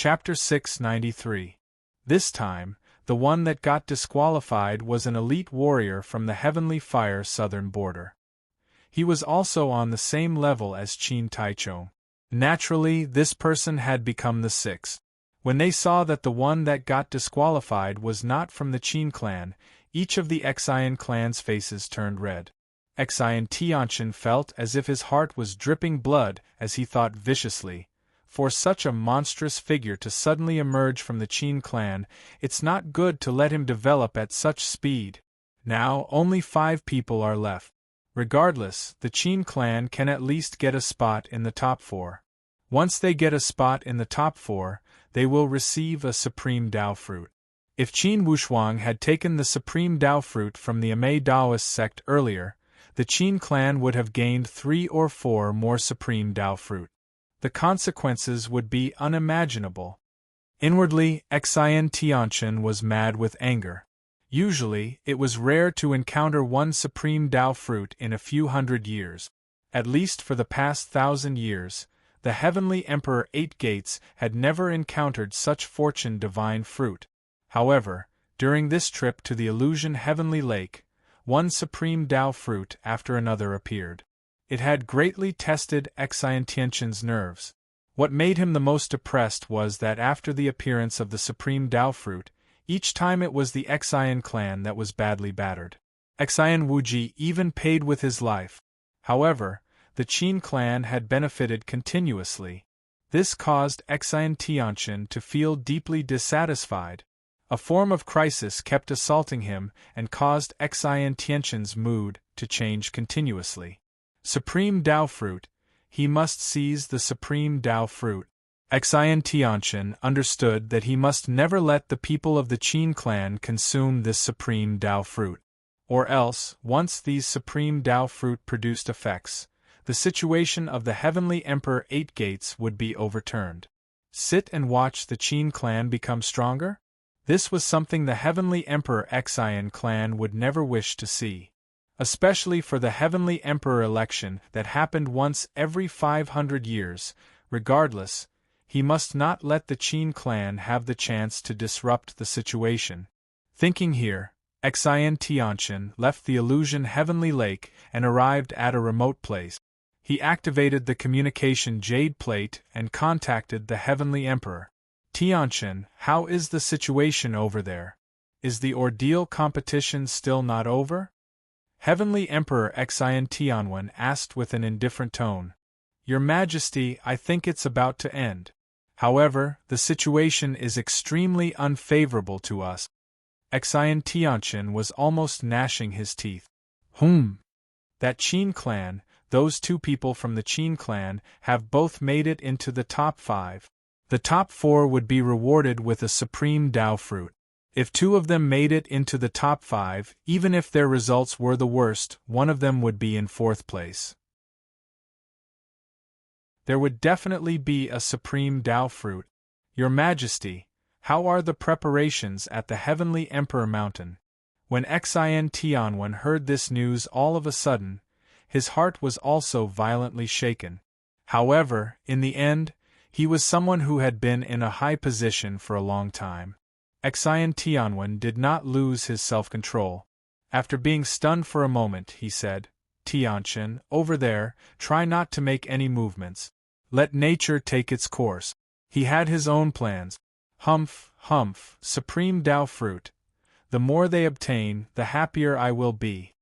Chapter 693. This time, the one that got disqualified was an elite warrior from the Heavenly Fire southern border. He was also on the same level as Qin Taichong. Naturally, this person had become the sixth. When they saw that the one that got disqualified was not from the Qin clan, each of the Xian clan's faces turned red. Xian Tianqian felt as if his heart was dripping blood as he thought viciously, for such a monstrous figure to suddenly emerge from the Qin clan, it's not good to let him develop at such speed. Now only 5 people are left. Regardless, the Qin clan can at least get a spot in the top 4. Once they get a spot in the top 4, they will receive a Supreme Dao Fruit. If Qin Wushuang had taken the Supreme Dao Fruit from the Amei Daoist sect earlier, the Qin clan would have gained 3 or 4 more Supreme Dao Fruit. The consequences would be unimaginable. Inwardly, Xian Tianqian was mad with anger. Usually, it was rare to encounter one Supreme Dao Fruit in a few hundred years. At least for the past 1,000 years, the Heavenly Emperor Eight Gates had never encountered such fortune divine fruit. However, during this trip to the Illusion Heavenly Lake, one Supreme Dao Fruit after another appeared. It had greatly tested Xian Tianqian's nerves. What made him the most depressed was that after the appearance of the Supreme Dao Fruit, each time it was the Xian clan that was badly battered. Xian Wuji even paid with his life. However, the Qin clan had benefited continuously. This caused Xian Tianqian to feel deeply dissatisfied. A form of crisis kept assaulting him and caused Xian Tianqian's mood to change continuously. Supreme Dao Fruit, he must seize the Supreme Dao Fruit. Xian Tianqian understood that he must never let the people of the Qin clan consume this Supreme Dao Fruit. Or else, once these Supreme Dao Fruit produced effects, the situation of the Heavenly Emperor Eight Gates would be overturned. Sit and watch the Qin clan become stronger? This was something the Heavenly Emperor Xian clan would never wish to see. Especially for the Heavenly Emperor election that happened once every 500 years, regardless, he must not let the Qin clan have the chance to disrupt the situation. Thinking here, Xian Tianqian left the Illusion Heavenly Lake and arrived at a remote place. He activated the communication Jade Plate and contacted the Heavenly Emperor. Tianqian, how is the situation over there? Is the ordeal competition still not over? Heavenly Emperor Xian Tianwen asked with an indifferent tone. Your Majesty, I think it's about to end. However, the situation is extremely unfavorable to us. Xian Tianqian was almost gnashing his teeth. That Qin clan, those 2 people from the Qin clan, have both made it into the top 5. The top 4 would be rewarded with a Supreme Dao Fruit. If 2 of them made it into the top 5, even if their results were the worst, one of them would be in 4th place. There would definitely be a Supreme Dao Fruit. Your Majesty, how are the preparations at the Heavenly Emperor Mountain? When Xian Tianwen heard this news all of a sudden, his heart was also violently shaken. However, in the end, he was someone who had been in a high position for a long time. Xian Tianwen did not lose his self-control. After being stunned for a moment, he said, Tianqian, over there, try not to make any movements. Let nature take its course. He had his own plans. Humph, Supreme Dao Fruit. The more they obtain, the happier I will be.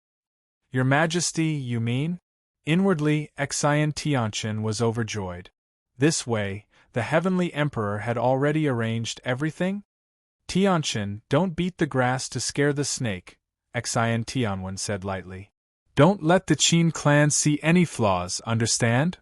Your Majesty, you mean? Inwardly, Xian Tianqian was overjoyed. This way, the Heavenly Emperor had already arranged everything? Tianqian, don't beat the grass to scare the snake, Xian Tianwen said lightly. Don't let the Qin clan see any flaws, understand?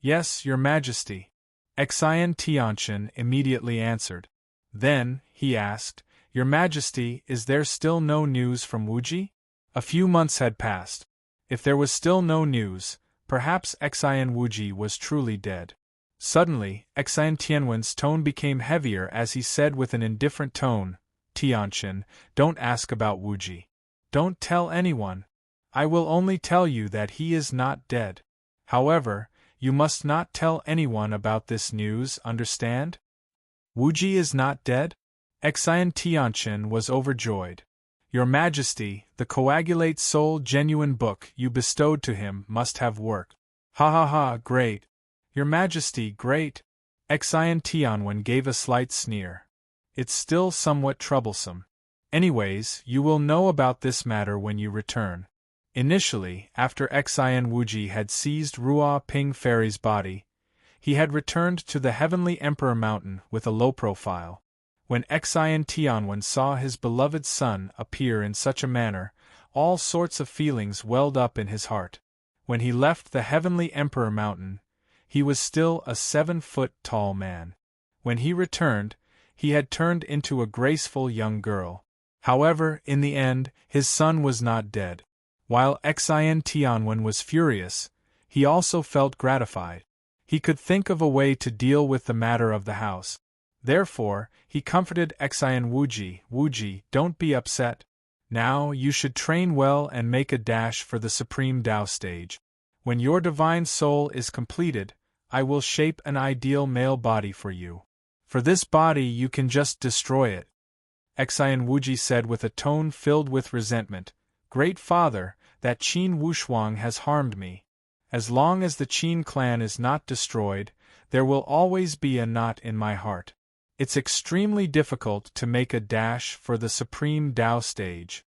Yes, Your Majesty. Xian Tianqian immediately answered. Then, he asked, Your Majesty, is there still no news from Wuji? A few months had passed. If there was still no news, perhaps Xian Wuji was truly dead. Suddenly, Xian Tianwen's tone became heavier as he said with an indifferent tone, Tianqian, don't ask about Wuji. Don't tell anyone. I will only tell you that he is not dead. However, you must not tell anyone about this news, understand? Wuji is not dead? Xian Tianchen was overjoyed. Your Majesty, the coagulate soul genuine book you bestowed to him must have worked. Ha ha ha, great. Your Majesty, great. Xian Tianwen gave a slight sneer. It's still somewhat troublesome. Anyways, you will know about this matter when you return. Initially, after Xian Wuji had seized Ruo Ping Fairy's body, he had returned to the Heavenly Emperor Mountain with a low profile. When Xian Tianwen saw his beloved son appear in such a manner, all sorts of feelings welled up in his heart. When he left the Heavenly Emperor Mountain, he was still a 7-foot-tall man. When he returned, he had turned into a graceful young girl. However, in the end, his son was not dead. While Xian Tianwen was furious, he also felt gratified. He could think of a way to deal with the matter of the house. Therefore, he comforted Xian Wuji, Wuji, don't be upset. Now you should train well and make a dash for the Supreme Tao stage. When your divine soul is completed, I will shape an ideal male body for you. For this body you can just destroy it. Xian Wuji said with a tone filled with resentment, Great Father, that Qin Wushuang has harmed me. As long as the Qin clan is not destroyed, there will always be a knot in my heart. It's extremely difficult to make a dash for the Supreme Tao stage.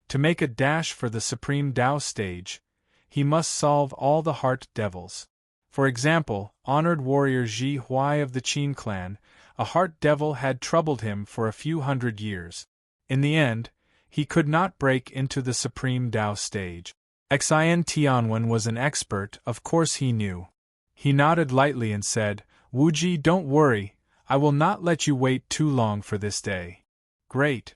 To make a dash for the Supreme Tao stage, he must solve all the heart devils. For example, honored warrior Ji Huai of the Qin clan, a heart devil had troubled him for a few hundred years. In the end, he could not break into the Supreme Tao stage. Xian Tianwen was an expert, of course he knew. He nodded lightly and said, Wuji, don't worry, I will not let you wait too long for this day. Great.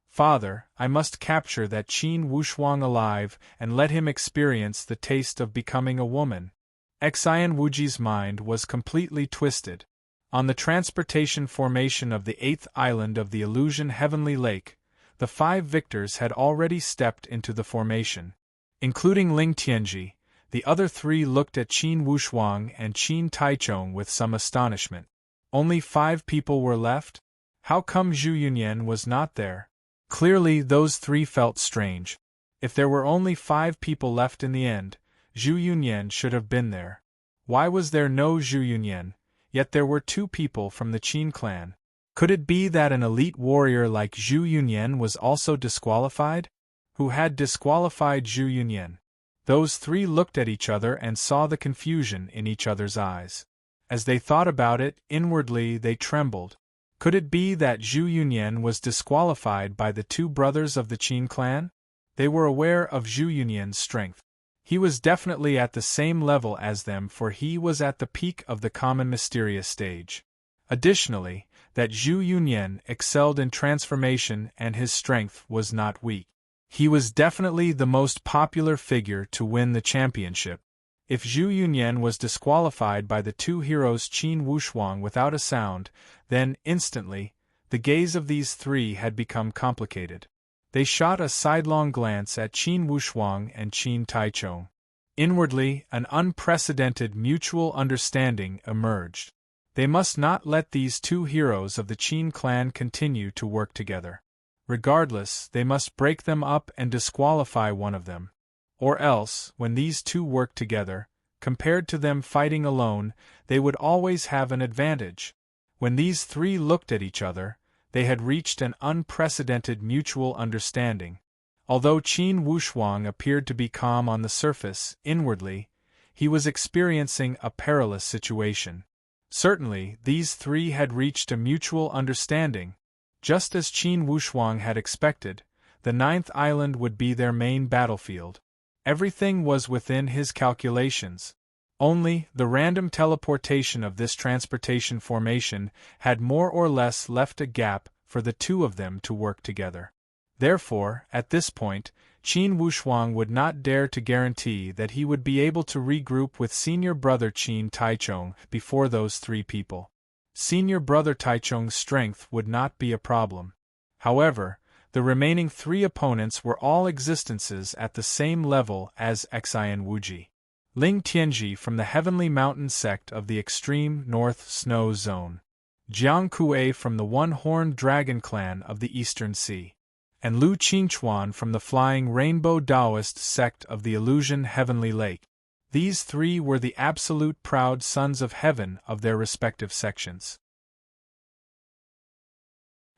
Father, I must capture that Qin Wushuang alive and let him experience the taste of becoming a woman. Xian Wuji's mind was completely twisted. On the transportation formation of the 8th island of the illusion Heavenly Lake, the 5 victors had already stepped into the formation. Including Ling Tianji, the other 3 looked at Qin Wushuang and Qin Taichong with some astonishment. Only 5 people were left? How come Zhu Yunyan was not there? Clearly those 3 felt strange. If there were only 5 people left in the end, Zhu Yunyan should have been there. Why was there no Zhu Yunyan, yet there were 2 people from the Qin clan? Could it be that an elite warrior like Zhu Yunyan was also disqualified? Who had disqualified Zhu Yunyan? Those 3 looked at each other and saw the confusion in each other's eyes. As they thought about it, inwardly they trembled. Could it be that Zhu Yunyan was disqualified by the 2 brothers of the Qin clan? They were aware of Zhu Yunyan's strength. He was definitely at the same level as them, for he was at the peak of the common mysterious stage. Additionally, that Zhu Yunyan excelled in transformation and his strength was not weak. He was definitely the most popular figure to win the championship. If Zhu Yunyan was disqualified by the 2 heroes Qin Wushuang without a sound, then, instantly, the gaze of these 3 had become complicated. They shot a sidelong glance at Qin Wushuang and Qin Taichong. Inwardly, an unprecedented mutual understanding emerged. They must not let these 2 heroes of the Qin clan continue to work together. Regardless, they must break them up and disqualify one of them. Or else, when these 2 work together, compared to them fighting alone, they would always have an advantage. When these 3 looked at each other, they had reached an unprecedented mutual understanding. Although Qin Wushuang appeared to be calm on the surface, inwardly, he was experiencing a perilous situation. Certainly, these 3 had reached a mutual understanding. Just as Qin Wushuang had expected, the 9th island would be their main battlefield. Everything was within his calculations. Only, the random teleportation of this transportation formation had more or less left a gap for the 2 of them to work together. Therefore, at this point, Qin Wushuang would not dare to guarantee that he would be able to regroup with senior brother Qin Taichong before those 3 people. Senior brother Taichong's strength would not be a problem. However, the remaining 3 opponents were all existences at the same level as Xian Wuji. Ling Tianji from the Heavenly Mountain sect of the extreme North Snow Zone, Jiang Kuei from the One-Horned Dragon clan of the Eastern Sea, and Lu Qingchuan from the Flying Rainbow Taoist sect of the Illusion Heavenly Lake. These three were the absolute proud sons of heaven of their respective sections.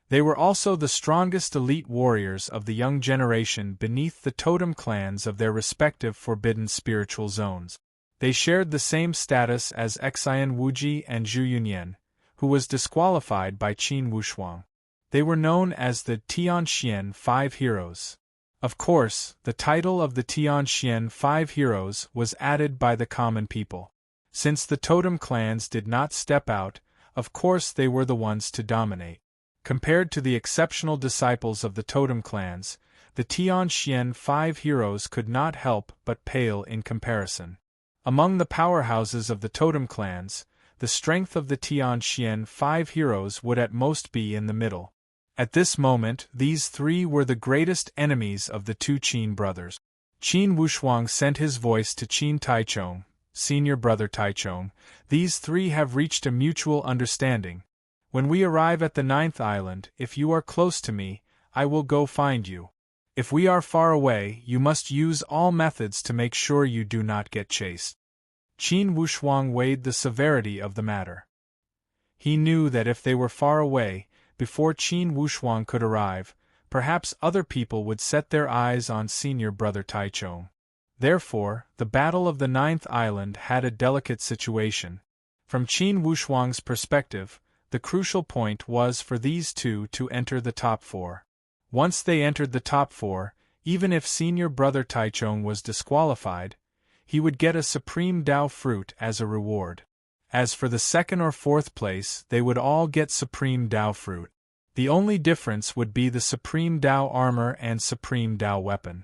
They were also the strongest elite warriors of the young generation beneath the totem clans of their respective forbidden spiritual zones. They shared the same status as Xian Wuji and Zhu Yunyan, who was disqualified by Qin Wushuang. They were known as the Tianxian Five Heroes. Of course, the title of the Tianxian Five Heroes was added by the common people. Since the totem clans did not step out, of course they were the ones to dominate. Compared to the exceptional disciples of the totem clans, the Tianxian Five Heroes could not help but pale in comparison. Among the powerhouses of the totem clans, the strength of the Tianxian Five Heroes would at most be in the middle. At this moment, these three were the greatest enemies of the two Qin brothers. Qin Wushuang sent his voice to Qin Taichong, senior brother Taichong. These three have reached a mutual understanding. When we arrive at the 9th island, if you are close to me, I will go find you. If we are far away, you must use all methods to make sure you do not get chased. Qin Wushuang weighed the severity of the matter. He knew that if they were far away, before Qin Wushuang could arrive, perhaps other people would set their eyes on senior brother Taichong. Therefore, the Battle of the 9th Island had a delicate situation. From Qin Wushuang's perspective, the crucial point was for these two to enter the top four. Once they entered the top four, even if senior brother Taichong was disqualified, he would get a supreme Dao fruit as a reward. As for the 2nd or 4th place, they would all get supreme Dao fruit. The only difference would be the supreme Dao armor and supreme Dao weapon.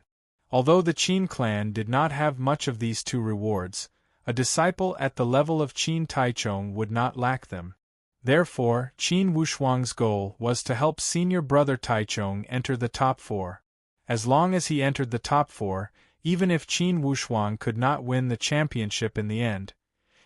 Although the Qin clan did not have much of these two rewards, a disciple at the level of Qin Taichong would not lack them. Therefore, Qin Wushuang's goal was to help senior brother Taichong enter the top four. As long as he entered the top four, even if Qin Wushuang could not win the championship in the end,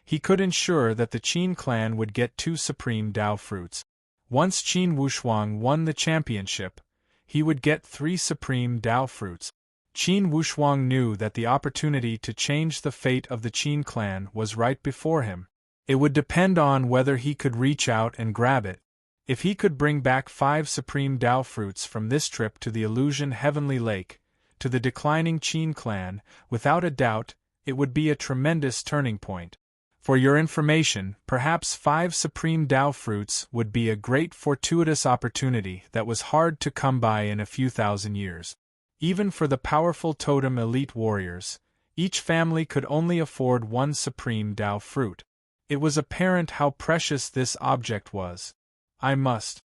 he could ensure that the Qin clan would get 2 supreme Dao fruits. Once Qin Wushuang won the championship, he would get 3 supreme Dao fruits. Qin Wushuang knew that the opportunity to change the fate of the Qin clan was right before him. It would depend on whether he could reach out and grab it. If he could bring back 5 supreme Dao fruits from this trip to the Illusion Heavenly Lake, to the declining Qin clan, without a doubt, it would be a tremendous turning point. For your information, perhaps 5 supreme Dao fruits would be a great fortuitous opportunity that was hard to come by in a few thousand years. Even for the powerful totem elite warriors, each family could only afford 1 supreme Dao fruit. It was apparent how precious this object was. I must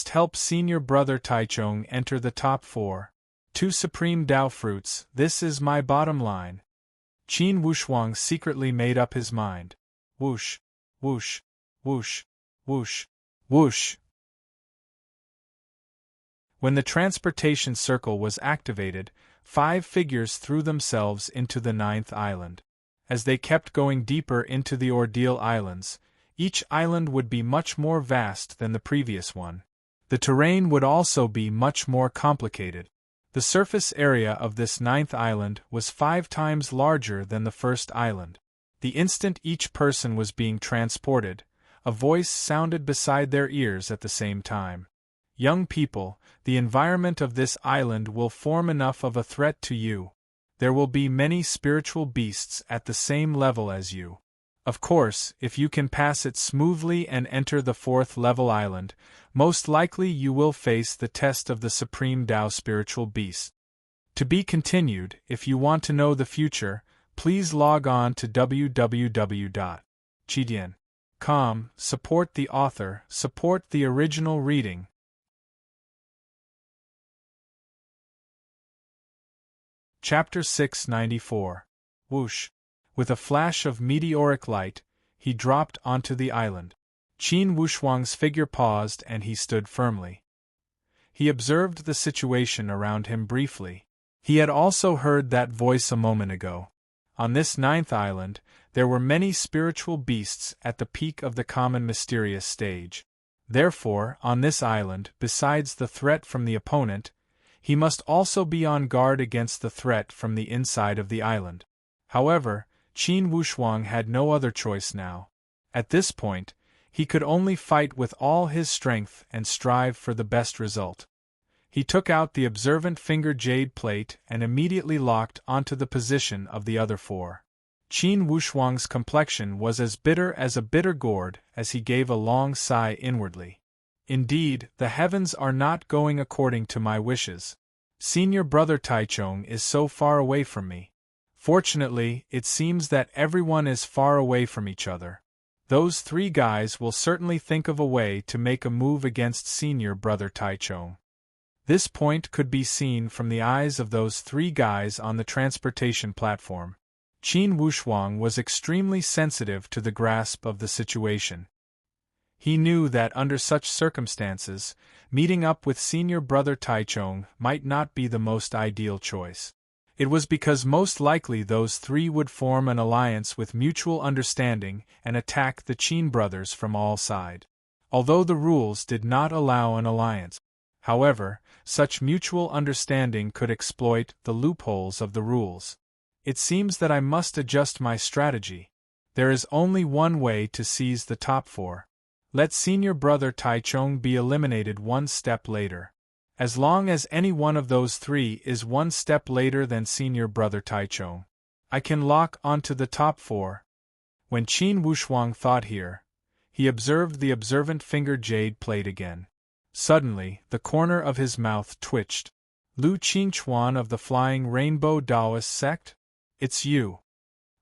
help senior brother Taichong enter the top 4. 2 supreme Dao fruits, this is my bottom line. Qin Wushuang secretly made up his mind. Whoosh, whoosh, whoosh, whoosh, whoosh. When the transportation circle was activated, 5 figures threw themselves into the 9th island. As they kept going deeper into the Ordeal Islands, each island would be much more vast than the previous one. The terrain would also be much more complicated. The surface area of this 9th island was 5 times larger than the first island. The instant each person was being transported, a voice sounded beside their ears at the same time. Young people, the environment of this island will form enough of a threat to you. There will be many spiritual beasts at the same level as you. Of course, if you can pass it smoothly and enter the 4th level island, most likely you will face the test of the Supreme Tao spiritual beast. To be continued. If you want to know the future, please log on to www.chidian.com. Support the author, support the original reading. Chapter 694. Whoosh. With a flash of meteoric light, he dropped onto the island. Qin Wushuang's figure paused and he stood firmly. He observed the situation around him briefly. He had also heard that voice a moment ago. On this 9th island, there were many spiritual beasts at the peak of the common mysterious stage. Therefore, on this island, besides the threat from the opponent, he must also be on guard against the threat from the inside of the island. However, Qin Wushuang had no other choice now. At this point, he could only fight with all his strength and strive for the best result. He took out the observant finger jade plate and immediately locked onto the position of the other 4. Qin Wushuang's complexion was as bitter as a bitter gourd as he gave a long sigh inwardly. Indeed, the heavens are not going according to my wishes. Senior brother Taichung is so far away from me. Fortunately, it seems that everyone is far away from each other. Those 3 guys will certainly think of a way to make a move against senior brother Taichung. This point could be seen from the eyes of those 3 guys on the transportation platform. Qin Wushuang was extremely sensitive to the grasp of the situation. He knew that under such circumstances, meeting up with senior brother Taichung might not be the most ideal choice. It was because most likely those 3 would form an alliance with mutual understanding and attack the Qin brothers from all sides. Although the rules did not allow an alliance, however, such mutual understanding could exploit the loopholes of the rules. It seems that I must adjust my strategy. There is only one way to seize the top 4. Let senior brother Taichung be eliminated one step later. As long as any one of those 3 is one step later than senior brother Taichung, I can lock onto the top 4. When Qin Wushuang thought here, he observed the observant finger jade plate again. Suddenly, the corner of his mouth twitched. Lu Qingchuan of the Flying Rainbow Taoist sect? It's you.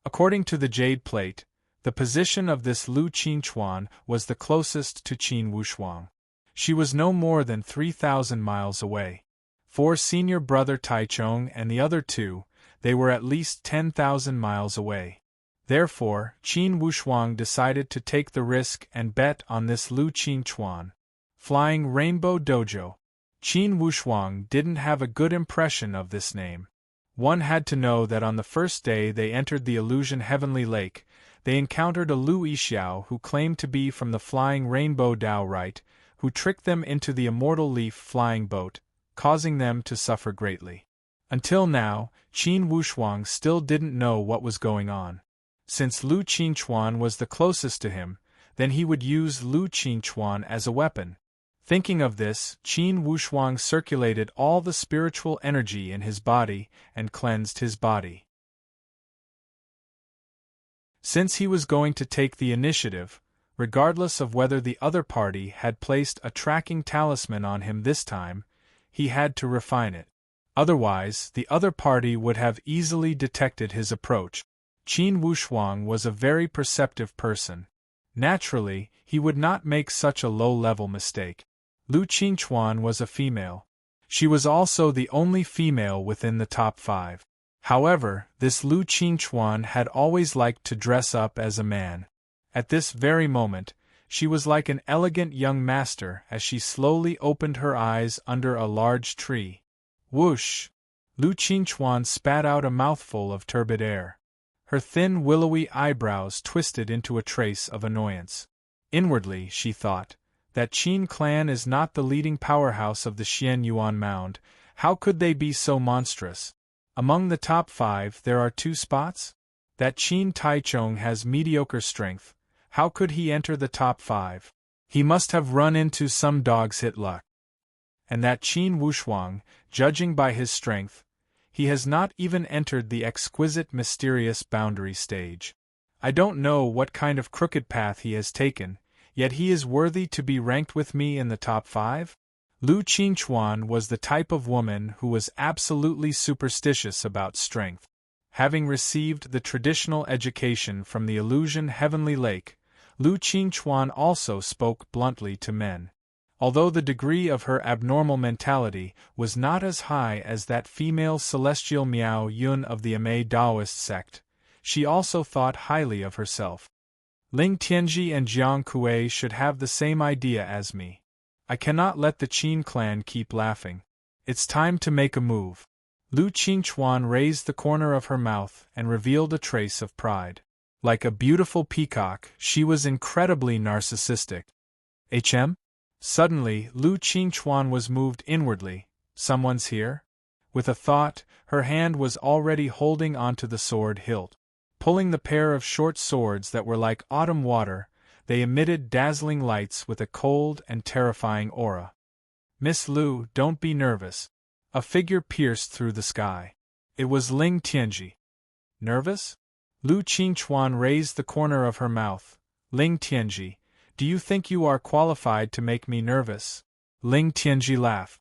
According to the jade plate, the position of this Lu Qingchuan was the closest to Qin Wushuang. She was no more than 3,000 miles away. For senior brother Taichung and the other 2, they were at least 10,000 miles away. Therefore, Qin Wushuang decided to take the risk and bet on this Lu Qingchuan. Flying Rainbow Dojo. Qin Wushuang didn't have a good impression of this name. One had to know that on the first day they entered the illusion Heavenly Lake, they encountered a Lu Yixiao who claimed to be from the Flying Rainbow Dao Rite, who tricked them into the immortal leaf flying boat, causing them to suffer greatly. Until now, Qin Wushuang still didn't know what was going on. Since Lu Qingchuan was the closest to him, then he would use Lu Qingchuan as a weapon. Thinking of this, Qin Wushuang circulated all the spiritual energy in his body and cleansed his body. Since he was going to take the initiative, regardless of whether the other party had placed a tracking talisman on him this time, he had to refine it. Otherwise, the other party would have easily detected his approach. Qin Wushuang was a very perceptive person. Naturally, he would not make such a low-level mistake. Lu Qingchuan was a female. She was also the only female within the top 5. However, this Lu Qingchuan had always liked to dress up as a man. At this very moment, she was like an elegant young master as she slowly opened her eyes under a large tree. Whoosh! Lu Qingchuan spat out a mouthful of turbid air. Her thin willowy eyebrows twisted into a trace of annoyance. Inwardly, she thought, that Qin clan is not the leading powerhouse of the Xian Yuan Mound. How could they be so monstrous? Among the top 5 there are 2 spots? That Qin Taichung has mediocre strength. How could he enter the top 5? He must have run into some dog's hit luck. And that Qin Wushuang, judging by his strength, he has not even entered the exquisite mysterious boundary stage. I don't know what kind of crooked path he has taken, yet he is worthy to be ranked with me in the top 5? Lu Qingchuan was the type of woman who was absolutely superstitious about strength. Having received the traditional education from the illusion Heavenly Lake, Lu Qingchuan also spoke bluntly to men. Although the degree of her abnormal mentality was not as high as that female celestial Miao Yun of the Amei Taoist sect, she also thought highly of herself. Ling Tianji and Jiang Kuei should have the same idea as me. I cannot let the Qin clan keep laughing. It's time to make a move. Lu Qingchuan raised the corner of her mouth and revealed a trace of pride. Like a beautiful peacock, she was incredibly narcissistic. HM? Suddenly, Lu Qingchuan was moved inwardly. Someone's here? With a thought, her hand was already holding onto the sword hilt. Pulling the pair of short swords that were like autumn water, they emitted dazzling lights with a cold and terrifying aura. Miss Lu, don't be nervous. A figure pierced through the sky. It was Ling Tianji. Nervous? Lu Qingchuan raised the corner of her mouth. Ling Tianji, do you think you are qualified to make me nervous? Ling Tianji laughed.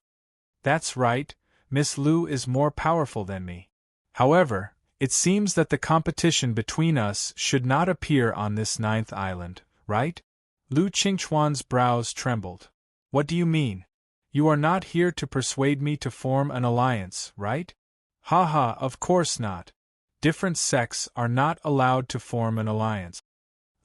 That's right, Miss Lu is more powerful than me. However, it seems that the competition between us should not appear on this 9th island, right? Lu Qingchuan's brows trembled. What do you mean? You are not here to persuade me to form an alliance, right? Haha, of course not. Different sects are not allowed to form an alliance.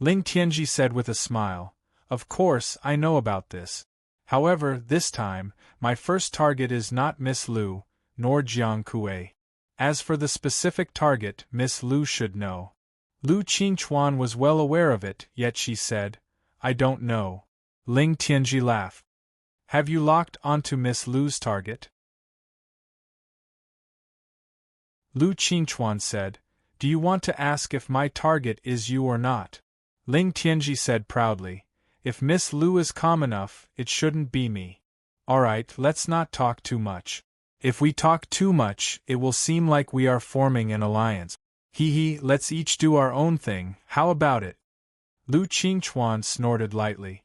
Ling Tianji said with a smile. Of course, I know about this. However, this time, my first target is not Miss Lu, nor Jiang Kuei. As for the specific target, Miss Lu should know. Lu Qingchuan was well aware of it, yet she said, I don't know. Ling Tianji laughed. Have you locked onto Miss Lu's target? Lu Qingchuan said, Do you want to ask if my target is you or not? Ling Tianji said proudly, If Miss Lu is calm enough, it shouldn't be me. Alright, let's not talk too much. If we talk too much, it will seem like we are forming an alliance. Hee, let's each do our own thing, how about it? Lu Qingchuan snorted lightly.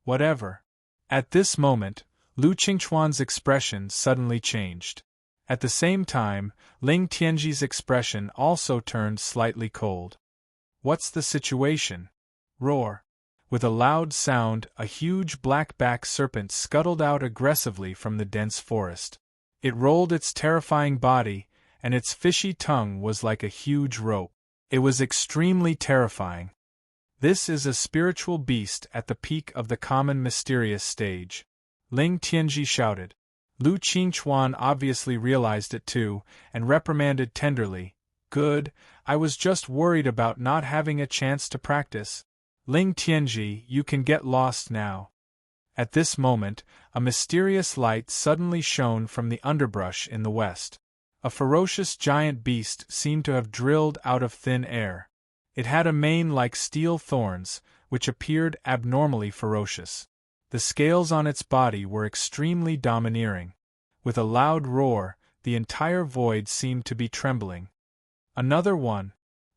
Whatever. At this moment, Lu Qingchuan's expression suddenly changed. At the same time, Ling Tianji's expression also turned slightly cold. What's the situation? Roar. With a loud sound, a huge black-back serpent scuttled out aggressively from the dense forest. It rolled its terrifying body, and its fishy tongue was like a huge rope. It was extremely terrifying. This is a spiritual beast at the peak of the common mysterious stage. Ling Tianji shouted. Lu Qingchuan obviously realized it too, and reprimanded tenderly, Good, I was just worried about not having a chance to practice. Ling Tianji, you can get lost now. At this moment, a mysterious light suddenly shone from the underbrush in the west. A ferocious giant beast seemed to have drilled out of thin air. It had a mane like steel thorns, which appeared abnormally ferocious. The scales on its body were extremely domineering. With a loud roar, the entire void seemed to be trembling. Another one!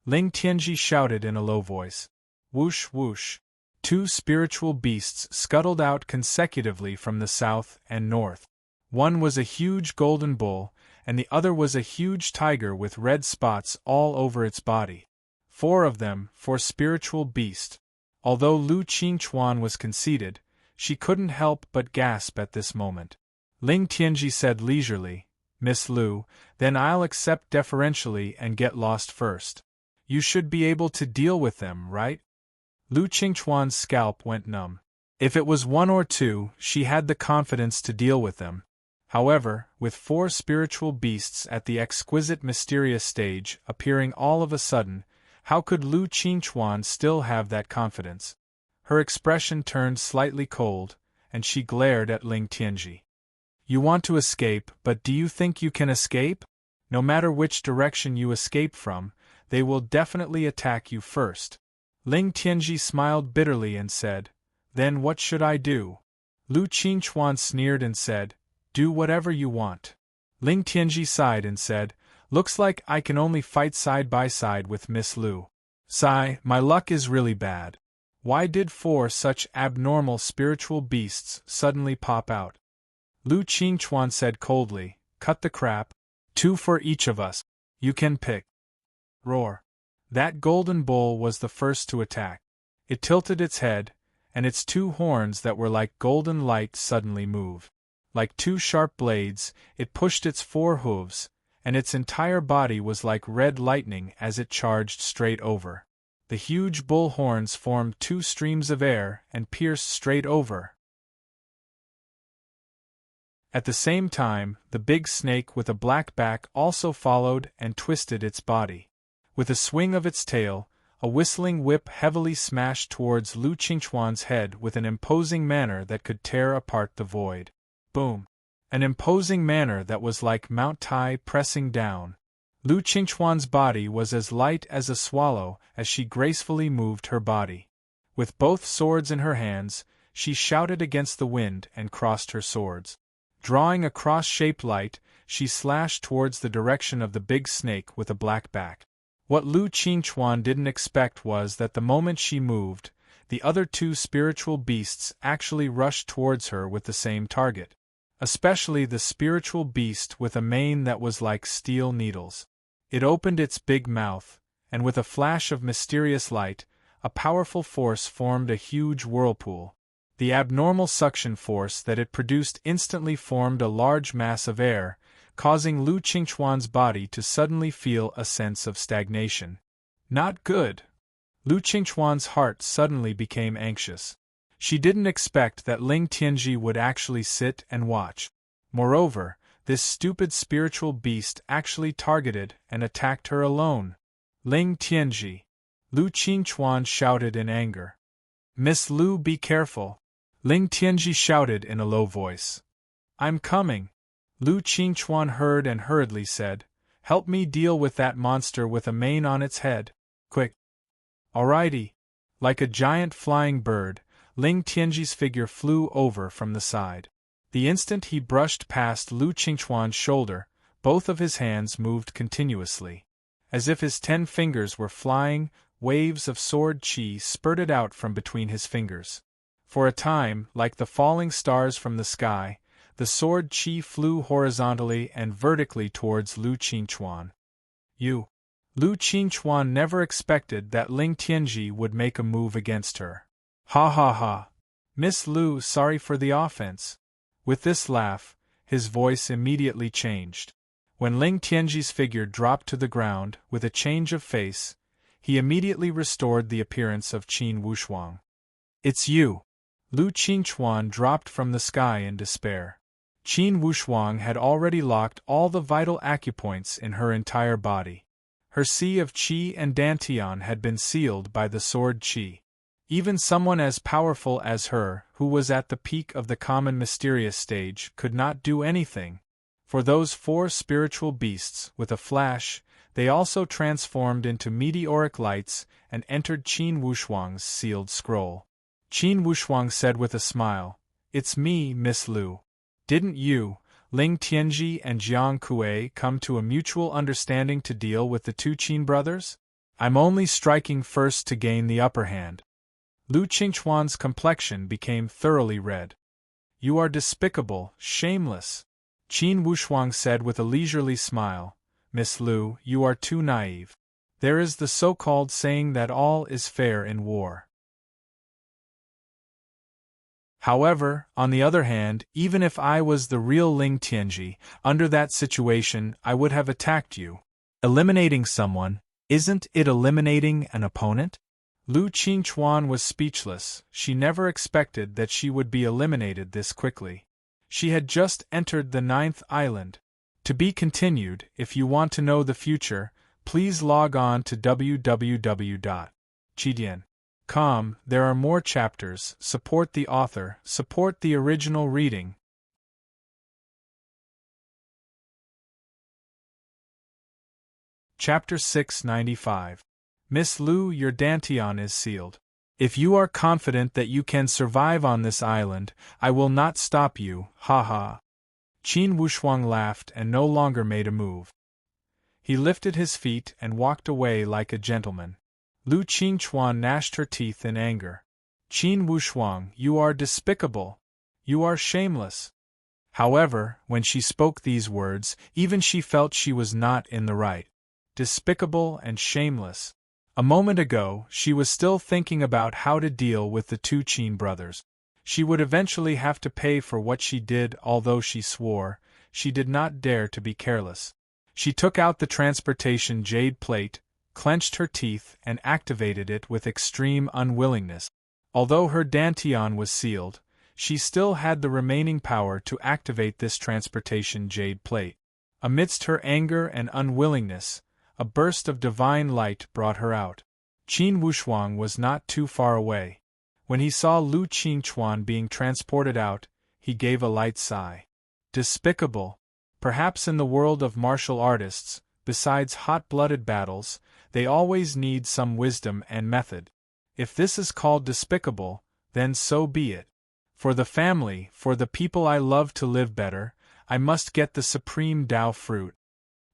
Ling Tianji shouted in a low voice. Whoosh whoosh! 2 spiritual beasts scuttled out consecutively from the south and north. One was a huge golden bull, and the other was a huge tiger with red spots all over its body. 4 of them, for spiritual beast. Although Lu Qingchuan was conceited, she couldn't help but gasp at this moment. Ling Tianji said leisurely, Miss Lu, then I'll accept deferentially and get lost first. You should be able to deal with them, right? Lu Qingchuan's scalp went numb. If it was 1 or 2, she had the confidence to deal with them. However, with 4 spiritual beasts at the exquisite mysterious stage appearing all of a sudden, how could Lu Qingchuan still have that confidence? Her expression turned slightly cold, and she glared at Ling Tianji. You want to escape, but do you think you can escape? No matter which direction you escape from, they will definitely attack you first. Ling Tianji smiled bitterly and said, Then what should I do? Lu Qingchuan sneered and said, Do whatever you want. Ling Tianji sighed and said, Looks like I can only fight side by side with Miss Lu. Sigh, my luck is really bad. Why did 4 such abnormal spiritual beasts suddenly pop out? Lu Qingchuan said coldly, Cut the crap. 2 for each of us. You can pick. Roar. That golden bull was the first to attack. It tilted its head, and its 2 horns that were like golden light suddenly moved. Like 2 sharp blades, it pushed its 4 hooves, and its entire body was like red lightning as it charged straight over. The huge bull horns formed 2 streams of air and pierced straight over. At the same time, the big snake with a black back also followed and twisted its body. With a swing of its tail, a whistling whip heavily smashed towards Lu Qingchuan's head with an imposing manner that could tear apart the void. Boom! An imposing manner that was like Mount Tai pressing down. Lu Qingchuan's body was as light as a swallow as she gracefully moved her body. With both swords in her hands, she shouted against the wind and crossed her swords. Drawing a cross-shaped light, she slashed towards the direction of the big snake with a black back. What Lu Qingchuan didn't expect was that the moment she moved, the other two spiritual beasts actually rushed towards her with the same target. Especially the spiritual beast with a mane that was like steel needles. It opened its big mouth, and with a flash of mysterious light, a powerful force formed a huge whirlpool. The abnormal suction force that it produced instantly formed a large mass of air, causing Lu Qingchuan's body to suddenly feel a sense of stagnation. Not good. Lu Qingchuan's heart suddenly became anxious. She didn't expect that Ling Tianji would actually sit and watch. Moreover, this stupid spiritual beast actually targeted and attacked her alone. Ling Tianji! Lu Qingchuan shouted in anger. Miss Lu, be careful! Ling Tianji shouted in a low voice. I'm coming! Lu Qingchuan heard and hurriedly said, help me deal with that monster with a mane on its head, quick! Alrighty! Like a giant flying bird, Ling Tianji's figure flew over from the side. The instant he brushed past Lu Qingchuan's shoulder, both of his hands moved continuously. As if his 10 fingers were flying, waves of sword qi spurted out from between his fingers. For a time, like the falling stars from the sky, the sword qi flew horizontally and vertically towards Lu Qingchuan. Lu Qingchuan never expected that Ling Tianji would make a move against her. Ha ha ha! Miss Lu, sorry for the offense. With this laugh, his voice immediately changed. When Ling Tianji's figure dropped to the ground with a change of face, he immediately restored the appearance of Qin Wushuang. It's you! Lu Qingchuan dropped from the sky in despair. Qin Wushuang had already locked all the vital acupoints in her entire body. Her sea of qi and dantian had been sealed by the sword qi. Even someone as powerful as her, who was at the peak of the common mysterious stage, could not do anything. For those 4 spiritual beasts, with a flash, they also transformed into meteoric lights and entered Qin Wushuang's sealed scroll. Qin Wushuang said with a smile, it's me, Miss Lu. Didn't you, Ling Tianji and Jiang Kuei, come to a mutual understanding to deal with the 2 Qin brothers? I'm only striking first to gain the upper hand. Lu Qingchuan's complexion became thoroughly red. You are despicable, shameless. Qin Wushuang said with a leisurely smile, Miss Lu, you are too naive. There is the so-called saying that all is fair in war. However, on the other hand, even if I was the real Ling Tianji, under that situation I would have attacked you. Eliminating someone, isn't it eliminating an opponent? Lu Qingchuan was speechless. She never expected that she would be eliminated this quickly. She had just entered the 9th island. To be continued. If you want to know the future, please log on to www.chidian.com. There are more chapters. Support the author, support the original reading. Chapter 695. Miss Lu, your dantian is sealed. If you are confident that you can survive on this island, I will not stop you, ha ha. Qin Wushuang laughed and no longer made a move. He lifted his feet and walked away like a gentleman. Lu Qingchuan gnashed her teeth in anger. Qin Wushuang, you are despicable. You are shameless. However, when she spoke these words, even she felt she was not in the right. Despicable and shameless. A moment ago, she was still thinking about how to deal with the 2 Qin brothers. She would eventually have to pay for what she did, although she swore, she did not dare to be careless. She took out the transportation jade plate, clenched her teeth and activated it with extreme unwillingness. Although her dantian was sealed, she still had the remaining power to activate this transportation jade plate. Amidst her anger and unwillingness, a burst of divine light brought her out. Qin Wushuang was not too far away. When he saw Lu Qingchuan being transported out, he gave a light sigh. Despicable. Perhaps in the world of martial artists, besides hot-blooded battles, they always need some wisdom and method. If this is called despicable, then so be it. For the family, for the people I love to live better, I must get the supreme Tao fruit.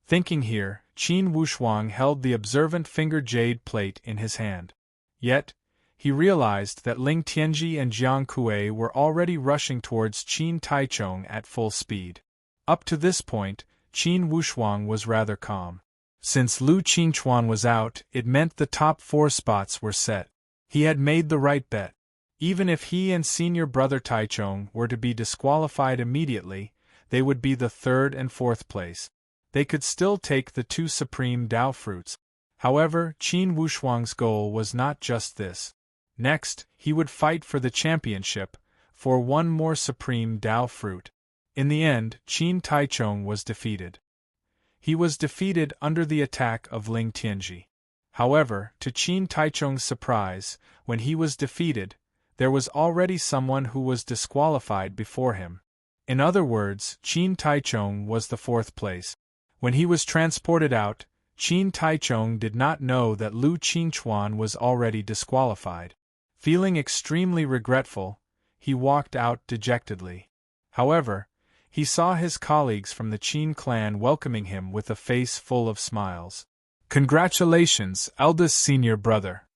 Thinking here, Qin Wushuang held the observant finger jade plate in his hand. Yet, he realized that Ling Tianji and Jiang Kuei were already rushing towards Qin Taichung at full speed. Up to this point, Qin Wushuang was rather calm. Since Lu Qingchuan was out, it meant the top 4 spots were set. He had made the right bet. Even if he and senior brother Taichung were to be disqualified immediately, they would be the 3rd and 4th place. They could still take the 2 supreme Tao fruits. However, Qin Wushuang's goal was not just this. Next, he would fight for the championship, for 1 more supreme Tao fruit. In the end, Qin Taichung was defeated. He was defeated under the attack of Ling Tianji. However, to Qin Taichung's surprise, when he was defeated, there was already someone who was disqualified before him. In other words, Qin Taichung was the 4th place. When he was transported out, Qin Taichung did not know that Lu Qingchuan was already disqualified. Feeling extremely regretful, he walked out dejectedly. However, he saw his colleagues from the Qin clan welcoming him with a face full of smiles. "Congratulations, eldest senior brother.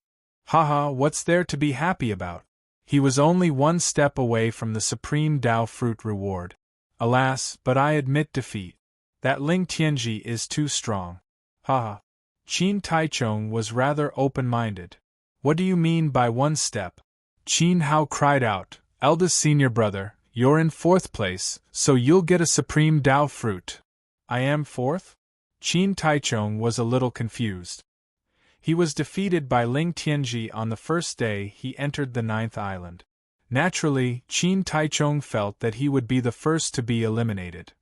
Haha, what's there to be happy about?" He was only 1 step away from the supreme Tao fruit reward. Alas, but I admit defeat. That Ling Tianji is too strong. Haha. Qin Taichung was rather open-minded. What do you mean by 1 step? Qin Hao cried out, "Eldest senior brother, you're in 4th place, so you'll get a supreme Tao fruit." I am 4th? Qin Taichung was a little confused. He was defeated by Ling Tianji on the first day he entered the 9th island. Naturally, Qin Taichung felt that he would be the first to be eliminated.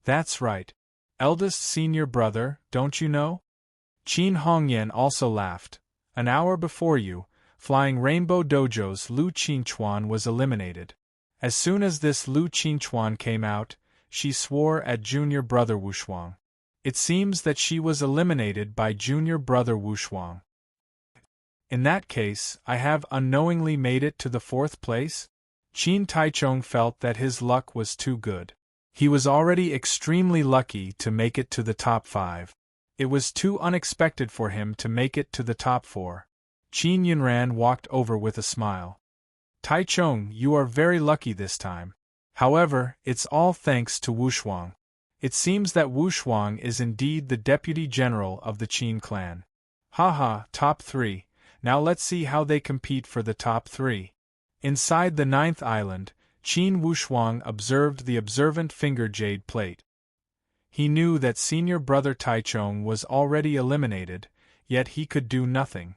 That's right. Eldest senior brother, don't you know? Qin Hongyan also laughed. An hour before you, Flying Rainbow Dojo's Lu Qingchuan was eliminated. As soon as this Lu Qingchuan came out, she swore at junior brother Wushuang. It seems that she was eliminated by junior brother Wushuang. In that case, I have unknowingly made it to the 4th place? Qin Taichung felt that his luck was too good. He was already extremely lucky to make it to the top 5. It was too unexpected for him to make it to the top 4. Qin Yunran walked over with a smile. "Taichung, you are very lucky this time. However, it's all thanks to Wushuang. It seems that Wushuang is indeed the deputy general of the Qin clan." Haha, top 3. Now let's see how they compete for the top 3. Inside the 9th island, Qin Wushuang observed the observant finger jade plate. He knew that senior brother Taichung was already eliminated, yet he could do nothing.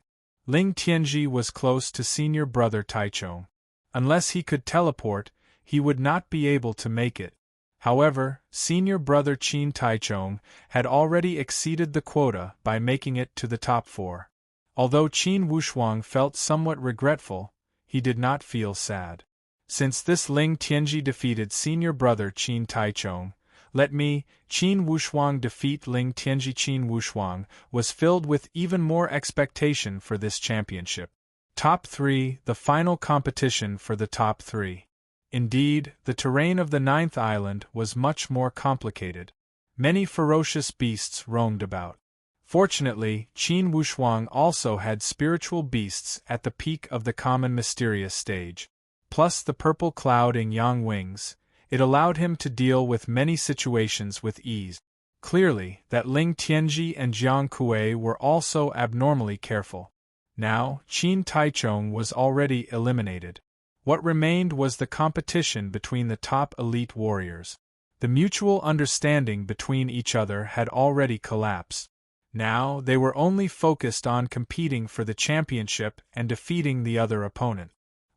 Ling Tianji was close to senior brother Taichung. Unless he could teleport, he would not be able to make it. However, senior brother Qin Taichung had already exceeded the quota by making it to the top 4. Although Qin Wushuang felt somewhat regretful, he did not feel sad. Since this Ling Tianji defeated senior brother Qin Taichung, let me, Qin Wushuang, defeat Ling Tianji. Qin Wushuang was filled with even more expectation for this championship. Top 3, the final competition for the top 3. Indeed, the terrain of the 9th island was much more complicated. Many ferocious beasts roamed about. Fortunately, Qin Wushuang also had spiritual beasts at the peak of the common mysterious stage. Plus the purple cloud in yang wings, it allowed him to deal with many situations with ease. Clearly, that Ling Tianji and Jiang Kuei were also abnormally careful. Now, Qin Taichung was already eliminated. What remained was the competition between the top elite warriors. The mutual understanding between each other had already collapsed. Now, they were only focused on competing for the championship and defeating the other opponent.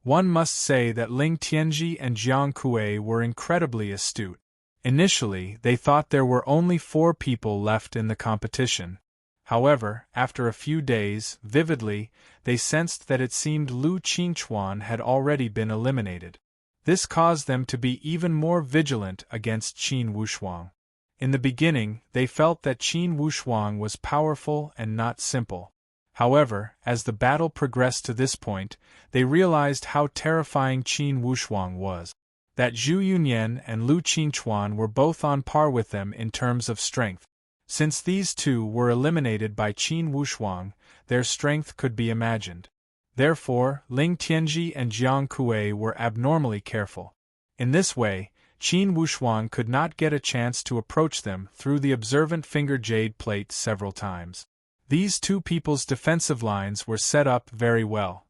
One must say that Ling Tianji and Jiang Kuei were incredibly astute. Initially, they thought there were only 4 people left in the competition. However, after a few days, vividly, they sensed that it seemed Lu Qingchuan had already been eliminated. This caused them to be even more vigilant against Qin Wushuang. In the beginning, they felt that Qin Wushuang was powerful and not simple. However, as the battle progressed to this point, they realized how terrifying Qin Wushuang was. That Zhu Yunyan and Lu Qingchuan were both on par with them in terms of strength. Since these two were eliminated by Qin Wushuang, their strength could be imagined. Therefore, Ling Tianji and Jiang Kuei were abnormally careful. In this way, Qin Wushuang could not get a chance to approach them through the observant finger jade plate several times. These two people's defensive lines were set up very well.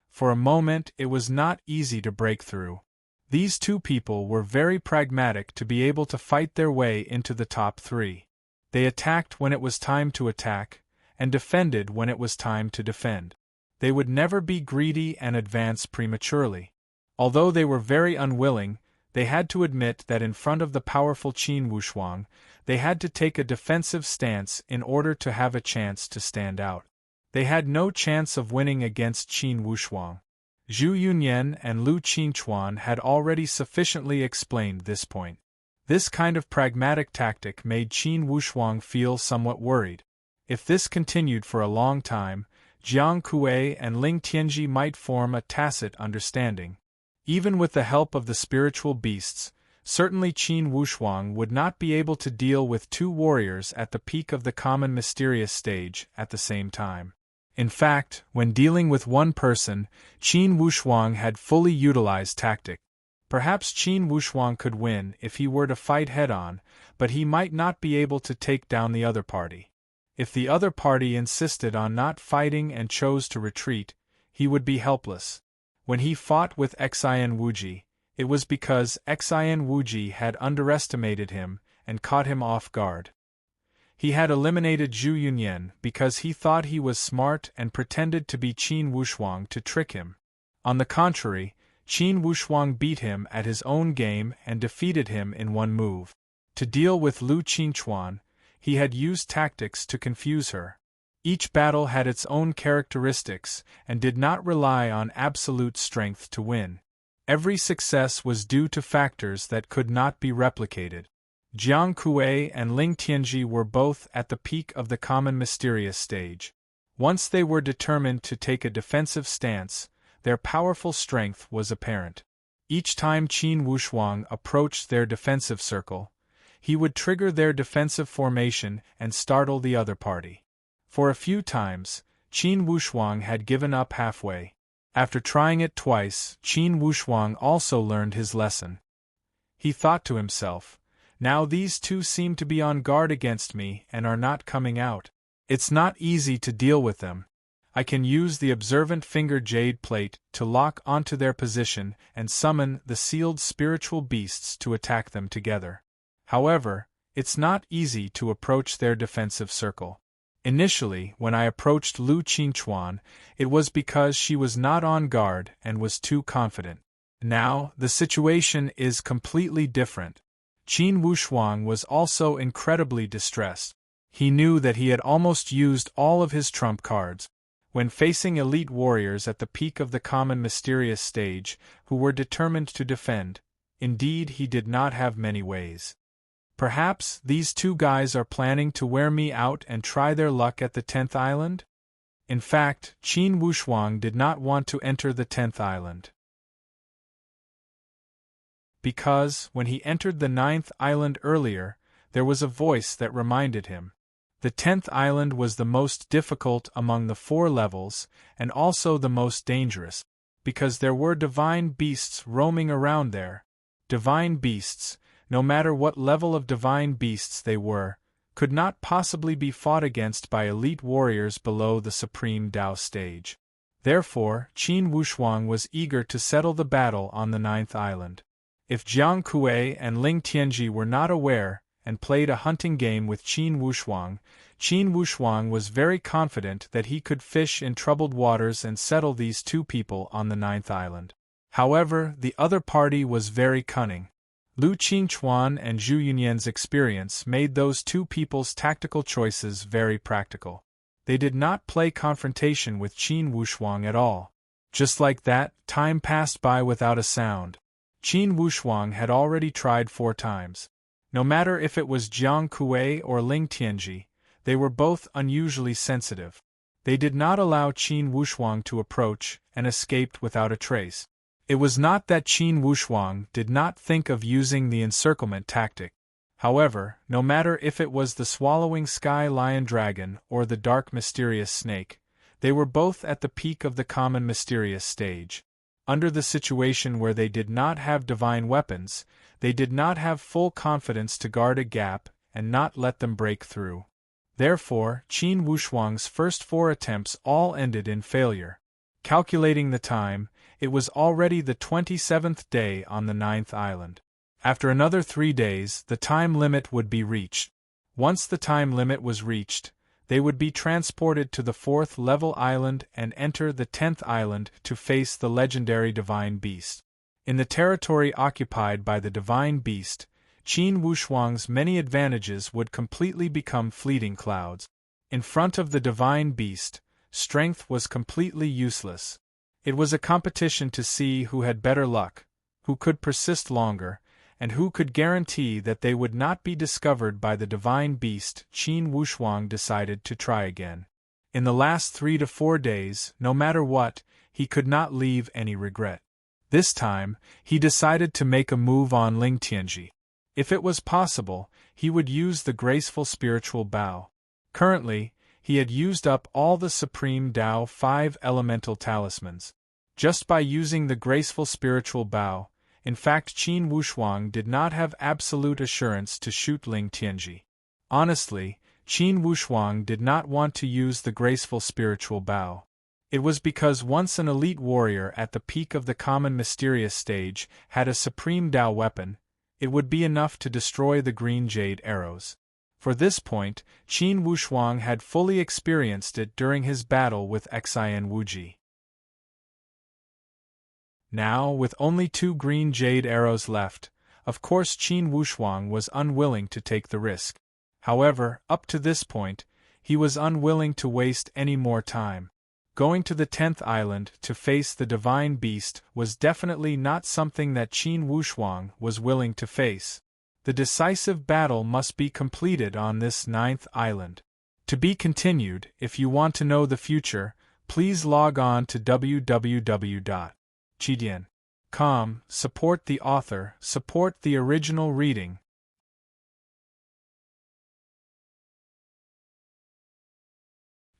For a moment it was not easy to break through. These two people were very pragmatic to be able to fight their way into the top 3. They attacked when it was time to attack, and defended when it was time to defend. They would never be greedy and advance prematurely. Although they were very unwilling, they had to admit that in front of the powerful Qin Wushuang, they had to take a defensive stance in order to have a chance to stand out. They had no chance of winning against Qin Wushuang. Zhu Yunyan and Lu Qingchuan had already sufficiently explained this point. This kind of pragmatic tactic made Qin Wushuang feel somewhat worried. If this continued for a long time, Jiang Kuei and Ling Tianji might form a tacit understanding. Even with the help of the spiritual beasts, certainly Qin Wushuang would not be able to deal with 2 warriors at the peak of the common mysterious stage at the same time. In fact, when dealing with one person, Qin Wushuang had fully utilized tactic. Perhaps Qin Wushuang could win if he were to fight head-on, but he might not be able to take down the other party. If the other party insisted on not fighting and chose to retreat, he would be helpless. When he fought with Xian Wuji, it was because Xian Wuji had underestimated him and caught him off guard. He had eliminated Zhu Yunyan because he thought he was smart and pretended to be Qin Wushuang to trick him. On the contrary, Qin Wushuang beat him at his own game and defeated him in one move. To deal with Lu Qingchuan, he had used tactics to confuse her. Each battle had its own characteristics and did not rely on absolute strength to win. Every success was due to factors that could not be replicated. Jiang Kuei and Ling Tianji were both at the peak of the common mysterious stage. Once they were determined to take a defensive stance, their powerful strength was apparent. Each time Qin Wushuang approached their defensive circle, he would trigger their defensive formation and startle the other party. For a few times, Qin Wushuang had given up halfway. After trying it twice, Qin Wushuang also learned his lesson. He thought to himself, "Now these two seem to be on guard against me and are not coming out. It's not easy to deal with them. I can use the observant finger jade plate to lock onto their position and summon the sealed spiritual beasts to attack them together. However, it's not easy to approach their defensive circle. Initially, when I approached Lu Qingchuan, it was because she was not on guard and was too confident. Now, the situation is completely different." Qin Wushuang was also incredibly distressed. He knew that he had almost used all of his trump cards. When facing elite warriors at the peak of the common mysterious stage, who were determined to defend, indeed he did not have many ways. Perhaps these two guys are planning to wear me out and try their luck at the 10th island? In fact, Qin Wushuang did not want to enter the 10th island. Because, when he entered the 9th island earlier, there was a voice that reminded him. The 10th island was the most difficult among the 4 levels, and also the most dangerous, because there were divine beasts roaming around there. Divine beasts, no matter what level of divine beasts they were, could not possibly be fought against by elite warriors below the supreme Dao stage. Therefore, Qin Wushuang was eager to settle the battle on the 9th island. If Jiang Kuei and Ling Tianji were not aware, and played a hunting game with Qin Wushuang. Qin Wushuang was very confident that he could fish in troubled waters and settle these two people on the 9th island. However, the other party was very cunning. Lu Qingchuan and Zhu Yunyan's experience made those two people's tactical choices very practical. They did not play confrontation with Qin Wushuang at all. Just like that, time passed by without a sound. Qin Wushuang had already tried 4 times. No matter if it was Jiang Kuei or Ling Tianji, they were both unusually sensitive. They did not allow Qin Wushuang to approach, and escaped without a trace. It was not that Qin Wushuang did not think of using the encirclement tactic. However, no matter if it was the swallowing sky lion dragon or the dark mysterious snake, they were both at the peak of the common mysterious stage. Under the situation where they did not have divine weapons, they did not have full confidence to guard a gap and not let them break through. Therefore, Qin Wushuang's first 4 attempts all ended in failure. Calculating the time, it was already the 27th day on the 9th island. After another 3 days, the time limit would be reached. Once the time limit was reached, they would be transported to the 4th level island and enter the 10th island to face the legendary divine beast. In the territory occupied by the divine beast, Qin Wushuang's many advantages would completely become fleeting clouds. In front of the divine beast, strength was completely useless. It was a competition to see who had better luck, who could persist longer, and who could guarantee that they would not be discovered by the divine beast. Qin Wushuang decided to try again. In the last 3 to 4 days, no matter what, he could not leave any regret. This time, he decided to make a move on Ling Tianji. If it was possible, he would use the graceful spiritual bow. Currently, he had used up all the Supreme Tao 5 elemental talismans. Just by using the graceful spiritual bow, in fact Qin Wushuang did not have absolute assurance to shoot Ling Tianji. Honestly, Qin Wushuang did not want to use the graceful spiritual bow. It was because once an elite warrior at the peak of the common mysterious stage had a Supreme Tao weapon, it would be enough to destroy the green jade arrows. For this point, Qin Wushuang had fully experienced it during his battle with Xian Wuji. Now, with only 2 green jade arrows left, of course Qin Wushuang was unwilling to take the risk. However, up to this point, he was unwilling to waste any more time. Going to the 10th island to face the divine beast was definitely not something that Qin Wushuang was willing to face. The decisive battle must be completed on this 9th island. To be continued. If you want to know the future, please log on to www.chidian.com. Support the author, support the original reading.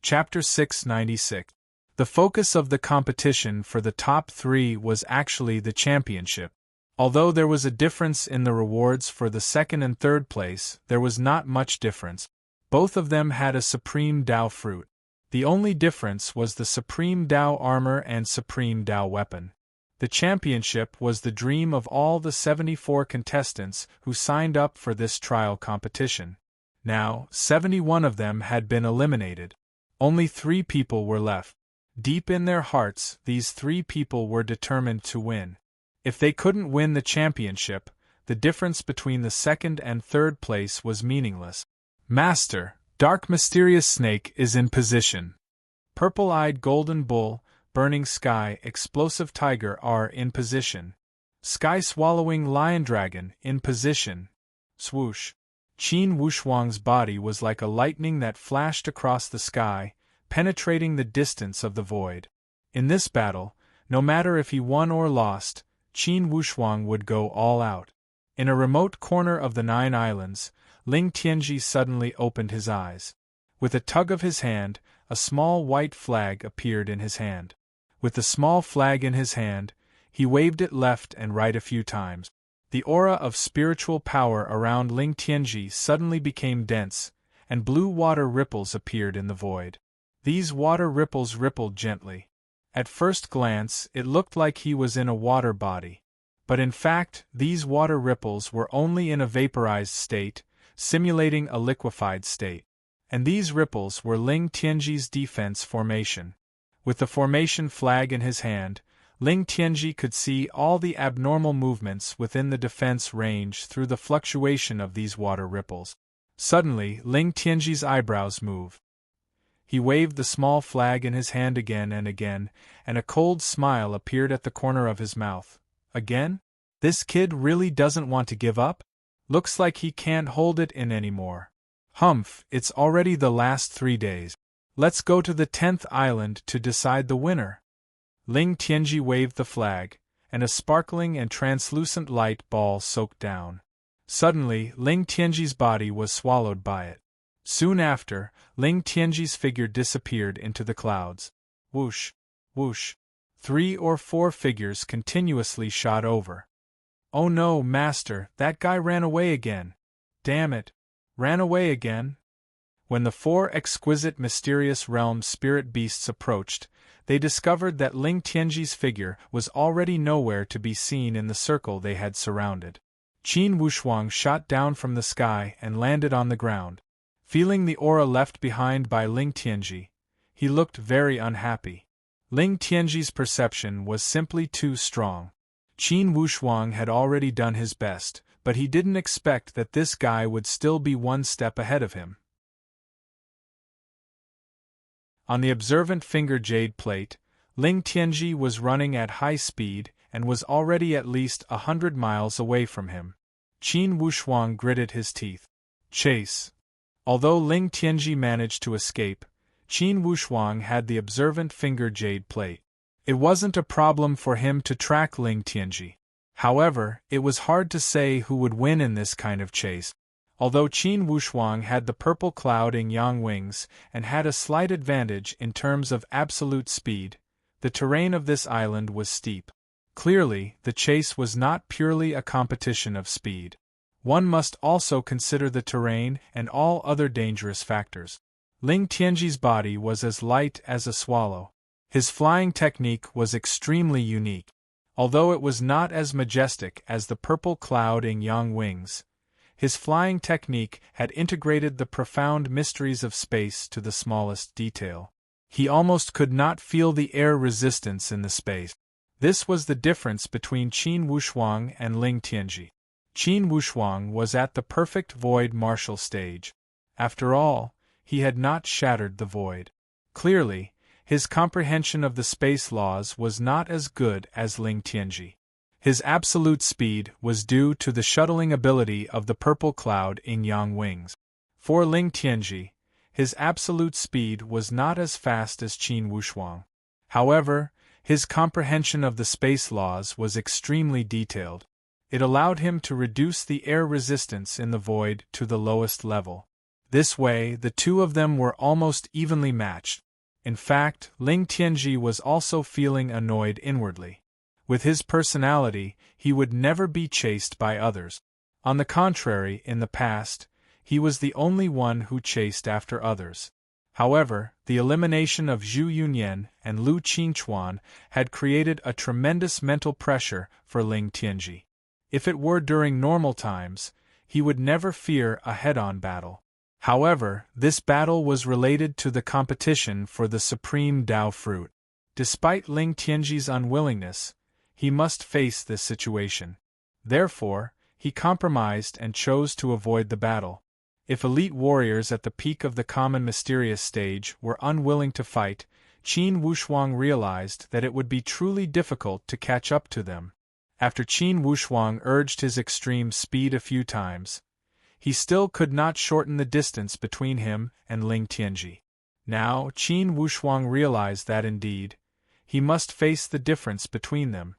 Chapter 696. The focus of the competition for the top 3 was actually the championship. Although there was a difference in the rewards for the 2nd and 3rd place, there was not much difference. Both of them had a Supreme Tao fruit. The only difference was the Supreme Tao armor and Supreme Tao weapon. The championship was the dream of all the 74 contestants who signed up for this trial competition. Now, 71 of them had been eliminated. Only 3 people were left. Deep in their hearts, these 3 people were determined to win. If they couldn't win the championship, the difference between the 2nd and 3rd place was meaningless. Master, Dark Mysterious Snake is in position. Purple-eyed Golden Bull, Burning Sky, Explosive Tiger are in position. Sky-swallowing Lion Dragon in position. Swoosh. Qin Wushuang's body was like a lightning that flashed across the sky, penetrating the distance of the void. In this battle, no matter if he won or lost, Qin Wushuang would go all out. In a remote corner of the 9 islands, Ling Tianji suddenly opened his eyes. With a tug of his hand, a small white flag appeared in his hand. With the small flag in his hand, he waved it left and right a few times. The aura of spiritual power around Ling Tianji suddenly became dense, and blue water ripples appeared in the void. These water ripples rippled gently. At first glance, it looked like he was in a water body. But in fact, these water ripples were only in a vaporized state, simulating a liquefied state. And these ripples were Ling Tianji's defense formation. With the formation flag in his hand, Ling Tianji could see all the abnormal movements within the defense range through the fluctuation of these water ripples. Suddenly, Ling Tianji's eyebrows moved. He waved the small flag in his hand again, and a cold smile appeared at the corner of his mouth. Again? This kid really doesn't want to give up? Looks like he can't hold it in anymore. Humph, it's already the last 3 days. Let's go to the 10th island to decide the winner. Ling Tianji waved the flag, and a sparkling and translucent light ball soaked down. Suddenly, Ling Tianji's body was swallowed by it. Soon after, Ling Tianji's figure disappeared into the clouds. Whoosh, whoosh. 3 or 4 figures continuously shot over. Oh no, master, that guy ran away again. Damn it. Ran away again? When the 4 exquisite mysterious realm spirit beasts approached, they discovered that Ling Tianji's figure was already nowhere to be seen in the circle they had surrounded. Qin Wushuang shot down from the sky and landed on the ground. Feeling the aura left behind by Ling Tianji, he looked very unhappy. Ling Tianji's perception was simply too strong. Qin Wushuang had already done his best, but he didn't expect that this guy would still be 1 step ahead of him. On the observant finger jade plate, Ling Tianji was running at high speed and was already at least 100 miles away from him. Qin Wushuang gritted his teeth. Chase. Although Ling Tianji managed to escape, Qin Wushuang had the observant finger jade plate. It wasn't a problem for him to track Ling Tianji. However, it was hard to say who would win in this kind of chase. Although Qin Wushuang had the purple cloud in yang wings and had a slight advantage in terms of absolute speed, the terrain of this island was steep. Clearly, the chase was not purely a competition of speed. One must also consider the terrain and all other dangerous factors. Ling Tianji's body was as light as a swallow. His flying technique was extremely unique. Although it was not as majestic as the purple cloud in yang wings, his flying technique had integrated the profound mysteries of space to the smallest detail. He almost could not feel the air resistance in the space. This was the difference between Qin Wushuang and Ling Tianji. Qin Wushuang was at the perfect void martial stage. After all, he had not shattered the void. Clearly, his comprehension of the space laws was not as good as Ling Tianji. His absolute speed was due to the shuttling ability of the purple cloud in yang wings. For Ling Tianji, his absolute speed was not as fast as Qin Wushuang. However, his comprehension of the space laws was extremely detailed. It allowed him to reduce the air resistance in the void to the lowest level. This way, the two of them were almost evenly matched. In fact, Ling Tianji was also feeling annoyed inwardly. With his personality, he would never be chased by others. On the contrary, in the past, he was the only one who chased after others. However, the elimination of Zhu Yunyan and Lu Qinchuan had created a tremendous mental pressure for Ling Tianji. If it were during normal times, he would never fear a head-on battle. However, this battle was related to the competition for the supreme Dao fruit. Despite Ling Tianji's unwillingness, he must face this situation. Therefore, he compromised and chose to avoid the battle. If elite warriors at the peak of the common mysterious stage were unwilling to fight, Qin Wushuang realized that it would be truly difficult to catch up to them. After Qin Wushuang urged his extreme speed a few times, he still could not shorten the distance between him and Ling Tianji. Now, Qin Wushuang realized that indeed, he must face the difference between them.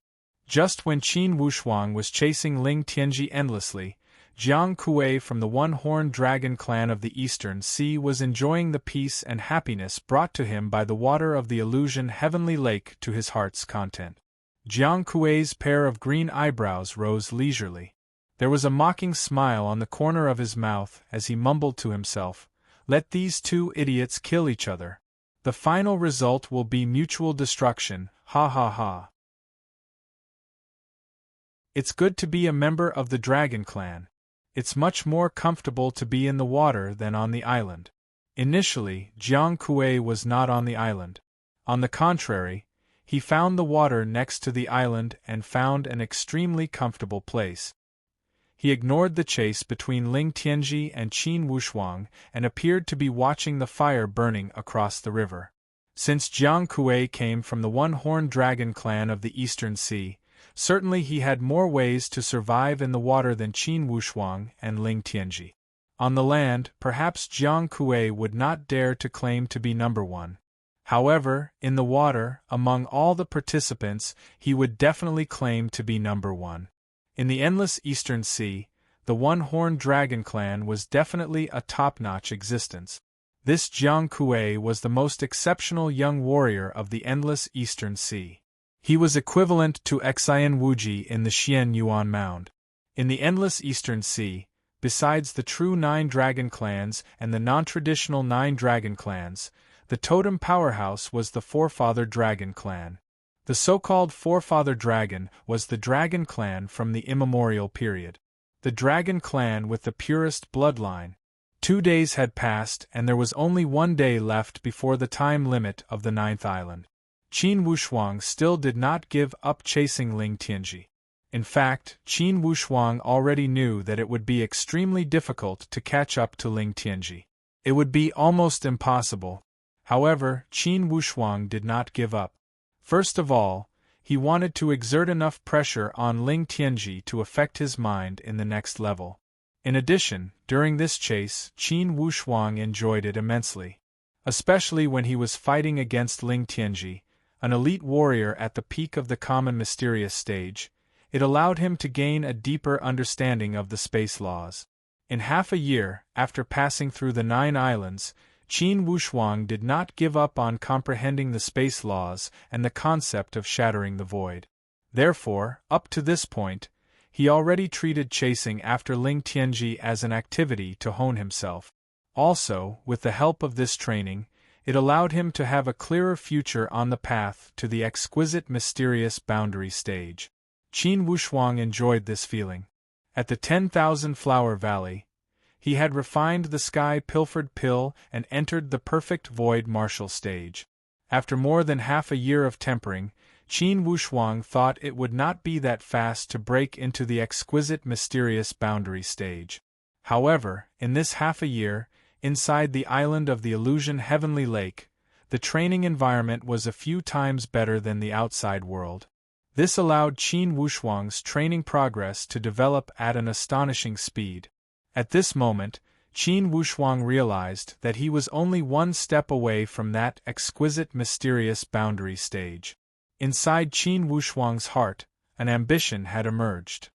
Just when Qin Wushuang was chasing Ling Tianji endlessly, Jiang Kuei from the one-horned dragon clan of the Eastern Sea was enjoying the peace and happiness brought to him by the water of the illusion heavenly lake to his heart's content. Jiang Kuei's pair of green eyebrows rose leisurely. There was a mocking smile on the corner of his mouth as he mumbled to himself, "Let these two idiots kill each other. The final result will be mutual destruction, ha ha ha." It's good to be a member of the Dragon Clan. It's much more comfortable to be in the water than on the island. Initially, Jiang Kuei was not on the island. On the contrary, he found the water next to the island and found an extremely comfortable place. He ignored the chase between Ling Tianji and Qin Wushuang and appeared to be watching the fire burning across the river. Since Jiang Kuei came from the one-horned dragon clan of the Eastern Sea, certainly he had more ways to survive in the water than Qin Wushuang and Ling Tianji. On the land, perhaps Jiang Kuei would not dare to claim to be number one. However, in the water, among all the participants, he would definitely claim to be number one. In the endless Eastern Sea, the one-horned dragon clan was definitely a top-notch existence. This Jiang Kuei was the most exceptional young warrior of the endless Eastern Sea. He was equivalent to Xian Wuji in the Xian Yuan Mound. In the endless Eastern Sea, besides the true 9 dragon clans and the non-traditional 9 dragon clans, the totem powerhouse was the Forefather Dragon clan. The so-called Forefather Dragon was the dragon clan from the immemorial period. The dragon clan with the purest bloodline. 2 days had passed and there was only 1 day left before the time limit of the 9th island. Qin Wushuang still did not give up chasing Ling Tianji. In fact, Qin Wushuang already knew that it would be extremely difficult to catch up to Ling Tianji. It would be almost impossible. However, Qin Wushuang did not give up. First of all, he wanted to exert enough pressure on Ling Tianji to affect his mind in the next level. In addition, during this chase, Qin Wushuang enjoyed it immensely. Especially when he was fighting against Ling Tianji, an elite warrior at the peak of the common mysterious stage. It allowed him to gain a deeper understanding of the space laws. In half a year, after passing through the 9 islands, Qin Wushuang did not give up on comprehending the space laws and the concept of shattering the void. Therefore, up to this point, he already treated chasing after Ling Tianji as an activity to hone himself. Also, with the help of this training, it allowed him to have a clearer future on the path to the exquisite mysterious boundary stage. Qin Wushuang enjoyed this feeling. At the 10,000 Flower Valley, he had refined the sky pilfered pill and entered the perfect void martial stage. After more than half a year of tempering, Qin Wushuang thought it would not be that fast to break into the exquisite mysterious boundary stage. However, in this half a year, inside the island of the illusion Heavenly Lake, the training environment was a few times better than the outside world. This allowed Qin Wushuang's training progress to develop at an astonishing speed. At this moment, Qin Wushuang realized that he was only 1 step away from that exquisite mysterious boundary stage. Inside Qin Wushuang's heart, an ambition had emerged.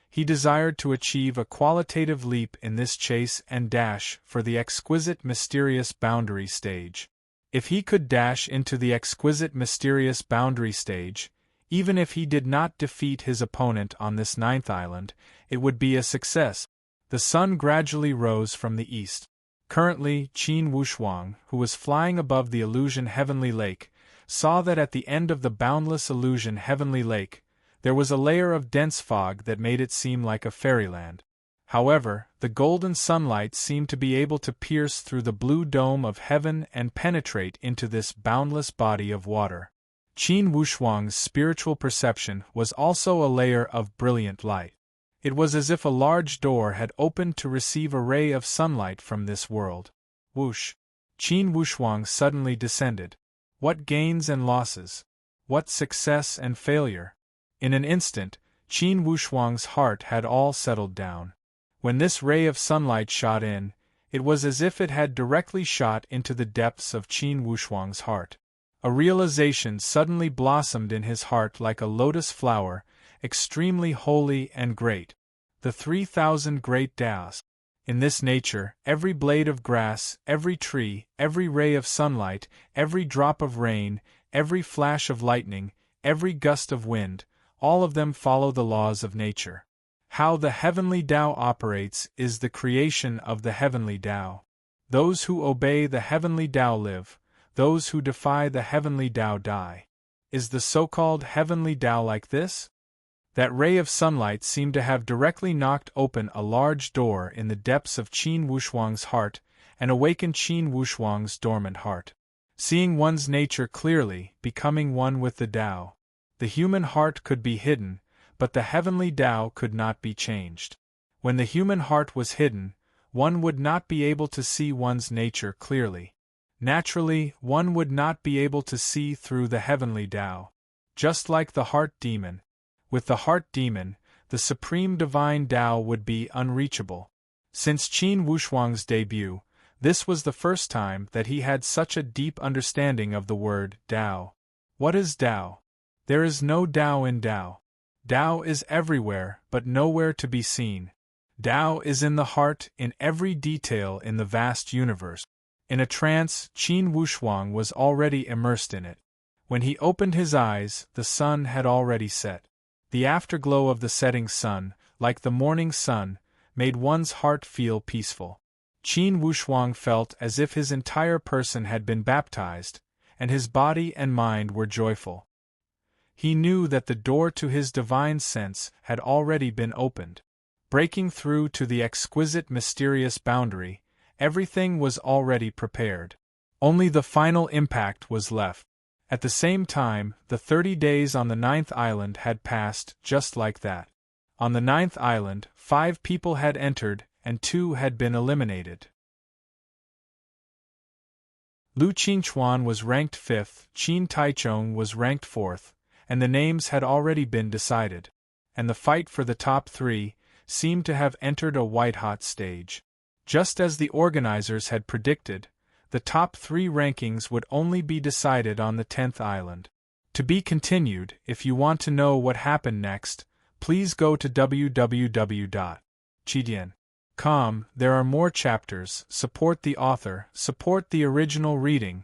He desired to achieve a qualitative leap in this chase and dash for the exquisite mysterious boundary stage. If he could dash into the exquisite mysterious boundary stage, even if he did not defeat his opponent on this 9th island, it would be a success. The sun gradually rose from the east. Currently, Qin Wushuang, who was flying above the illusion Heavenly Lake, saw that at the end of the boundless illusion Heavenly Lake, there was a layer of dense fog that made it seem like a fairyland. However, the golden sunlight seemed to be able to pierce through the blue dome of heaven and penetrate into this boundless body of water. Qin Wushuang's spiritual perception was also a layer of brilliant light. It was as if a large door had opened to receive a ray of sunlight from this world. Whoosh! Qin Wushuang suddenly descended. What gains and losses! What success and failure! In an instant, Qin Wushuang's heart had all settled down. When this ray of sunlight shot in, it was as if it had directly shot into the depths of Qin Wushuang's heart. A realization suddenly blossomed in his heart like a lotus flower, extremely holy and great. The 3,000 great Tao's. In this nature, every blade of grass, every tree, every ray of sunlight, every drop of rain, every flash of lightning, every gust of wind, all of them follow the laws of nature. How the heavenly Tao operates is the creation of the heavenly Tao. Those who obey the heavenly Tao live, those who defy the heavenly Tao die. Is the so-called heavenly Tao like this? That ray of sunlight seemed to have directly knocked open a large door in the depths of Qin Wushuang's heart and awakened Qin Wushuang's dormant heart. Seeing one's nature clearly, becoming one with the Tao. The human heart could be hidden, but the heavenly Tao could not be changed. When the human heart was hidden, one would not be able to see one's nature clearly. Naturally, one would not be able to see through the heavenly Tao. Just like the heart demon. With the heart demon, the supreme divine Tao would be unreachable. Since Qin Wushuang's debut, this was the first time that he had such a deep understanding of the word Tao. What is Tao? There is no Tao in Tao. Tao is everywhere, but nowhere to be seen. Tao is in the heart, in every detail in the vast universe. In a trance, Qin Wushuang was already immersed in it. When he opened his eyes, the sun had already set. The afterglow of the setting sun, like the morning sun, made one's heart feel peaceful. Qin Wushuang felt as if his entire person had been baptized, and his body and mind were joyful. He knew that the door to his divine sense had already been opened. Breaking through to the exquisite mysterious boundary, everything was already prepared. Only the final impact was left. At the same time, the 30 days on the 9th island had passed just like that. On the 9th island, 5 people had entered, and 2 had been eliminated. Lu Qingchuan was ranked 5th, Qin Taichong was ranked 4th, and the names had already been decided. And the fight for the top 3 seemed to have entered a white-hot stage. Just as the organizers had predicted, the top 3 rankings would only be decided on the 10th island. To be continued. If you want to know what happened next, please go to www.chidian.com. There are more chapters. Support the author, support the original reading.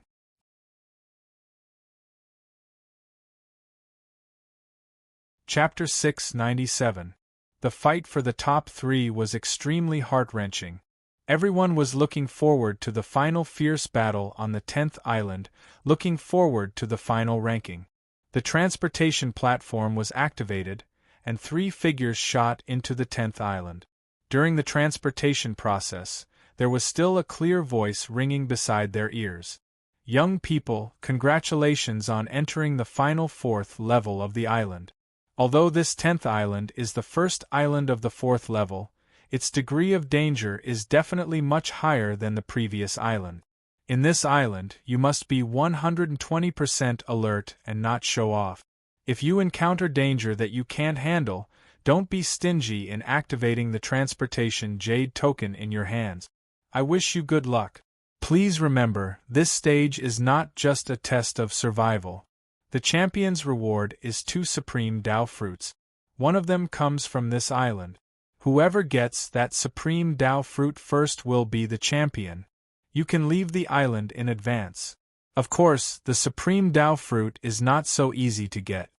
Chapter 697. The fight for the top 3 was extremely heart-wrenching. Everyone was looking forward to the final fierce battle on the 10th island, looking forward to the final ranking. The transportation platform was activated, and 3 figures shot into the 10th island. During the transportation process, there was still a clear voice ringing beside their ears. Young people, congratulations on entering the final 4th level of the island. Although this 10th island is the first island of the 4th level, its degree of danger is definitely much higher than the previous island. In this island, you must be 120% alert and not show off. If you encounter danger that you can't handle, don't be stingy in activating the transportation jade token in your hands. I wish you good luck. Please remember, this stage is not just a test of survival. The champion's reward is 2 supreme Tao fruits. One of them comes from this island. Whoever gets that supreme Tao fruit first will be the champion. You can leave the island in advance. Of course, the supreme Tao fruit is not so easy to get.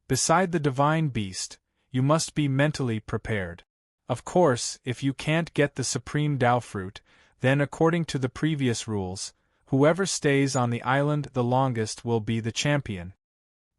Beside the divine beast, you must be mentally prepared. Of course, if you can't get the supreme Tao fruit, then according to the previous rules, whoever stays on the island the longest will be the champion.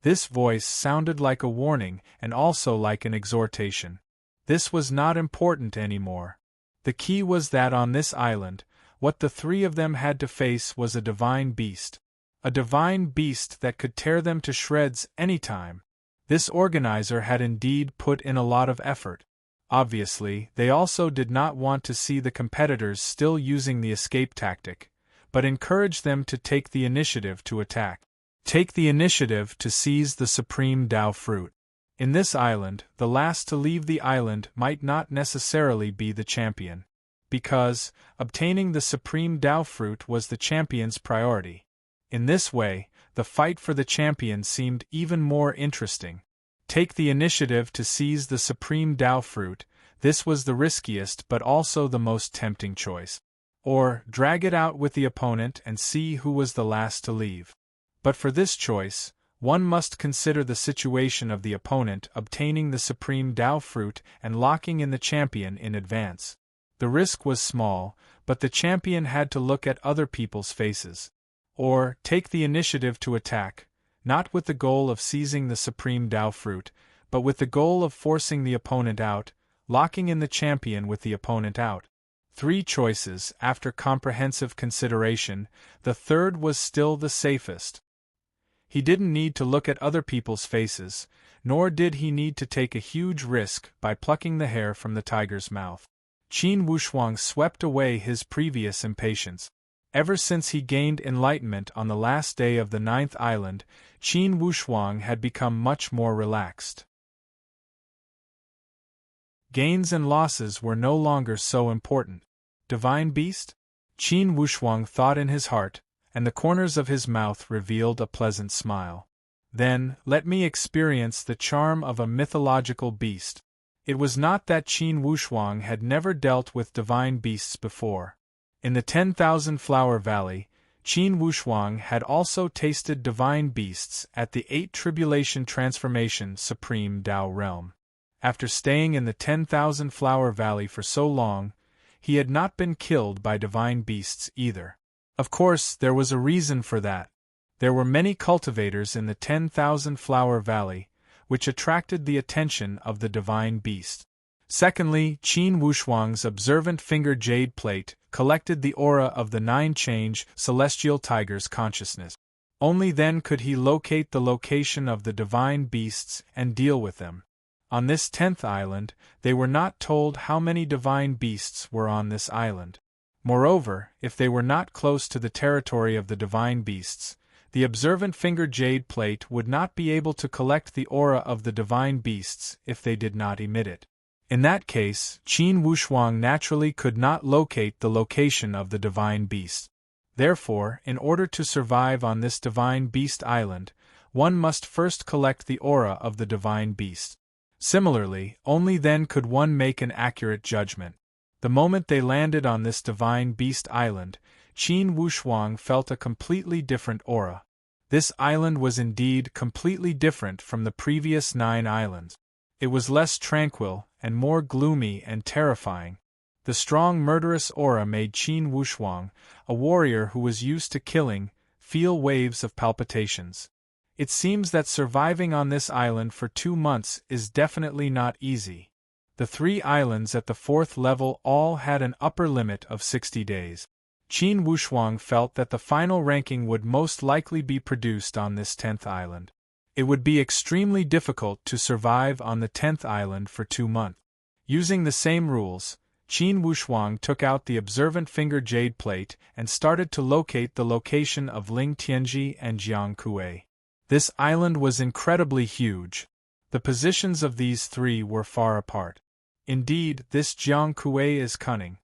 This voice sounded like a warning and also like an exhortation. This was not important anymore. The key was that on this island, what the 3 of them had to face was a divine beast. A divine beast that could tear them to shreds anytime. This organizer had indeed put in a lot of effort. Obviously, they also did not want to see the competitors still using the escape tactic, but encouraged them to take the initiative to attack. Take the initiative to seize the supreme Tao fruit. In this island, the last to leave the island might not necessarily be the champion. Because, obtaining the supreme Tao fruit was the champion's priority. In this way, the fight for the champion seemed even more interesting. Take the initiative to seize the supreme Tao fruit. This was the riskiest but also the most tempting choice. Or, drag it out with the opponent and see who was the last to leave. But for this choice, one must consider the situation of the opponent obtaining the supreme Tao fruit and locking in the champion in advance. The risk was small, but the champion had to look at other people's faces. Or, take the initiative to attack, not with the goal of seizing the supreme Tao fruit, but with the goal of forcing the opponent out, locking in the champion with the opponent out. 3 choices. After comprehensive consideration, the third was still the safest. He didn't need to look at other people's faces, nor did he need to take a huge risk by plucking the hair from the tiger's mouth. Qin Wushuang swept away his previous impatience. Ever since he gained enlightenment on the last day of the 9th island, Qin Wushuang had become much more relaxed. Gains and losses were no longer so important. Divine beast? Qin Wushuang thought in his heart, and the corners of his mouth revealed a pleasant smile. Then, let me experience the charm of a mythological beast. It was not that Qin Wushuang had never dealt with divine beasts before. In the 10,000 Flower Valley, Qin Wushuang had also tasted divine beasts at the 8 Tribulation Transformation Supreme Tao Realm. After staying in the 10,000 Flower Valley for so long, he had not been killed by divine beasts either. Of course, there was a reason for that. There were many cultivators in the 10,000 Flower Valley, which attracted the attention of the divine beast. Secondly, Qin Wushuang's observant finger jade plate collected the aura of the 9-change celestial tiger's consciousness. Only then could he locate the location of the divine beasts and deal with them. On this 10th island, they were not told how many divine beasts were on this island. Moreover, if they were not close to the territory of the divine beasts, the observant finger jade plate would not be able to collect the aura of the divine beasts if they did not emit it. In that case, Qin Wushuang naturally could not locate the location of the divine beast. Therefore, in order to survive on this divine beast island, one must first collect the aura of the divine beast. Similarly, only then could one make an accurate judgment. The moment they landed on this divine beast island, Qin Wushuang felt a completely different aura. This island was indeed completely different from the previous 9 islands. It was less tranquil and more gloomy and terrifying. The strong murderous aura made Qin Wushuang, a warrior who was used to killing, feel waves of palpitations. It seems that surviving on this island for 2 months is definitely not easy. The 3 islands at the 4th level all had an upper limit of 60 days. Qin Wushuang felt that the final ranking would most likely be produced on this 10th island. It would be extremely difficult to survive on the 10th island for 2 months. Using the same rules, Qin Wushuang took out the observant finger jade plate and started to locate the location of Ling Tianji and Jiang Kuei. This island was incredibly huge. The positions of these 3 were far apart. Indeed, this Jiang Kuei is cunning.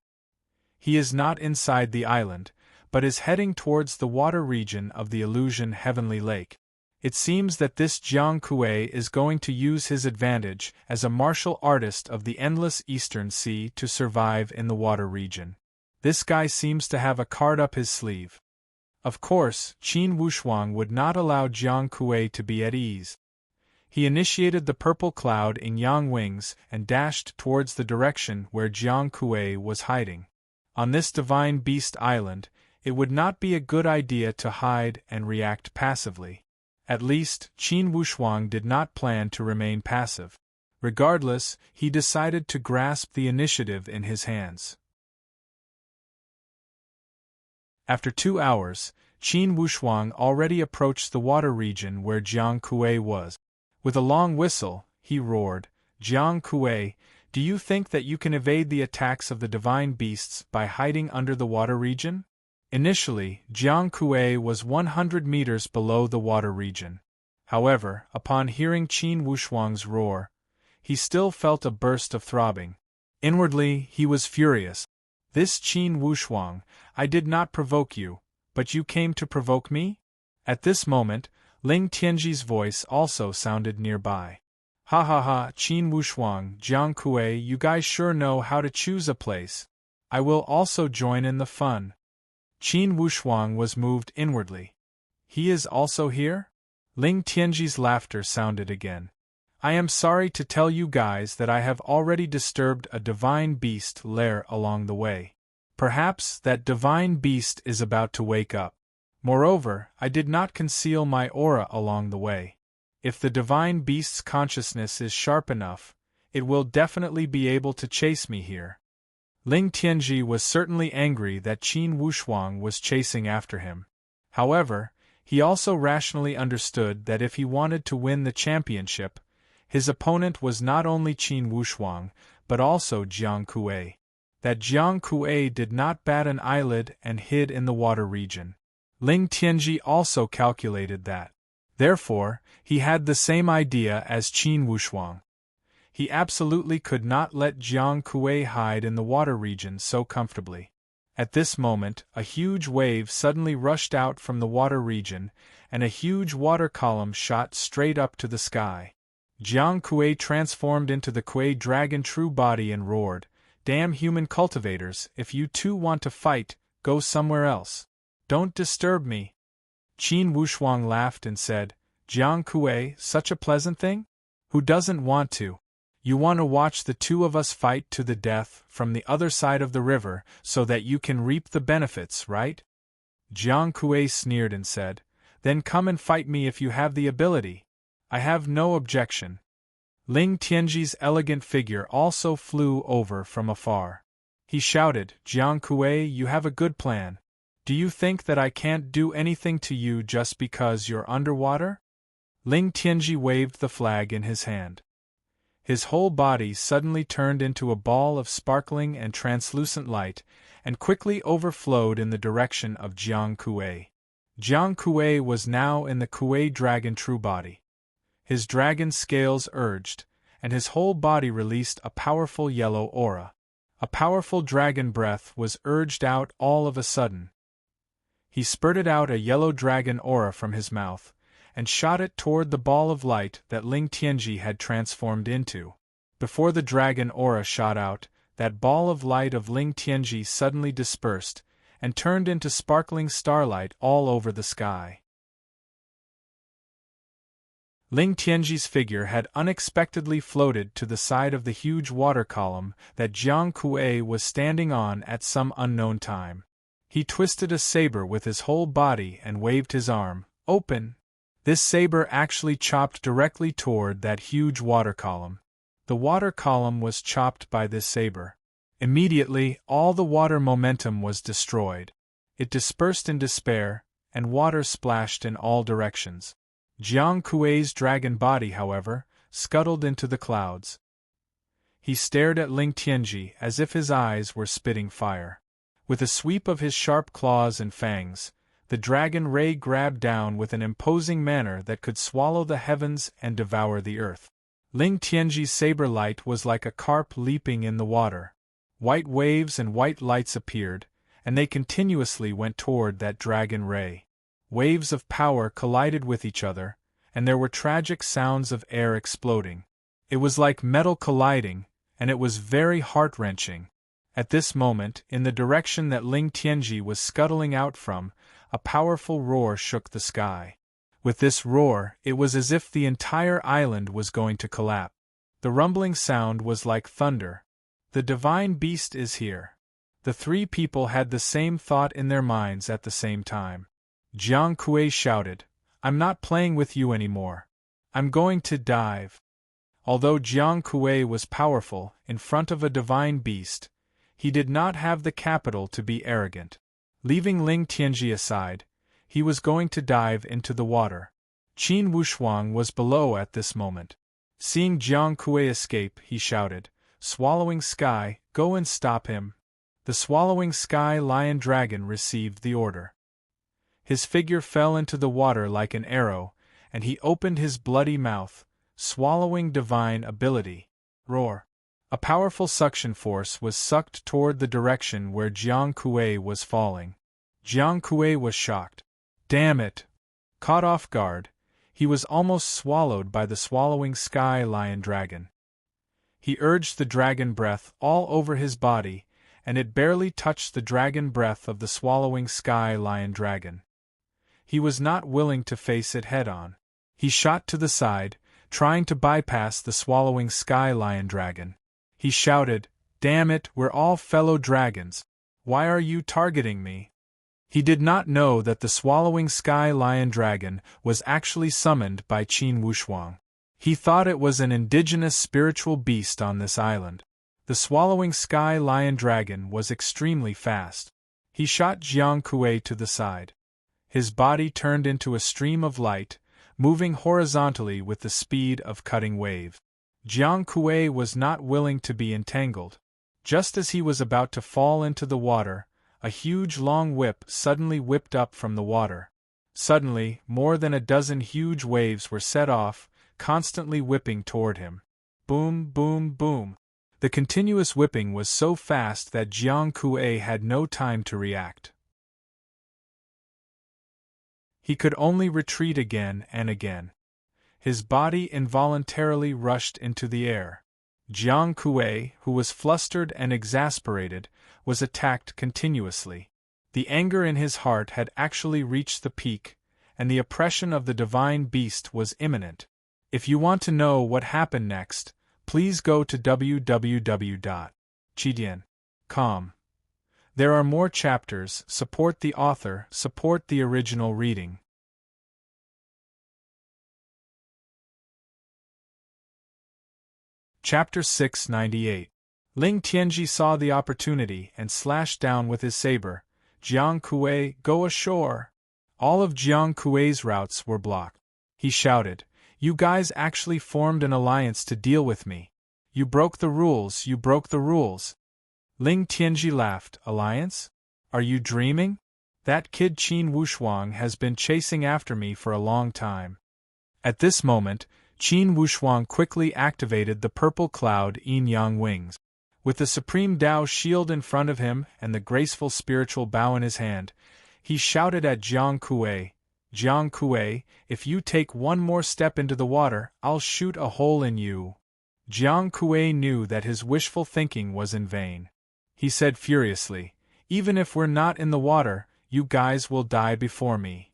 He is not inside the island, but is heading towards the water region of the illusion Heavenly Lake. It seems that this Jiang Kuei is going to use his advantage as a martial artist of the endless Eastern Sea to survive in the water region. This guy seems to have a card up his sleeve. Of course, Qin Wushuang would not allow Jiang Kuei to be at ease. He initiated the purple cloud in Yang wings and dashed towards the direction where Jiang Kuei was hiding. On this divine beast island, it would not be a good idea to hide and react passively. At least, Qin Wushuang did not plan to remain passive. Regardless, he decided to grasp the initiative in his hands. After 2 hours, Qin Wushuang already approached the water region where Jiang Kuei was. With a long whistle, he roared, "Jiang Kuei, do you think that you can evade the attacks of the divine beasts by hiding under the water region?" Initially, Jiang Kuei was 100 meters below the water region. However, upon hearing Qin Wushuang's roar, he still felt a burst of throbbing. Inwardly, he was furious. "This Qin Wushuang, I did not provoke you, but you came to provoke me?" At this moment, Ling Tianji's voice also sounded nearby. "Ha ha ha, Qin Wushuang, Jiang Kuei, you guys sure know how to choose a place. I will also join in the fun." Qin Wushuang was moved inwardly. "He is also here?" Ling Tianji's laughter sounded again. "I am sorry to tell you guys that I have already disturbed a divine beast lair along the way. Perhaps that divine beast is about to wake up. Moreover, I did not conceal my aura along the way. If the divine beast's consciousness is sharp enough, it will definitely be able to chase me here. Ling Tianji was certainly angry that Qin Wushuang was chasing after him. However, he also rationally understood that if he wanted to win the championship, his opponent was not only Qin Wushuang, but also Jiang Kuei. That Jiang Kuei did not bat an eyelid and hid in the water region. Ling Tianji also calculated that. Therefore, he had the same idea as Qin Wushuang. He absolutely could not let Jiang Kuei hide in the water region so comfortably. At this moment, a huge wave suddenly rushed out from the water region, and a huge water column shot straight up to the sky. Jiang Kuei transformed into the Kuei dragon true body and roared, "Damn human cultivators, if you two want to fight, go somewhere else. Don't disturb me." Qin Wushuang laughed and said, "Jiang Kuei, such a pleasant thing? Who doesn't want to? You want to watch the two of us fight to the death from the other side of the river so that you can reap the benefits, right?" Jiang Kuei sneered and said, "Then come and fight me if you have the ability. I have no objection." Ling Tianji's elegant figure also flew over from afar. He shouted, "Jiang Kuei, you have a good plan. Do you think that I can't do anything to you just because you're underwater?" Ling Tianji waved the flag in his hand. His whole body suddenly turned into a ball of sparkling and translucent light, and quickly overflowed in the direction of Jiang Kuei. Jiang Kuei was now in the Kuei dragon true body. His dragon scales urged, and his whole body released a powerful yellow aura. A powerful dragon breath was urged out all of a sudden. He spurted out a yellow dragon aura from his mouth, and shot it toward the ball of light that Ling Tianji had transformed into. Before the dragon aura shot out, that ball of light of Ling Tianji suddenly dispersed, and turned into sparkling starlight all over the sky. Ling Tianji's figure had unexpectedly floated to the side of the huge water column that Jiang Kuei was standing on at some unknown time. He twisted a saber with his whole body and waved his arm, "Open!" This saber actually chopped directly toward that huge water column. The water column was chopped by this saber. Immediately, all the water momentum was destroyed. It dispersed in despair, and water splashed in all directions. Jiang Kuei's dragon body, however, scuttled into the clouds. He stared at Ling Tianji as if his eyes were spitting fire. With a sweep of his sharp claws and fangs, the dragon ray grabbed down with an imposing manner that could swallow the heavens and devour the earth. Ling Tianji's saber light was like a carp leaping in the water. White waves and white lights appeared, and they continuously went toward that dragon ray. Waves of power collided with each other, and there were tragic sounds of air exploding. It was like metal colliding, and it was very heart-wrenching. At this moment, in the direction that Ling Tianji was scuttling out from, a powerful roar shook the sky. With this roar, it was as if the entire island was going to collapse. The rumbling sound was like thunder. "The divine beast is here." The three people had the same thought in their minds at the same time. Jiang Kuei shouted, "I'm not playing with you anymore. I'm going to dive." Although Jiang Kuei was powerful, in front of a divine beast, he did not have the capital to be arrogant. Leaving Ling Tianji aside, he was going to dive into the water. Qin Wushuang was below at this moment. Seeing Jiang Kuei escape, he shouted, "Swallowing Sky, go and stop him." The Swallowing Sky Lion Dragon received the order. His figure fell into the water like an arrow, and he opened his bloody mouth, swallowing divine ability. Roar! A powerful suction force was sucked toward the direction where Jiang Kuei was falling. Jiang Kuei was shocked. Damn it! Caught off guard, he was almost swallowed by the Swallowing Sky Lion Dragon. He urged the dragon breath all over his body, and it barely touched the dragon breath of the Swallowing Sky Lion Dragon. He was not willing to face it head-on. He shot to the side, trying to bypass the Swallowing Sky Lion Dragon. He shouted, "Damn it, we're all fellow dragons. Why are you targeting me?" He did not know that the swallowing sky lion dragon was actually summoned by Qin Wushuang. He thought it was an indigenous spiritual beast on this island. The swallowing sky lion dragon was extremely fast. He shot Jiang Kuei to the side. His body turned into a stream of light, moving horizontally with the speed of cutting wave. Jiang Kuei was not willing to be entangled. Just as he was about to fall into the water, a huge long whip suddenly whipped up from the water. Suddenly, more than a dozen huge waves were set off, constantly whipping toward him. Boom, boom, boom. The continuous whipping was so fast that Jiang Kuei had no time to react. He could only retreat again and again. His body involuntarily rushed into the air. Jiang Kuei, who was flustered and exasperated, was attacked continuously. The anger in his heart had actually reached the peak, and the oppression of the divine beast was imminent. If you want to know what happened next, please go to www.chidian.com. There are more chapters. Support the author, support the original reading. Chapter 698. Ling Tianji saw the opportunity and slashed down with his saber. Jiang Kuei, go ashore! All of Jiang Kuei's routes were blocked. He shouted, "You guys actually formed an alliance to deal with me. You broke the rules, you broke the rules." Ling Tianji laughed. Alliance? Are you dreaming? That kid Qin Wushuang has been chasing after me for a long time. At this moment, Qin Wushuang quickly activated the purple cloud yin-yang wings. With the supreme Tao shield in front of him and the graceful spiritual bow in his hand, he shouted at Jiang Kuei, "Jiang Kuei, if you take one more step into the water, I'll shoot a hole in you." Jiang Kuei knew that his wishful thinking was in vain. He said furiously, "Even if we're not in the water, you guys will die before me."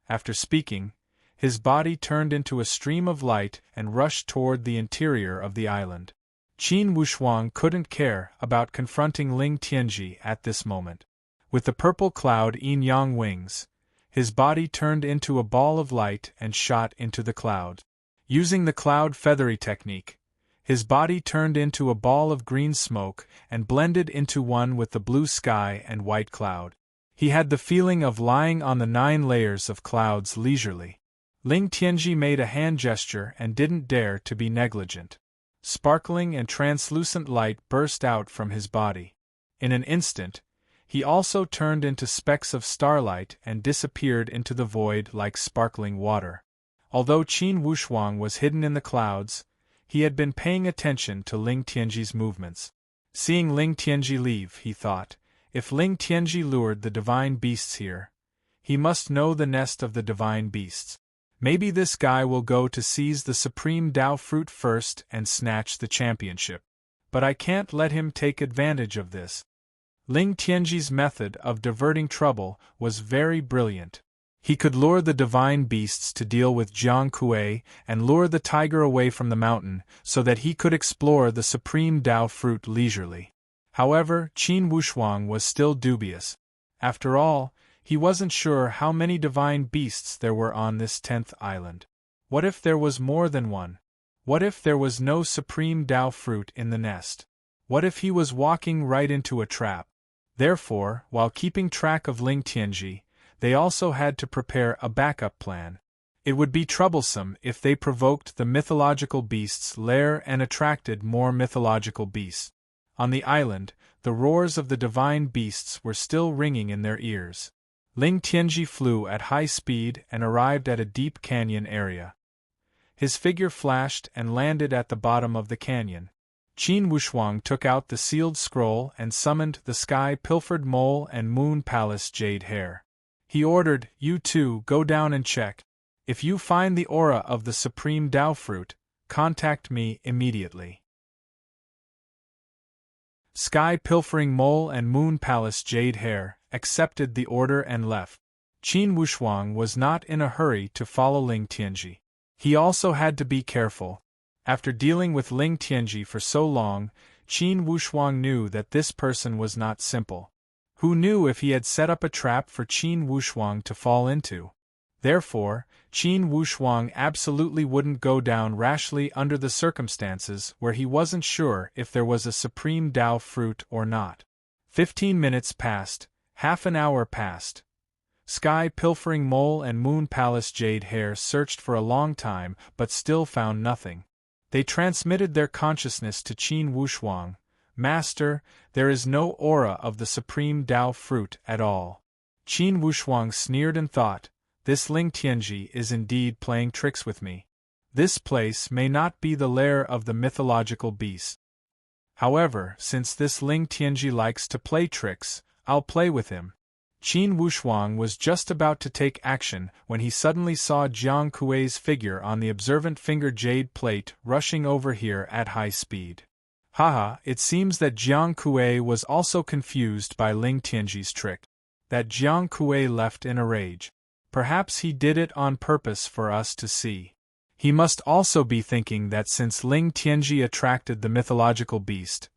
After speaking, his body turned into a stream of light and rushed toward the interior of the island. Qin Wushuang couldn't care about confronting Ling Tianji at this moment. With the purple cloud yin-yang wings, his body turned into a ball of light and shot into the cloud. Using the cloud feathery technique, his body turned into a ball of green smoke and blended into one with the blue sky and white cloud. He had the feeling of lying on the 9 layers of clouds leisurely. Ling Tianji made a hand gesture and didn't dare to be negligent. Sparkling and translucent light burst out from his body. In an instant, he also turned into specks of starlight and disappeared into the void like sparkling water. Although Qin Wushuang was hidden in the clouds, he had been paying attention to Ling Tianji's movements. Seeing Ling Tianji leave, he thought, if Ling Tianji lured the divine beasts here, he must know the nest of the divine beasts. Maybe this guy will go to seize the supreme Tao fruit first and snatch the championship. But I can't let him take advantage of this. Ling Tianji's method of diverting trouble was very brilliant. He could lure the divine beasts to deal with Jiang Kuei and lure the tiger away from the mountain so that he could explore the supreme Tao fruit leisurely. However, Qin Wushuang was still dubious. After all, he wasn't sure how many divine beasts there were on this 10th island. What if there was more than one? What if there was no supreme Tao fruit in the nest? What if he was walking right into a trap? Therefore, while keeping track of Ling Tianji, they also had to prepare a backup plan. It would be troublesome if they provoked the mythological beast's lair and attracted more mythological beasts. On the island, the roars of the divine beasts were still ringing in their ears. Ling Tianji flew at high speed and arrived at a deep canyon area. His figure flashed and landed at the bottom of the canyon. Qin Wushuang took out the sealed scroll and summoned the sky-pilfered mole and moon palace jade hare. He ordered, "You two go down and check. If you find the aura of the supreme Tao fruit, contact me immediately." Sky-pilfering mole and moon palace jade hare accepted the order and left. Qin Wushuang was not in a hurry to follow Ling Tianji. He also had to be careful. After dealing with Ling Tianji for so long, Qin Wushuang knew that this person was not simple. Who knew if he had set up a trap for Qin Wushuang to fall into? Therefore, Qin Wushuang absolutely wouldn't go down rashly under the circumstances where he wasn't sure if there was a supreme Tao fruit or not. 15 minutes passed, half an hour passed. Sky Pilfering Mole and Moon Palace Jade Hare searched for a long time but still found nothing. They transmitted their consciousness to Qin Wushuang. Master, there is no aura of the supreme Tao fruit at all. Qin Wushuang sneered and thought, this Ling Tianji is indeed playing tricks with me. This place may not be the lair of the mythological beast. However, since this Ling Tianji likes to play tricks, I'll play with him. Qin Wushuang was just about to take action when he suddenly saw Jiang Kuei's figure on the observant finger jade plate rushing over here at high speed. Haha, it seems that Jiang Kuei was also confused by Ling Tianji's trick. That Jiang Kuei left in a rage. Perhaps he did it on purpose for us to see. He must also be thinking that since Ling Tianji attracted the mythological beast,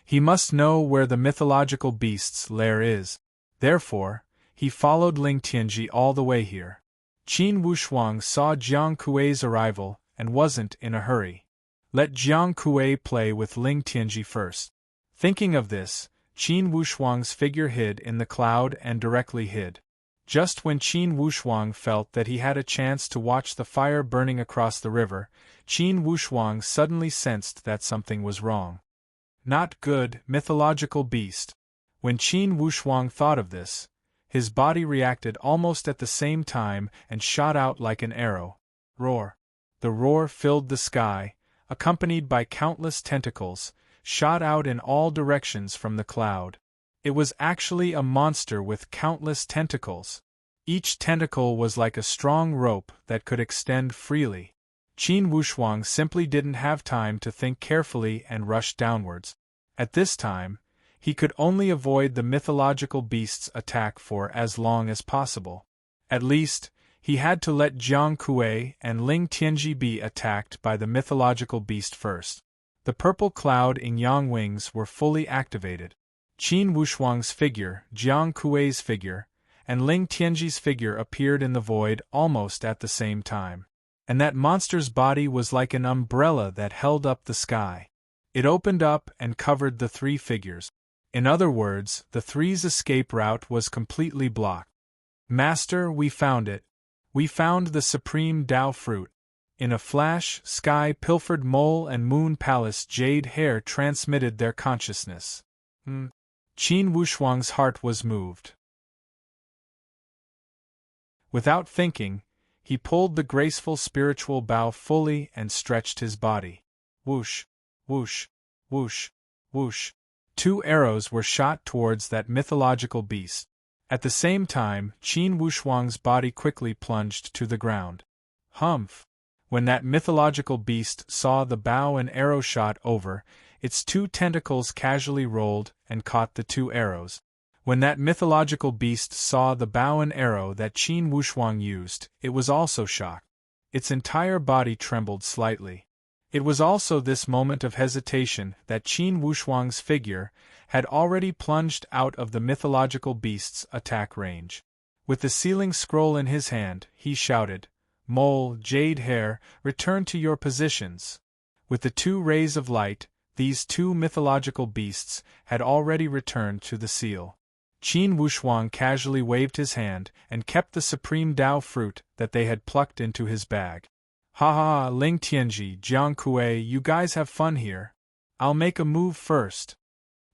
he must know where the mythological beast's lair is. Therefore, he followed Ling Tianji all the way here. Qin Wushuang saw Jiang Kuei's arrival and wasn't in a hurry. Let Jiang Kuei play with Ling Tianji first. Thinking of this, Qin Wushuang's figure hid in the cloud and directly hid. Just when Qin Wushuang felt that he had a chance to watch the fire burning across the river, Qin Wushuang suddenly sensed that something was wrong. Not good, mythological beast. When Qin Wushuang thought of this, his body reacted almost at the same time and shot out like an arrow. Roar. The roar filled the sky, accompanied by countless tentacles, shot out in all directions from the cloud. It was actually a monster with countless tentacles. Each tentacle was like a strong rope that could extend freely. Qin Wushuang simply didn't have time to think carefully and rushed downwards. At this time, he could only avoid the mythological beast's attack for as long as possible. At least, he had to let Jiang Kuei and Ling Tianji be attacked by the mythological beast first. The purple cloud in Yang wings were fully activated. Qin Wushuang's figure, Jiang Kuei's figure, and Ling Tianji's figure appeared in the void almost at the same time. And that monster's body was like an umbrella that held up the sky. It opened up and covered the three figures. In other words, the three's escape route was completely blocked. Master, we found it. We found the supreme Tao fruit. In a flash, Sky Pilfered Mole and Moon Palace Jade Hare transmitted their consciousness. Qin Wushuang's heart was moved. Without thinking, he pulled the graceful spiritual bow fully and stretched his body. Whoosh, whoosh, whoosh, whoosh. 2 arrows were shot towards that mythological beast. At the same time, Qin Wushuang's body quickly plunged to the ground. Humph! When that mythological beast saw the bow and arrow shot over, its 2 tentacles casually rolled and caught the 2 arrows. When that mythological beast saw the bow and arrow that Qin Wushuang used, it was also shocked. Its entire body trembled slightly. It was also this moment of hesitation that Qin Wushuang's figure had already plunged out of the mythological beast's attack range. With the sealing scroll in his hand, he shouted, "Mole, Jade Hare, return to your positions." With the 2 rays of light, these 2 mythological beasts had already returned to the seal. Qin Wushuang casually waved his hand and kept the supreme Tao fruit that they had plucked into his bag. "Ha ha, Ling Tianji, Jiang Kuei, you guys have fun here. I'll make a move first."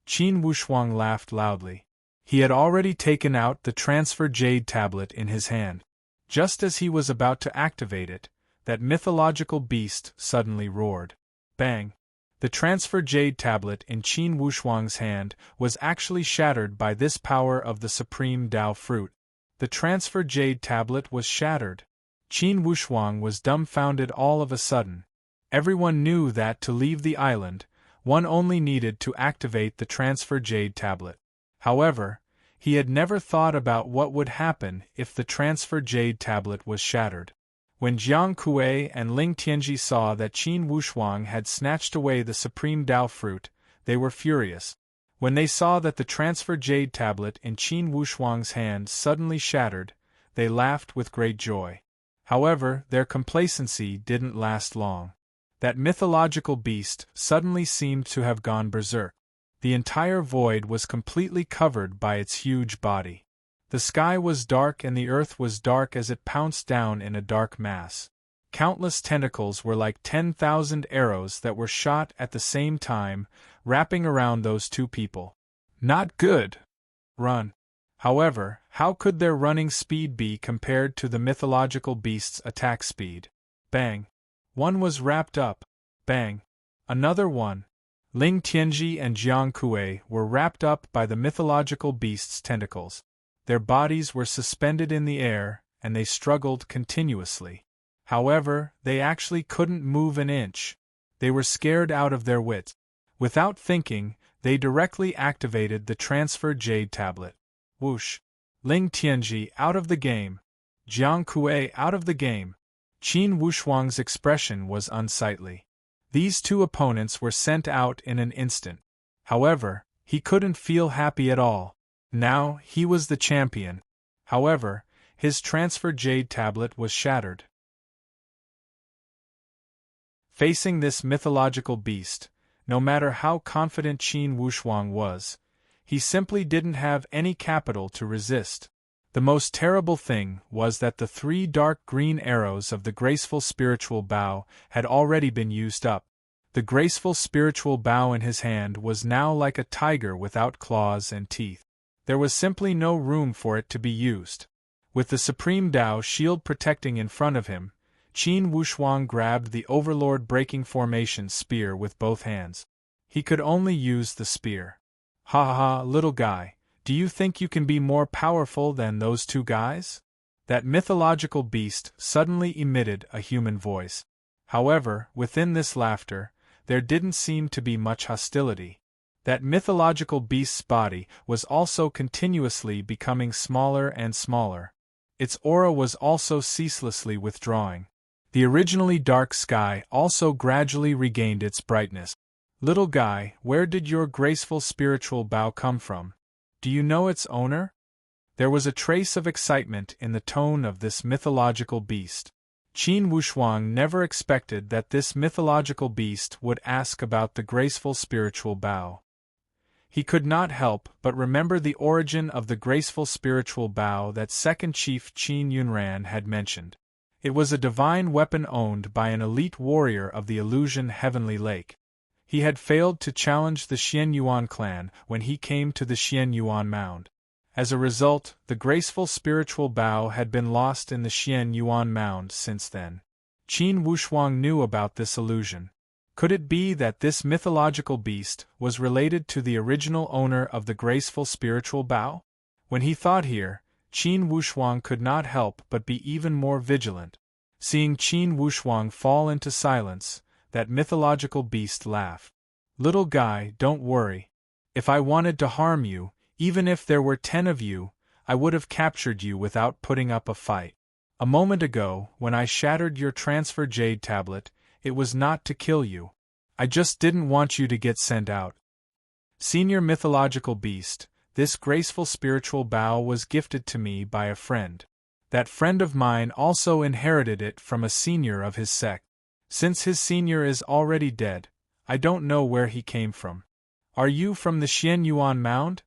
Qin Wushuang laughed loudly. He had already taken out the transfer jade tablet in his hand. Just as he was about to activate it, that mythological beast suddenly roared. Bang! The transfer jade tablet in Qin Wushuang's hand was actually shattered by this power of the supreme Tao fruit. The transfer jade tablet was shattered. Qin Wushuang was dumbfounded all of a sudden. Everyone knew that to leave the island, one only needed to activate the transfer jade tablet. However, he had never thought about what would happen if the transfer jade tablet was shattered. When Jiang Kuei and Ling Tianji saw that Qin Wushuang had snatched away the supreme Tao fruit, they were furious. When they saw that the transfer jade tablet in Qin Wushuang's hand suddenly shattered, they laughed with great joy. However, their complacency didn't last long. That mythological beast suddenly seemed to have gone berserk. The entire void was completely covered by its huge body. The sky was dark and the earth was dark as it pounced down in a dark mass. Countless tentacles were like 10,000 arrows that were shot at the same time, wrapping around those two people. Not good! Run! However, how could their running speed be compared to the mythological beast's attack speed? Bang! One was wrapped up. Bang! Another one. Ling Tianji and Jiang Kuei were wrapped up by the mythological beast's tentacles. Their bodies were suspended in the air, and they struggled continuously. However, they actually couldn't move an inch. They were scared out of their wits. Without thinking, they directly activated the transfer jade tablet. Whoosh! Ling Tianji out of the game. Jiang Kuei out of the game. Qin Wushuang's expression was unsightly. These two opponents were sent out in an instant. However, he couldn't feel happy at all. Now, he was the champion. However, his transfer jade tablet was shattered. Facing this mythological beast, no matter how confident Qin Wushuang was, he simply didn't have any capital to resist. The most terrible thing was that the 3 dark green arrows of the graceful spiritual bow had already been used up. The graceful spiritual bow in his hand was now like a tiger without claws and teeth. There was simply no room for it to be used. With the Supreme Tao shield protecting in front of him, Qin Wushuang grabbed the Overlord Breaking Formation spear with both hands. He could only use the spear. Ha ha ha, little guy, do you think you can be more powerful than those two guys? That mythological beast suddenly emitted a human voice. However, within this laughter, there didn't seem to be much hostility. That mythological beast's body was also continuously becoming smaller and smaller. Its aura was also ceaselessly withdrawing. The originally dark sky also gradually regained its brightness. Little guy, where did your graceful spiritual bow come from? Do you know its owner? There was a trace of excitement in the tone of this mythological beast. Qin Wushuang never expected that this mythological beast would ask about the graceful spiritual bow. He could not help but remember the origin of the graceful spiritual bow that second chief Qin Yunran had mentioned. It was a divine weapon owned by an elite warrior of the illusion Heavenly Lake. He had failed to challenge the Xian Yuan clan when he came to the Xian Yuan Mound. As a result, the graceful spiritual bow had been lost in the Xian Yuan Mound since then. Qin Wushuang knew about this illusion. Could it be that this mythological beast was related to the original owner of the graceful spiritual bow? When he thought here, Qin Wushuang could not help but be even more vigilant. Seeing Qin Wushuang fall into silence, that mythological beast laughed. Little guy, don't worry. If I wanted to harm you, even if there were 10 of you, I would have captured you without putting up a fight. A moment ago, when I shattered your transfer jade tablet, it was not to kill you. I just didn't want you to get sent out. Senior mythological beast, this graceful spiritual bow was gifted to me by a friend. That friend of mine also inherited it from a senior of his sect. Since his senior is already dead, I don't know where he came from. Are you from the Xian Yuan Mound?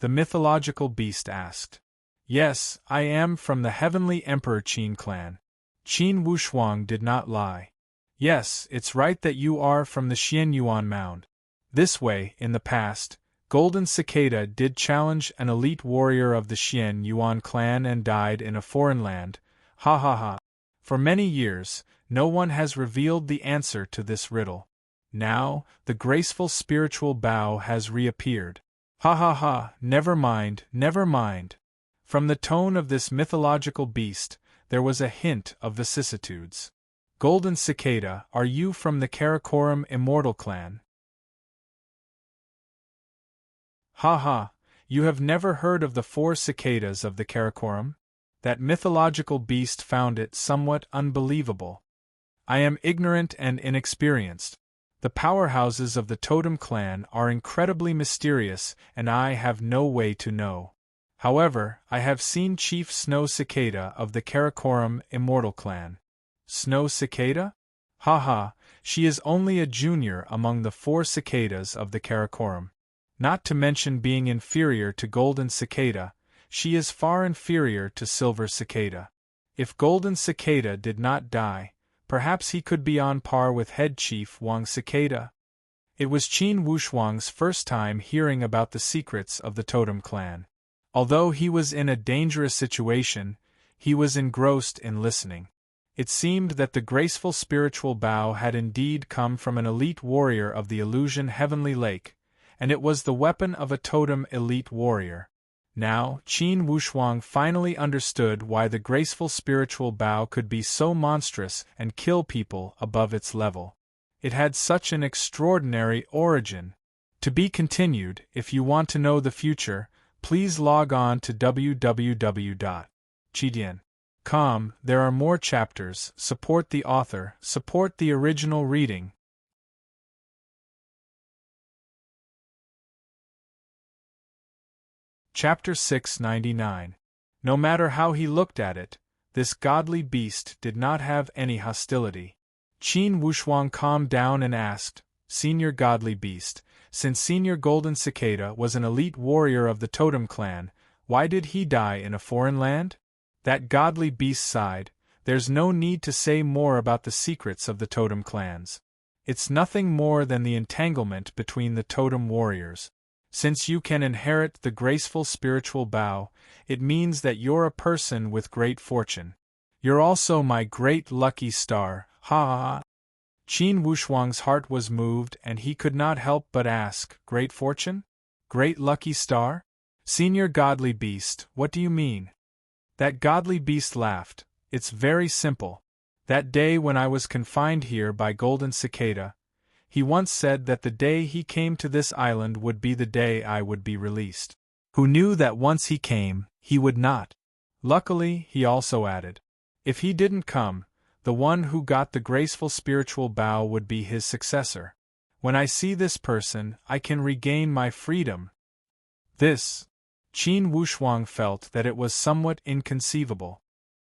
The mythological beast asked. Yes, I am from the Heavenly Emperor Qin clan. Qin Wushuang did not lie. Yes, it's right that you are from the Xian Yuan Mound. This way, in the past, Golden Cicada did challenge an elite warrior of the Xian Yuan clan and died in a foreign land. Ha ha ha. For many years, no one has revealed the answer to this riddle. Now, the graceful spiritual bow has reappeared. Ha ha ha, never mind, never mind. From the tone of this mythological beast, there was a hint of vicissitudes. Golden Cicada, are you from the Karakoram Immortal clan? Ha ha, you have never heard of the 4 cicadas of the Karakoram? That mythological beast found it somewhat unbelievable. I am ignorant and inexperienced. The powerhouses of the totem clan are incredibly mysterious, and I have no way to know. However, I have seen Chief Snow Cicada of the Karakoram Immortal Clan. Snow Cicada? Haha, she is only a junior among the 4 cicadas of the Karakoram. Not to mention being inferior to Golden Cicada, she is far inferior to Silver Cicada. If Golden Cicada did not die, perhaps he could be on par with Head Chief Wang Cicada. It was Qin Wuxuang's first time hearing about the secrets of the totem clan. Although he was in a dangerous situation, he was engrossed in listening. It seemed that the graceful spiritual bow had indeed come from an elite warrior of the illusion Heavenly Lake, and it was the weapon of a totem elite warrior. Now, Qin Wuxuang finally understood why the graceful spiritual bow could be so monstrous and kill people above its level. It had such an extraordinary origin. To be continued. If you want to know the future, please log on to www.chidian.com. There are more chapters. Support the author, support the original reading. Chapter 699. No matter how he looked at it, this godly beast did not have any hostility. Qin Wuxuang calmed down and asked, Senior Godly Beast, since Senior Golden Cicada was an elite warrior of the totem clan, why did he die in a foreign land? That godly beast sighed, there's no need to say more about the secrets of the totem clans. It's nothing more than the entanglement between the totem warriors. Since you can inherit the graceful spiritual bow, it means that you're a person with great fortune. You're also my great lucky star, ha ha ha. Qin Wuxuang's heart was moved and he could not help but ask, Great fortune? Great lucky star? Senior Godly Beast, what do you mean? That godly beast laughed, It's very simple. That day when I was confined here by Golden Cicada, he once said that the day he came to this island would be the day I would be released. Who knew that once he came, he would not? Luckily, he also added, if he didn't come, the one who got the graceful spiritual bow would be his successor. When I see this person, I can regain my freedom. This. Qin Wuxuang felt that it was somewhat inconceivable.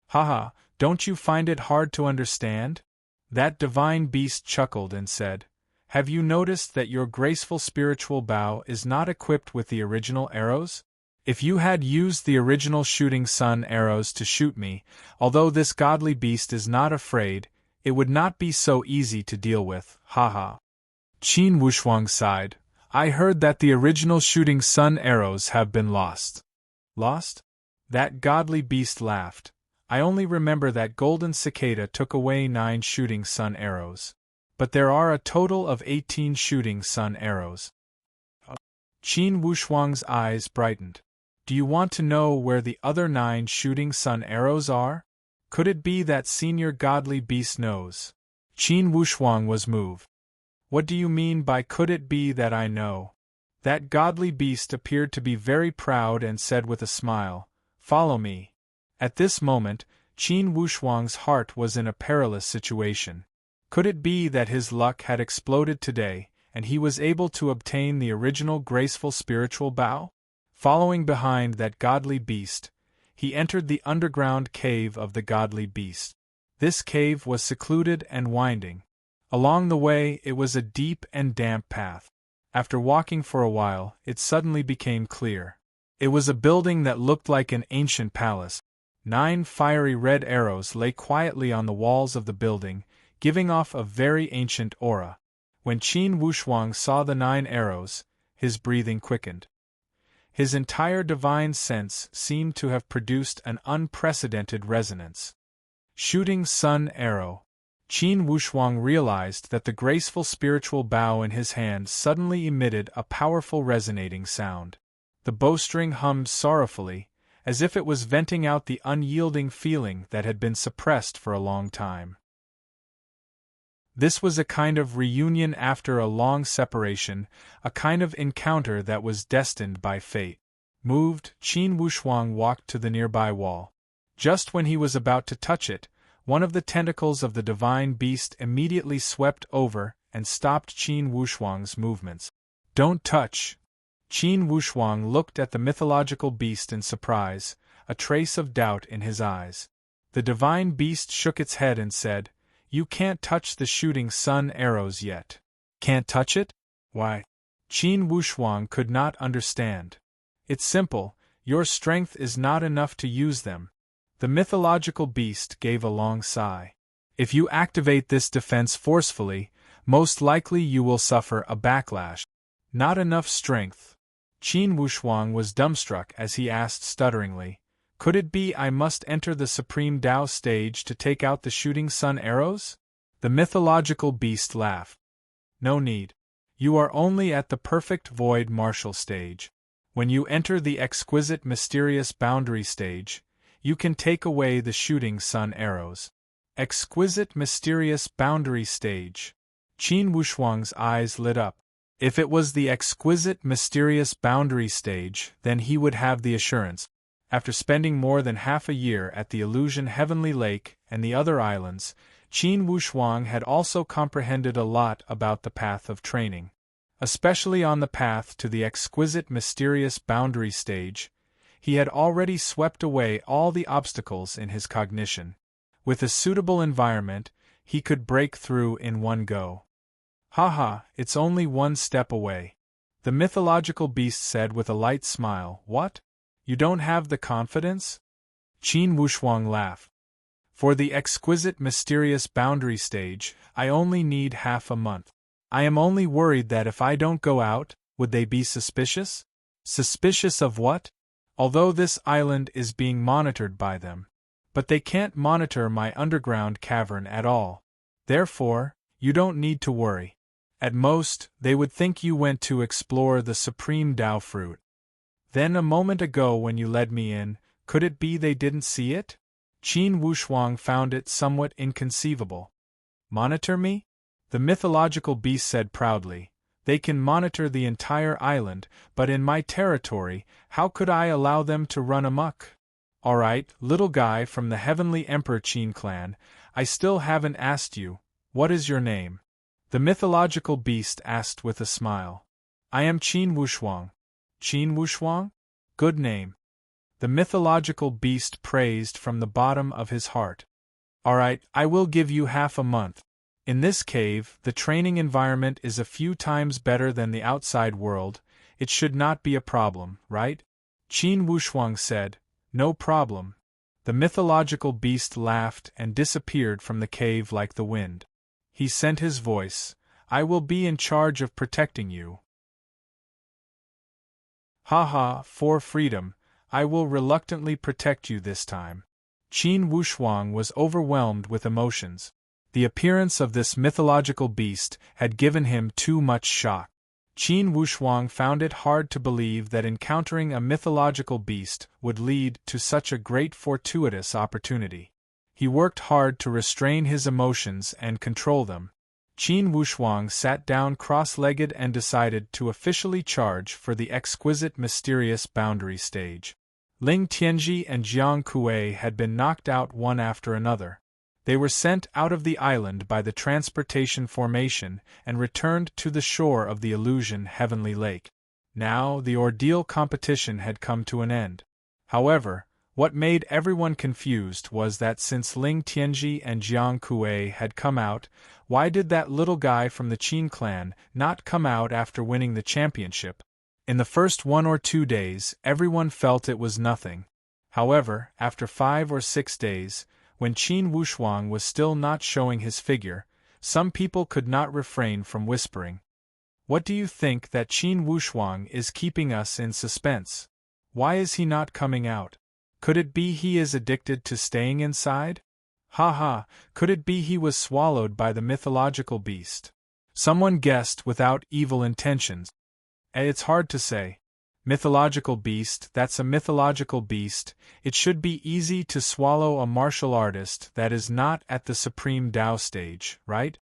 Haha, don't you find it hard to understand? That divine beast chuckled and said, Have you noticed that your graceful spiritual bow is not equipped with the original arrows? If you had used the original shooting sun arrows to shoot me, although this godly beast is not afraid, it would not be so easy to deal with, haha. Qin Wuxuang sighed, I heard that the original shooting sun arrows have been lost. Lost? That godly beast laughed. I only remember that Golden Cicada took away 9 shooting sun arrows. But there are a total of 18 shooting sun arrows. Qin Wuxuang's eyes brightened. Do you want to know where the other 9 shooting sun arrows are? Could it be that Senior Godly Beast knows? Qin Wuxuang was moved. What do you mean by could it be that I know? That godly beast appeared to be very proud and said with a smile, Follow me. At this moment, Qin Wuxuang's heart was in a perilous situation. Could it be that his luck had exploded today, and he was able to obtain the original graceful spiritual bow? Following behind that godly beast, he entered the underground cave of the godly beast. This cave was secluded and winding. Along the way, it was a deep and damp path. After walking for a while, it suddenly became clear. It was a building that looked like an ancient palace. 9 fiery red arrows lay quietly on the walls of the building, giving off a very ancient aura. When Qin Wuxuang saw the 9 arrows, his breathing quickened. His entire divine sense seemed to have produced an unprecedented resonance. Shooting sun arrow. Qin Wuxuang realized that the graceful spiritual bow in his hand suddenly emitted a powerful resonating sound. The bowstring hummed sorrowfully, as if it was venting out the unyielding feeling that had been suppressed for a long time. This was a kind of reunion after a long separation, a kind of encounter that was destined by fate. Moved, Qin Wuxuang walked to the nearby wall. Just when he was about to touch it, one of the tentacles of the divine beast immediately swept over and stopped Qin Wushuang's movements. "Don't touch!" Qin Wushuang looked at the mythological beast in surprise, a trace of doubt in his eyes. The divine beast shook its head and said, "You can't touch the shooting sun arrows yet." "Can't touch it? Why?" Qin Wushuang could not understand. "It's simple, your strength is not enough to use them." The mythological beast gave a long sigh. "If you activate this defense forcefully, most likely you will suffer a backlash." "Not enough strength." Qin Wushuang was dumbstruck as he asked stutteringly, "Could it be I must enter the Supreme Tao stage to take out the shooting sun arrows?" The mythological beast laughed. "No need. You are only at the perfect void martial stage. When you enter the exquisite mysterious boundary stage, you can take away the shooting sun arrows." Exquisite mysterious boundary stage. Qin Wushuang's eyes lit up. If it was the exquisite mysterious boundary stage, then he would have the assurance. After spending more than half a year at the Illusion Heavenly Lake and the other islands, Qin Wushuang had also comprehended a lot about the path of training. Especially on the path to the exquisite mysterious boundary stage, he had already swept away all the obstacles in his cognition. With a suitable environment, he could break through in one go. "Haha, it's only one step away," the mythological beast said with a light smile. "What? You don't have the confidence?" Qin Wushuang laughed. "For the exquisite mysterious boundary stage, I only need half a month. I am only worried that if I don't go out, would they be suspicious?" "Suspicious of what?" "Although this island is being monitored by them. But they can't monitor my underground cavern at all. Therefore, you don't need to worry. At most, they would think you went to explore the Supreme Tao fruit. Then a moment ago when you led me in, could it be they didn't see it?" Qin Wushuang found it somewhat inconceivable. "Monitor me?" the mythological beast said proudly. "They can monitor the entire island, but in my territory, how could I allow them to run amok?" "Alright, little guy from the Heavenly Emperor Qin clan, I still haven't asked you, what is your name?" the mythological beast asked with a smile. "I am Qin Wushuang." "Qin Wushuang? Good name." The mythological beast praised from the bottom of his heart. "Alright, I will give you half a month. In this cave, the training environment is a few times better than the outside world. It should not be a problem, right?" Qin Wushuang said, "No problem." The mythological beast laughed and disappeared from the cave like the wind. He sent his voice, "I will be in charge of protecting you." "Haha, for freedom, I will reluctantly protect you this time." Qin Wushuang was overwhelmed with emotions. The appearance of this mythological beast had given him too much shock. Qin Wushuang found it hard to believe that encountering a mythological beast would lead to such a great fortuitous opportunity. He worked hard to restrain his emotions and control them. Qin Wushuang sat down cross-legged and decided to officially charge for the exquisite mysterious boundary stage. Ling Tianji and Jiang Kuei had been knocked out one after another. They were sent out of the island by the transportation formation and returned to the shore of the Illusion Heavenly Lake. Now the ordeal competition had come to an end. However, what made everyone confused was that since Ling Tianji and Jiang Kuei had come out, why did that little guy from the Qin clan not come out after winning the championship? In the first 1 or 2 days, everyone felt it was nothing. However, after 5 or 6 days, when Qin Wushuang was still not showing his figure, some people could not refrain from whispering, "What do you think that Qin Wushuang is keeping us in suspense? Why is he not coming out? Could it be he is addicted to staying inside? Haha, could it be he was swallowed by the mythological beast?" Someone guessed without evil intentions. It's hard to say. Mythological beast, that's a mythological beast. It should be easy to swallow a martial artist that is not at the Supreme Tao stage, right?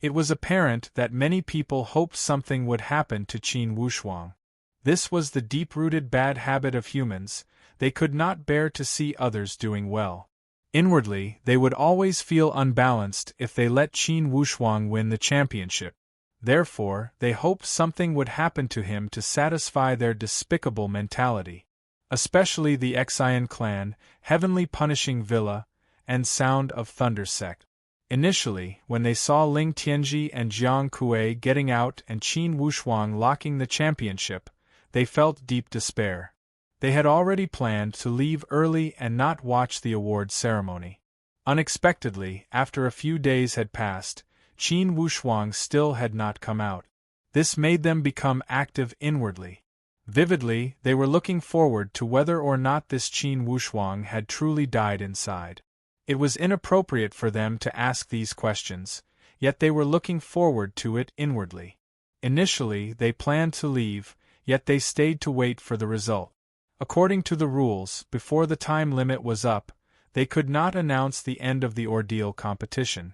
It was apparent that many people hoped something would happen to Qin Wushuang. This was the deep-rooted bad habit of humans. They could not bear to see others doing well. Inwardly, they would always feel unbalanced if they let Qin Wushuang win the championship. Therefore, they hoped something would happen to him to satisfy their despicable mentality. Especially the Xian clan, Heavenly Punishing Villa, and Sound of Thunder sect. Initially, when they saw Ling Tianji and Jiang Kuei getting out and Qin Wushuang locking the championship, they felt deep despair. They had already planned to leave early and not watch the award ceremony. Unexpectedly, after a few days had passed, Qin Wushuang still had not come out. This made them become active inwardly. Vividly, they were looking forward to whether or not this Qin Wushuang had truly died inside. It was inappropriate for them to ask these questions, yet they were looking forward to it inwardly. Initially, they planned to leave, yet they stayed to wait for the result. According to the rules, before the time limit was up, they could not announce the end of the ordeal competition.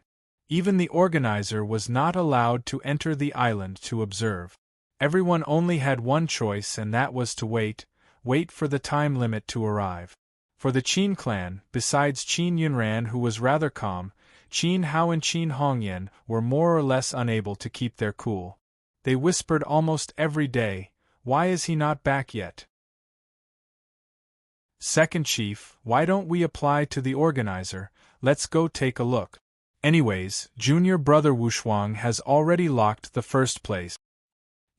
Even the organizer was not allowed to enter the island to observe. Everyone only had one choice, and that was to wait for the time limit to arrive. For the Qin clan, besides Qin Yunran, who was rather calm, Qin Hao and Qin Hongyan were more or less unable to keep their cool. They whispered almost every day, "Why is he not back yet? Second chief, why don't we apply to the organizer? Let's go take a look. Anyways, junior brother Wushuang has already locked the first place."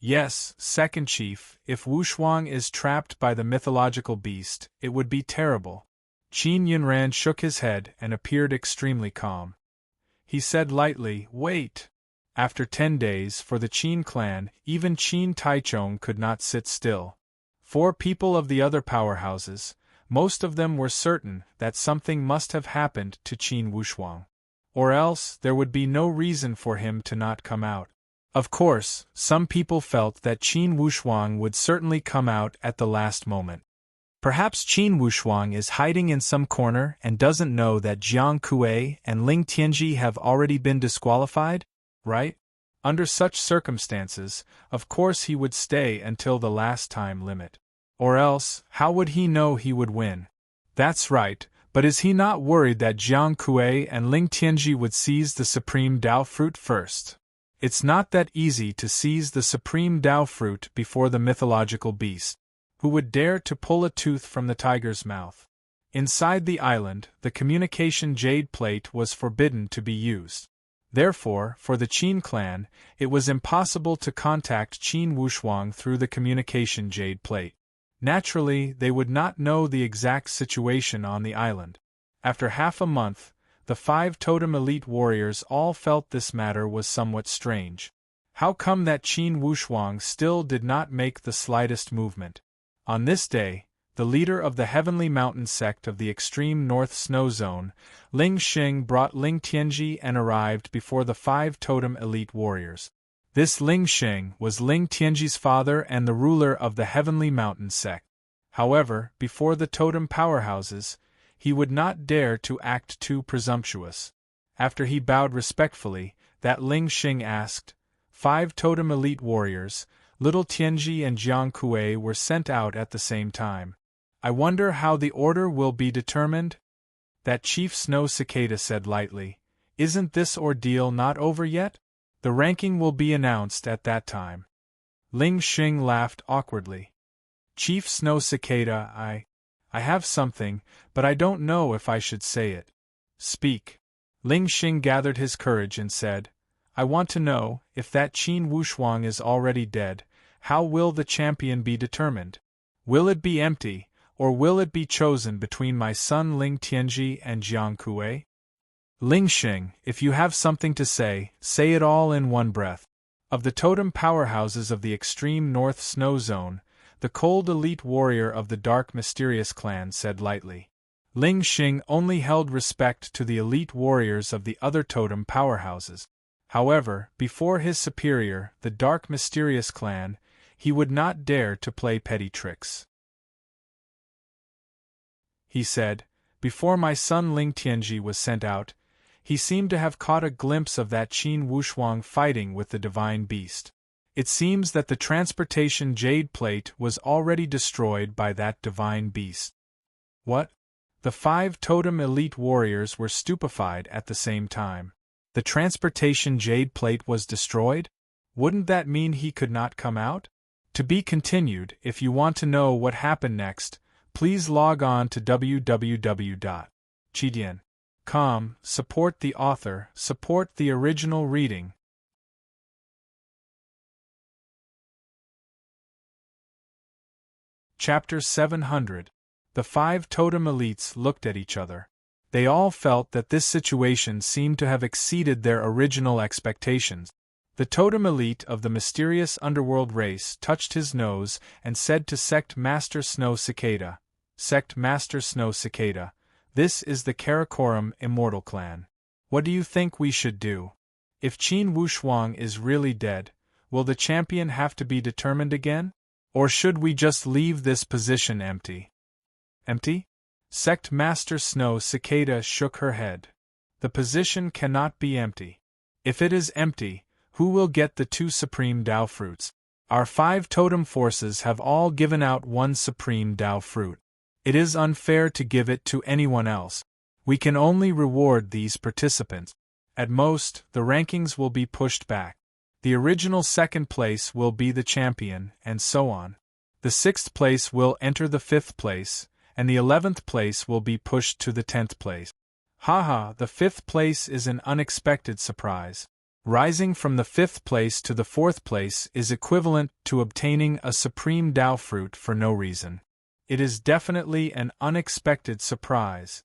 "Yes, second chief, if Wushuang is trapped by the mythological beast, it would be terrible." Qin Yunran shook his head and appeared extremely calm. He said lightly, "Wait." After 10 days, for the Qin clan, even Qin Taichong could not sit still. 4 people of the other powerhouses, most of them were certain that something must have happened to Qin Wushuang. Or else, there would be no reason for him to not come out. Of course, some people felt that Qin Wushuang would certainly come out at the last moment. Perhaps Qin Wushuang is hiding in some corner and doesn't know that Jiang Kuei and Ling Tianji have already been disqualified, right? Under such circumstances, of course he would stay until the last time limit. Or else, how would he know he would win? That's right, but is he not worried that Jiang Kuei and Ling Tianji would seize the supreme Dao fruit first? It's not that easy to seize the supreme Dao fruit before the mythological beast. Who would dare to pull a tooth from the tiger's mouth? Inside the island, the communication jade plate was forbidden to be used. Therefore, for the Qin clan, it was impossible to contact Qin Wushuang through the communication jade plate. Naturally, they would not know the exact situation on the island. After half a month, the 5 totem elite warriors all felt this matter was somewhat strange. How come that Qin Wushuang still did not make the slightest movement? On this day, the leader of the Heavenly Mountain sect of the extreme north snow zone, Ling Xing, brought Ling Tianji and arrived before the 5 totem elite warriors. This Ling Xing was Ling Tianji's father and the ruler of the Heavenly Mountain sect. However, before the totem powerhouses, he would not dare to act too presumptuous. After he bowed respectfully, that Ling Xing asked, 5 totem elite warriors, little Tianji and Jiang Kuei were sent out at the same time. I wonder how the order will be determined? That Chief Snow Cicada said lightly, "Isn't this ordeal not over yet? The ranking will be announced at that time." Ling Xing laughed awkwardly. "Chief Snow Cicada, I have something, but I don't know if I should say it." "Speak." Ling Xing gathered his courage and said, "I want to know, if that Qin Wushuang is already dead, how will the champion be determined? Will it be empty, or will it be chosen between my son Ling Tianji and Jiang Kuei?" "Ling Xing, if you have something to say it all in one breath." Of the totem powerhouses of the extreme north snow zone, the cold elite warrior of the dark mysterious clan said lightly. Ling Xing only held respect to the elite warriors of the other totem powerhouses. However, before his superior, the dark mysterious clan, he would not dare to play petty tricks. He said, "Before my son Ling Tianji was sent out, he seemed to have caught a glimpse of that Qin Wushuang fighting with the divine beast. It seems that the transportation jade plate was already destroyed by that divine beast." What? The 5 totem elite warriors were stupefied at the same time. The transportation jade plate was destroyed? Wouldn't that mean he could not come out? To be continued. If you want to know what happened next, please log on to www.chidian.com. Support the author, support the original reading. Chapter 700. The 5 totem elites looked at each other. They all felt that this situation seemed to have exceeded their original expectations. The totem elite of the mysterious underworld race touched his nose and said to Sect Master Snow Cicada, "Sect Master Snow Cicada, this is the Karakoram Immortal Clan. What do you think we should do? If Qin Wushuang is really dead, will the champion have to be determined again? Or should we just leave this position empty?" Empty? Sect Master Snow Cicada shook her head. The position cannot be empty. If it is empty, who will get the 2 supreme Tao fruits? Our 5 totem forces have all given out 1 supreme Tao fruit. It is unfair to give it to anyone else. We can only reward these participants. At most, the rankings will be pushed back. The original 2nd place will be the champion, and so on. The 6th place will enter the 5th place, and the 11th place will be pushed to the 10th place. Haha, the 5th place is an unexpected surprise. Rising from the 5th place to the 4th place is equivalent to obtaining a supreme Tao fruit for no reason. It is definitely an unexpected surprise.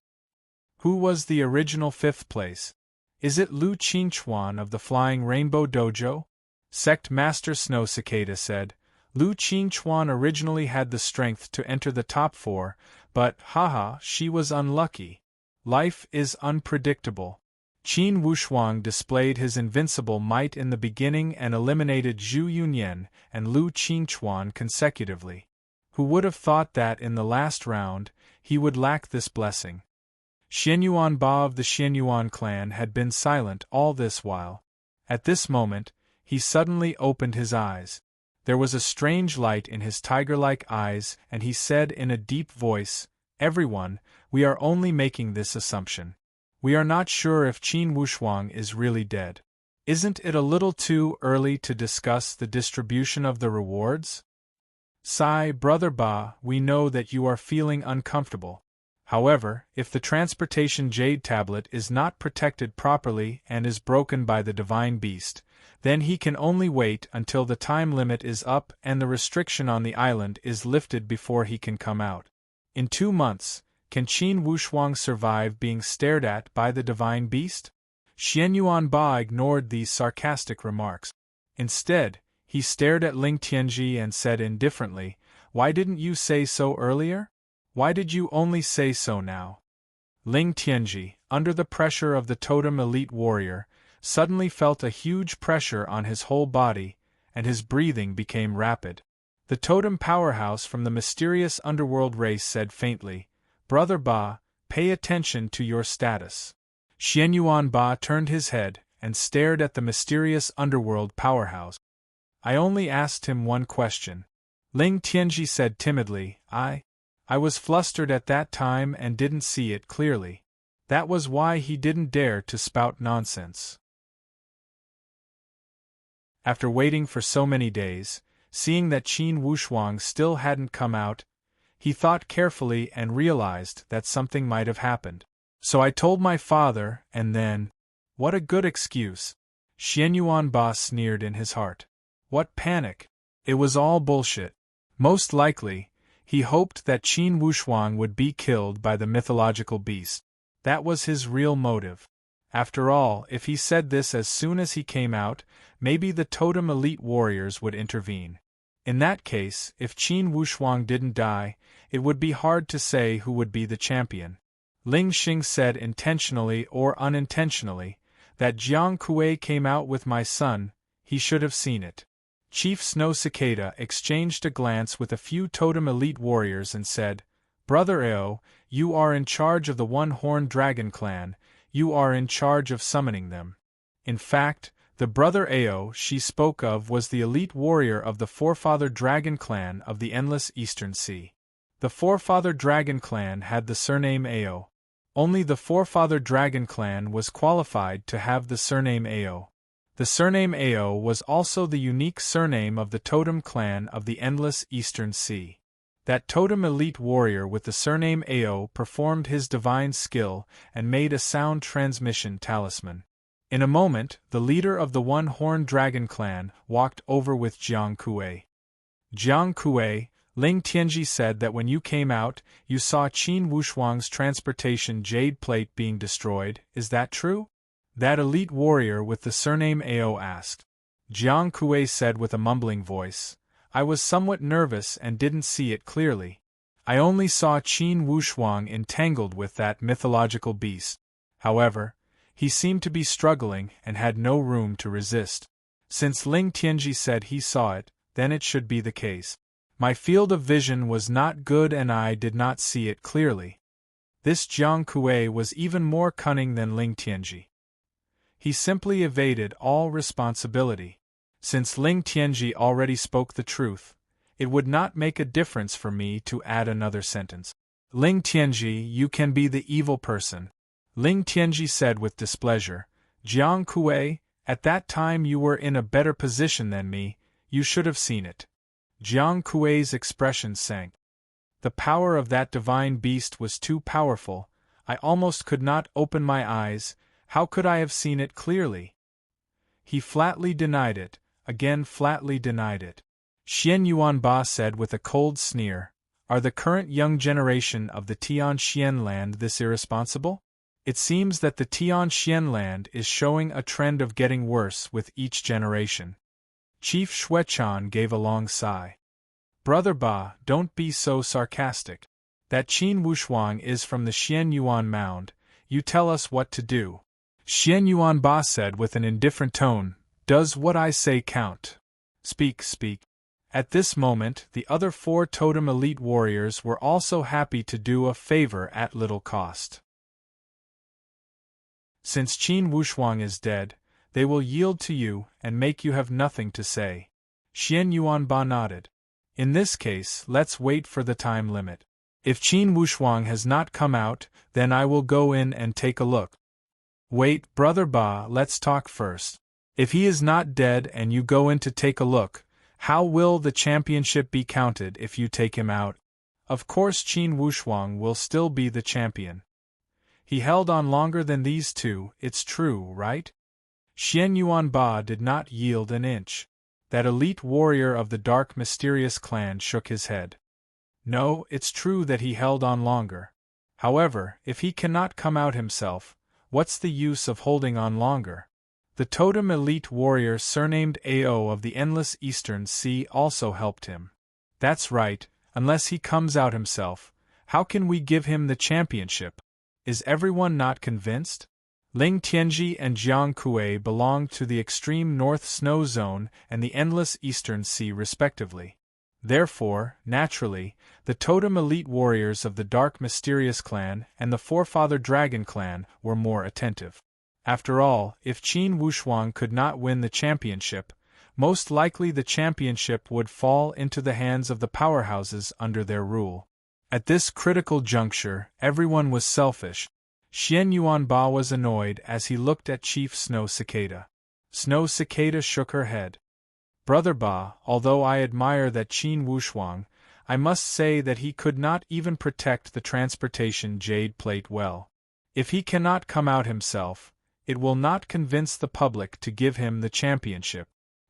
Who was the original 5th place? Is it Lu Qingchuan of the Flying Rainbow Dojo? Sect Master Snow Cicada said, Lu Qingchuan originally had the strength to enter the top 4, but, haha, she was unlucky. Life is unpredictable. Qin Wushuang displayed his invincible might in the beginning and eliminated Zhu Yunyan and Lu Qingchuan consecutively. Who would have thought that in the last round, he would lack this blessing? Xianyuan Ba of the Xianyuan clan had been silent all this while. At this moment, he suddenly opened his eyes. There was a strange light in his tiger-like eyes, and he said in a deep voice, "Everyone, we are only making this assumption. We are not sure if Qin Wushuang is really dead. Isn't it a little too early to discuss the distribution of the rewards?" "Sigh, Brother Ba, we know that you are feeling uncomfortable. However, if the transportation jade tablet is not protected properly and is broken by the divine beast, then he can only wait until the time limit is up and the restriction on the island is lifted before he can come out. In 2 months, can Qin Wushuang survive being stared at by the divine beast?" Xianyuan Ba ignored these sarcastic remarks. Instead, he stared at Ling Tianji and said indifferently, "Why didn't you say so earlier? Why did you only say so now?" Ling Tianji, under the pressure of the totem elite warrior, suddenly felt a huge pressure on his whole body, and his breathing became rapid. The totem powerhouse from the mysterious underworld race said faintly, "Brother Ba, pay attention to your status." Xianyuan Ba turned his head and stared at the mysterious underworld powerhouse. "I only asked him one question." Ling Tianji said timidly, I was flustered at that time and didn't see it clearly. That was why he didn't dare to spout nonsense." After waiting for so many days, seeing that Qin Wushuang still hadn't come out, he thought carefully and realized that something might have happened. "So I told my father, and then—" "What a good excuse!" Xianyuan Ba sneered in his heart. "What panic! It was all bullshit. Most likely, he hoped that Qin Wushuang would be killed by the mythological beast. That was his real motive. After all, if he said this as soon as he came out, maybe the totem elite warriors would intervene. In that case, if Qin Wushuang didn't die, it would be hard to say who would be the champion." Ling Xing said intentionally or unintentionally, "That Jiang Kuei came out with my son, he should have seen it." Chief Snow Cicada exchanged a glance with a few totem elite warriors and said, "Brother Ao, you are in charge of the one-horned dragon clan, you are in charge of summoning them." In fact, the Brother Ao she spoke of was the elite warrior of the Forefather Dragon clan of the Endless Eastern Sea. The Forefather Dragon clan had the surname Ao. Only the Forefather Dragon clan was qualified to have the surname Ao. The surname Ao was also the unique surname of the totem clan of the endless Eastern Sea. That totem elite warrior with the surname Ao performed his divine skill and made a sound transmission talisman. In a moment, the leader of the one-horned dragon clan walked over with Jiang Kuei. Jiang Kuei, Ling Tianji said that when you came out, you saw Qin Wushuang's transportation jade plate being destroyed, is that true? That elite warrior with the surname Ao asked. Jiang Kuei said with a mumbling voice, I was somewhat nervous and didn't see it clearly. I only saw Qin Wushuang entangled with that mythological beast. However, he seemed to be struggling and had no room to resist. Since Ling Tianji said he saw it, then it should be the case. My field of vision was not good and I did not see it clearly. This Jiang Kuei was even more cunning than Ling Tianji. He simply evaded all responsibility. Since Ling Tianji already spoke the truth, it would not make a difference for me to add another sentence. Ling Tianji, you can be the evil person. Ling Tianji said with displeasure. Jiang Kuei, at that time you were in a better position than me, you should have seen it. Jiang Kuei's expression sank. The power of that divine beast was too powerful, I almost could not open my eyes, how could I have seen it clearly? He flatly denied it, again flatly denied it. Xian Yuanba said with a cold sneer, Are the current young generation of the Tianxian land this irresponsible? It seems that the Tianxian land is showing a trend of getting worse with each generation. Chief Xuechan gave a long sigh. Brother Ba, don't be so sarcastic. That Qin Wushuang is from the Xian Yuan Mound, you tell us what to do. Xian Yuanba said with an indifferent tone, Does what I say count? Speak, speak. At this moment, the other 4 totem elite warriors were also happy to do a favor at little cost. Since Qin Wushuang is dead, they will yield to you and make you have nothing to say. Xian Yuanba nodded. In this case, let's wait for the time limit. If Qin Wushuang has not come out, then I will go in and take a look. Wait, Brother Ba, let's talk first. If he is not dead and you go in to take a look, how will the championship be counted if you take him out? Of course Qin Wushuang will still be the champion. He held on longer than these two, it's true, right? Xian Yuanba did not yield an inch. That elite warrior of the dark mysterious clan shook his head. No, it's true that he held on longer. However, if he cannot come out himself, what's the use of holding on longer? The totem elite warrior surnamed Ao of the endless Eastern Sea also helped him. That's right, unless he comes out himself, how can we give him the championship? Is everyone not convinced? Ling Tianji and Jiang Kuei belonged to the extreme north snow zone and the endless Eastern Sea respectively. Therefore, naturally, the totem elite warriors of the dark mysterious clan and the forefather dragon clan were more attentive. After all, if Qin Wushuang could not win the championship, most likely the championship would fall into the hands of the powerhouses under their rule. At this critical juncture, everyone was selfish. Xian Yuanba was annoyed as he looked at Chief Snow Cicada. Snow Cicada shook her head. Brother Ba, although I admire that Qin Wushuang, I must say that he could not even protect the transportation jade plate well. If he cannot come out himself, it will not convince the public to give him the championship.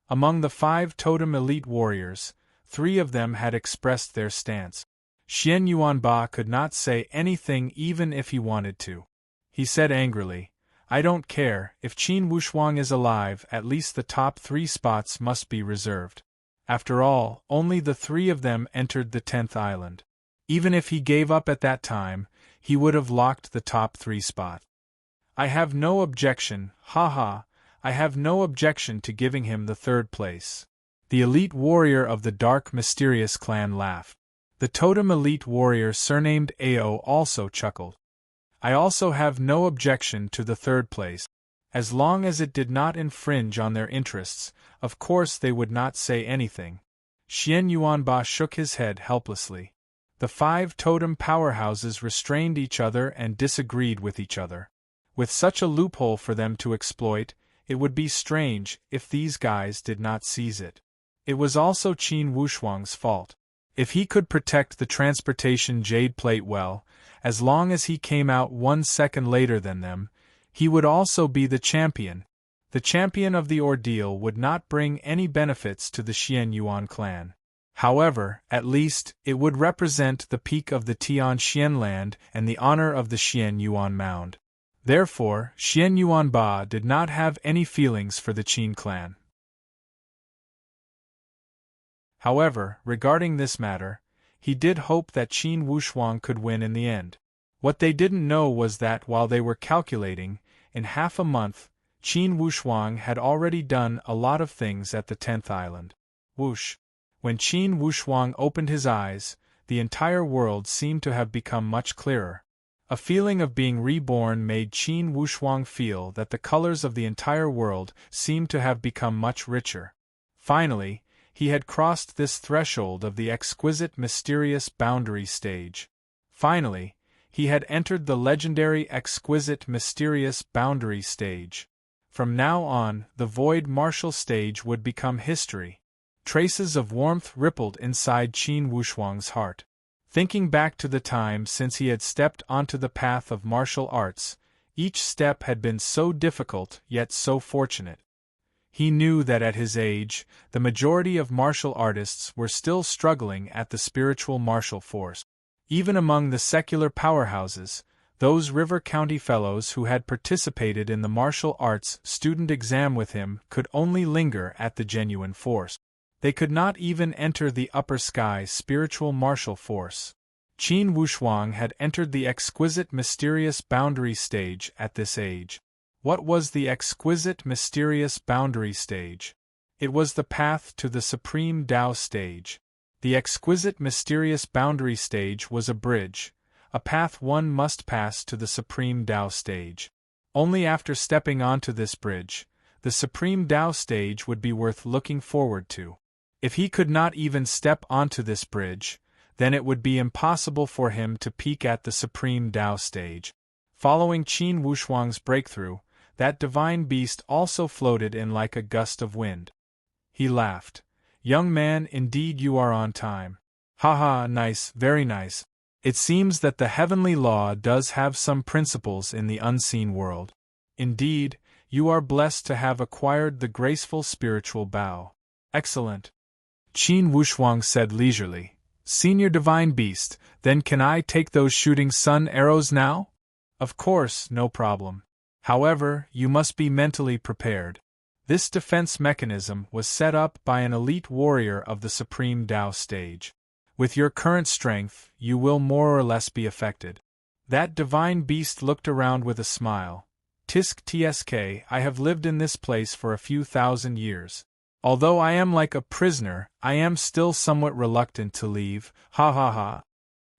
Among the 5 totem elite warriors, 3 of them had expressed their stance. Xian Yuanba could not say anything even if he wanted to. He said angrily, I don't care, if Qin Wushuang is alive, at least the top 3 spots must be reserved. After all, only the 3 of them entered the 10th island. Even if he gave up at that time, he would have locked the top 3 spot. I have no objection, haha, I have no objection to giving him the 3rd place. The elite warrior of the dark mysterious clan laughed. The totem elite warrior surnamed Ao also chuckled. I also have no objection to the 3rd place. As long as it did not infringe on their interests, of course they would not say anything. Xian Yuanba shook his head helplessly. The 5 totem powerhouses restrained each other and disagreed with each other. With such a loophole for them to exploit, It would be strange if these guys did not seize it. It was also Qin Wushuang's fault. If he could protect the transportation jade plate well, as long as he came out 1 second later than them, he would also be the champion. The champion of the ordeal would not bring any benefits to the Xian Yuan clan. However, at least, it would represent the peak of the Tian Xian land and the honor of the Xian Yuan mound. Therefore, Xian Yuan Ba did not have any feelings for the Qin clan. However, regarding this matter, he did hope that Qin Wushuang could win in the end. What they didn't know was that while they were calculating, in half a month, Qin Wushuang had already done a lot of things at the 10th island. Whoosh! When Qin Wushuang opened his eyes, the entire world seemed to have become much clearer. A feeling of being reborn made Qin Wushuang feel that the colors of the entire world seemed to have become much richer. Finally, he had crossed this threshold of the exquisite mysterious boundary stage. Finally, he had entered the legendary exquisite mysterious boundary stage. From now on, the void martial stage would become history. Traces of warmth rippled inside Qin Wushuang's heart. Thinking back to the time since he had stepped onto the path of martial arts, each step had been so difficult yet so fortunate. He knew that at his age, the majority of martial artists were still struggling at the spiritual martial force. Even among the secular powerhouses, those River County fellows who had participated in the martial arts student exam with him could only linger at the genuine force. They could not even enter the upper sky spiritual martial force. Qin Wushuang had entered the exquisite mysterious boundary stage at this age. What was the exquisite mysterious boundary stage? It was the path to the supreme Tao stage. The exquisite mysterious boundary stage was a bridge, a path one must pass to the supreme Tao stage. Only after stepping onto this bridge, the supreme Tao stage would be worth looking forward to. If he could not even step onto this bridge, then it would be impossible for him to peak at the supreme Tao stage. Following Qin Wushuang's breakthrough, that divine beast also floated in like a gust of wind. He laughed. "Young man, indeed you are on time. Ha ha, nice, very nice. It seems that the heavenly law does have some principles in the unseen world. Indeed, you are blessed to have acquired the graceful spiritual bow. Excellent." Qin Wushuang said leisurely. "Senior divine beast, then can I take those shooting sun arrows now?" "Of course, no problem. However, you must be mentally prepared. This defense mechanism was set up by an elite warrior of the Supreme Tao stage. With your current strength, you will more or less be affected." That divine beast looked around with a smile. "Tsk, I have lived in this place for a few thousand years. Although I am like a prisoner, I am still somewhat reluctant to leave, ha ha ha."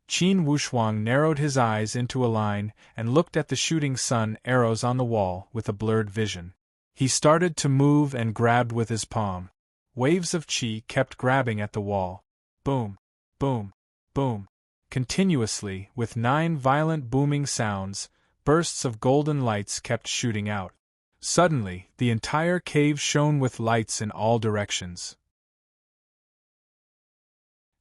Qin Wushuang narrowed his eyes into a line and looked at the shooting sun arrows on the wall with a blurred vision. He started to move and grabbed with his palm. Waves of qi kept grabbing at the wall. Boom, boom, boom. Continuously, with 9 violent booming sounds, bursts of golden lights kept shooting out. Suddenly, the entire cave shone with lights in all directions.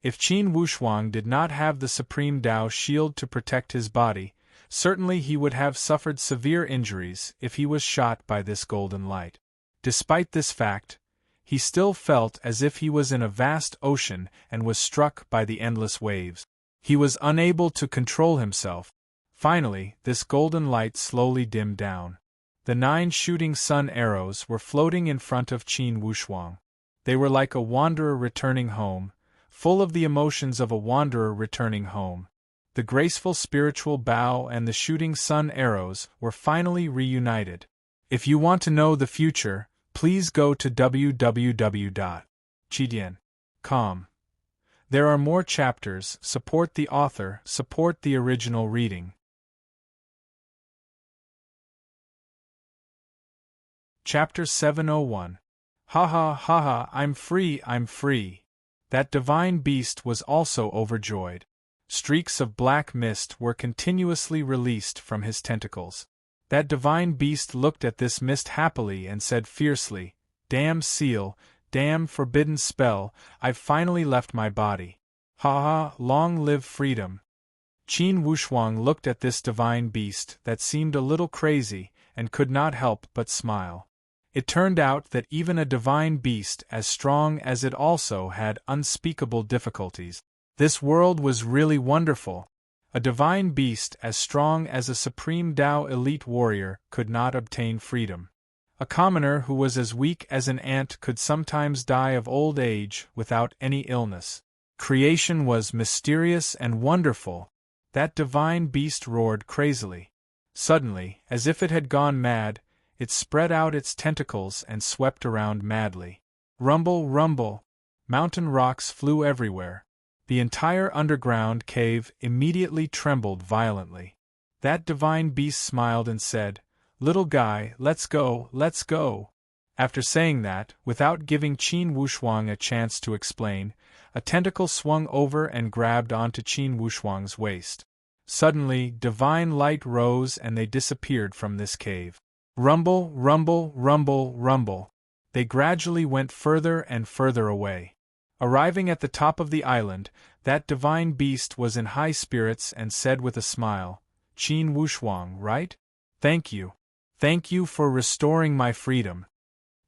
If Qin Wushuang did not have the Supreme Tao shield to protect his body, certainly he would have suffered severe injuries if he was shot by this golden light. Despite this fact, he still felt as if he was in a vast ocean and was struck by the endless waves. He was unable to control himself. Finally, this golden light slowly dimmed down. The 9 shooting sun arrows were floating in front of Qin Wushuang. They were like a wanderer returning home, full of the emotions of a wanderer returning home. The graceful spiritual bow and the shooting sun arrows were finally reunited. If you want to know the future, please go to www.chidian.com. There are more chapters. Support the author, support the original reading. Chapter 701. Ha ha ha ha, I'm free, I'm free. That divine beast was also overjoyed. Streaks of black mist were continuously released from his tentacles. That divine beast looked at this mist happily and said fiercely, "Damn seal, damn forbidden spell, I've finally left my body. Ha ha, long live freedom." Qin Wushuang looked at this divine beast that seemed a little crazy, and could not help but smile. It turned out that even a divine beast as strong as it also had unspeakable difficulties. This world was really wonderful. A divine beast as strong as a supreme Tao elite warrior could not obtain freedom. A commoner who was as weak as an ant could sometimes die of old age without any illness. Creation was mysterious and wonderful. That divine beast roared crazily. Suddenly, as if it had gone mad, it spread out its tentacles and swept around madly. Rumble, rumble. Mountain rocks flew everywhere. The entire underground cave immediately trembled violently. That divine beast smiled and said, "Little guy, let's go, let's go." After saying that, without giving Qin Wushuang a chance to explain, a tentacle swung over and grabbed onto Qin Wushuang's waist. Suddenly, divine light rose and they disappeared from this cave. Rumble, rumble, rumble, rumble. They gradually went further and further away. Arriving at the top of the island, that divine beast was in high spirits and said with a smile, "Qin Wushuang, right? Thank you. Thank you for restoring my freedom."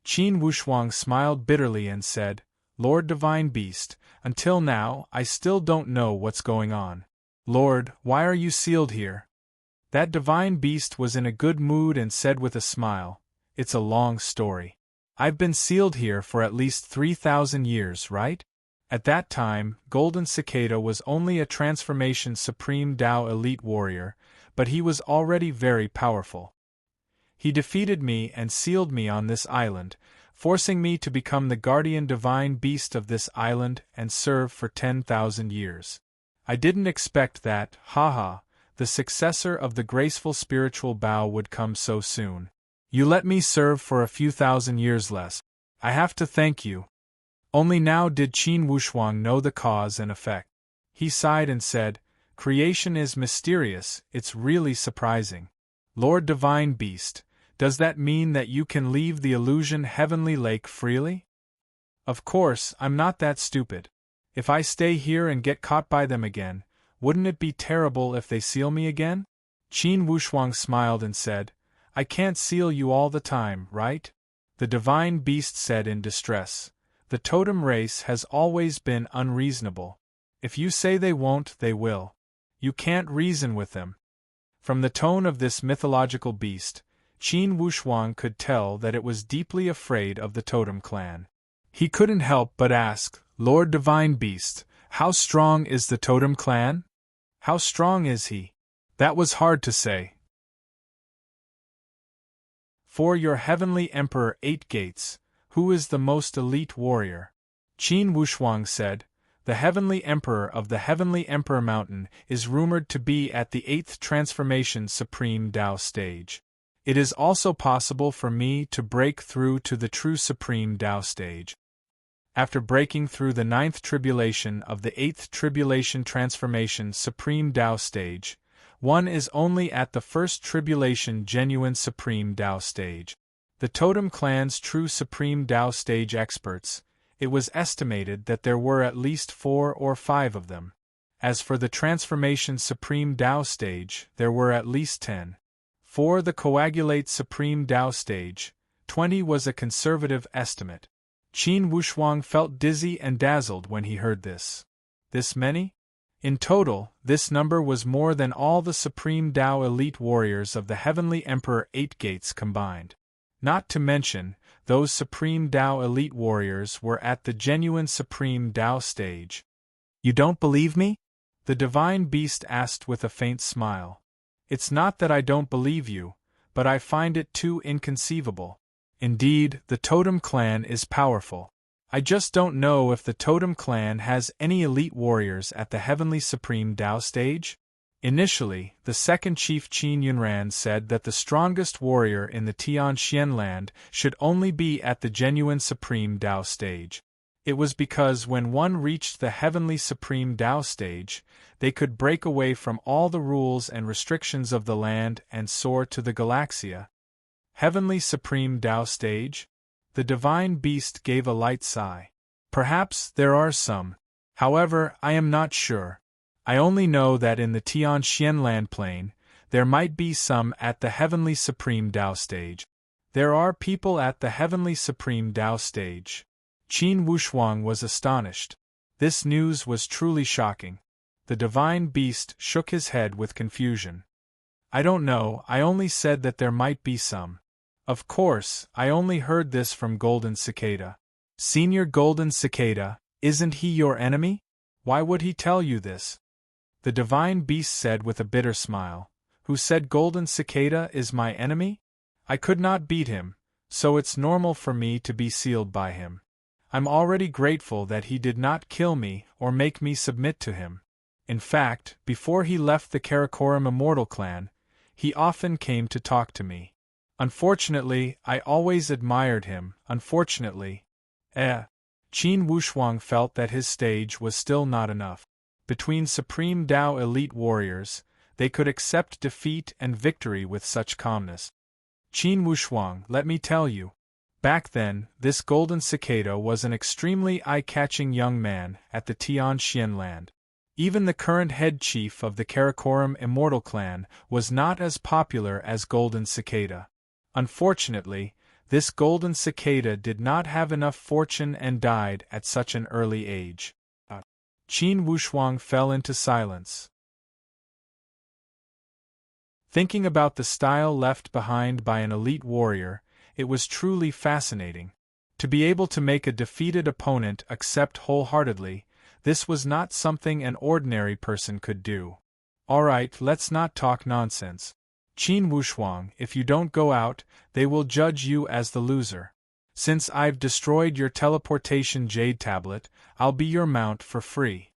Qin Wushuang smiled bitterly and said, "Lord Divine Beast, until now I still don't know what's going on. Lord, why are you sealed here?" That divine beast was in a good mood and said with a smile, "It's a long story. I've been sealed here for at least 3,000 years, right?" At that time, Golden Cicada was only a transformation Supreme Tao elite warrior, but he was already very powerful. He defeated me and sealed me on this island, forcing me to become the guardian divine beast of this island and serve for 10,000 years. I didn't expect that, haha, the successor of the graceful spiritual Bao would come so soon. You let me serve for a few thousand years less. I have to thank you. Only now did Qin Wushuang know the cause and effect. He sighed and said, "Creation is mysterious, it's really surprising. Lord Divine Beast, does that mean that you can leave the illusion Heavenly Lake freely?" "Of course, I'm not that stupid. If I stay here and get caught by them again, wouldn't it be terrible if they seal me again?" Qin Wushuang smiled and said, "I can't seal you all the time, right?" The divine beast said in distress, "The totem race has always been unreasonable. If you say they won't, they will. You can't reason with them." From the tone of this mythological beast, Qin Wushuang could tell that it was deeply afraid of the totem clan. He couldn't help but ask, "Lord Divine Beast, how strong is the totem clan? How strong is he?" That was hard to say. "For your heavenly Emperor 8 Gates, who is the most elite warrior?" Qin Wushuang said, "The heavenly Emperor of the Heavenly Emperor Mountain is rumored to be at the 8th Transformation Supreme Tao stage. It is also possible for me to break through to the true Supreme Tao stage. After breaking through the 9th tribulation of the 8th Tribulation Transformation Supreme Tao stage, one is only at the 1st Tribulation Genuine Supreme Tao stage. The Totem Clan's true Supreme Tao stage experts, it was estimated that there were at least 4 or 5 of them. As for the Transformation Supreme Tao stage, there were at least 10. For the Coagulate Supreme Tao stage, 20 was a conservative estimate. Qin Wushuang felt dizzy and dazzled when he heard this. This many? In total, this number was more than all the Supreme Tao elite warriors of the Heavenly Emperor 8 Gates combined. Not to mention, those Supreme Tao elite warriors were at the genuine Supreme Tao stage. "You don't believe me?" the Divine Beast asked with a faint smile. "It's not that I don't believe you, but I find it too inconceivable. Indeed, the Totem Clan is powerful. I just don't know if the Totem Clan has any elite warriors at the Heavenly Supreme Tao stage." Initially, the second chief Qin Yunran said that the strongest warrior in the Tian Xian land should only be at the genuine Supreme Tao stage. It was because when one reached the heavenly supreme Tao stage, they could break away from all the rules and restrictions of the land and soar to the Galaxia. Heavenly supreme Tao stage? The divine beast gave a light sigh. Perhaps there are some. However, I am not sure. I only know that in the Tian Xianland plane, there might be some at the heavenly supreme Tao stage. There are people at the heavenly supreme Tao stage. Qin Wushuang was astonished. This news was truly shocking. The divine beast shook his head with confusion. I don't know, I only said that there might be some. Of course, I only heard this from Golden Cicada. Senior Golden Cicada, isn't he your enemy? Why would he tell you this? The divine beast said with a bitter smile. Who said Golden Cicada is my enemy? I could not beat him, so it's normal for me to be sealed by him. I'm already grateful that he did not kill me or make me submit to him. In fact, before he left the Karakoram Immortal Clan, he often came to talk to me. Unfortunately, I always admired him, unfortunately. Qin Wushuang felt that his stage was still not enough. Between Supreme Tao elite warriors, they could accept defeat and victory with such calmness. Qin Wushuang, let me tell you. Back then, this Golden Cicada was an extremely eye-catching young man at the Tian Xianland. Even the current head chief of the Karakoram Immortal Clan was not as popular as Golden Cicada. Unfortunately, this Golden Cicada did not have enough fortune and died at such an early age. Qin Wushuang fell into silence. Thinking about the style left behind by an elite warrior, it was truly fascinating. To be able to make a defeated opponent accept wholeheartedly, this was not something an ordinary person could do. Alright, let's not talk nonsense. Qin Wushuang, if you don't go out, they will judge you as the loser. Since I've destroyed your teleportation jade tablet, I'll be your mount for free.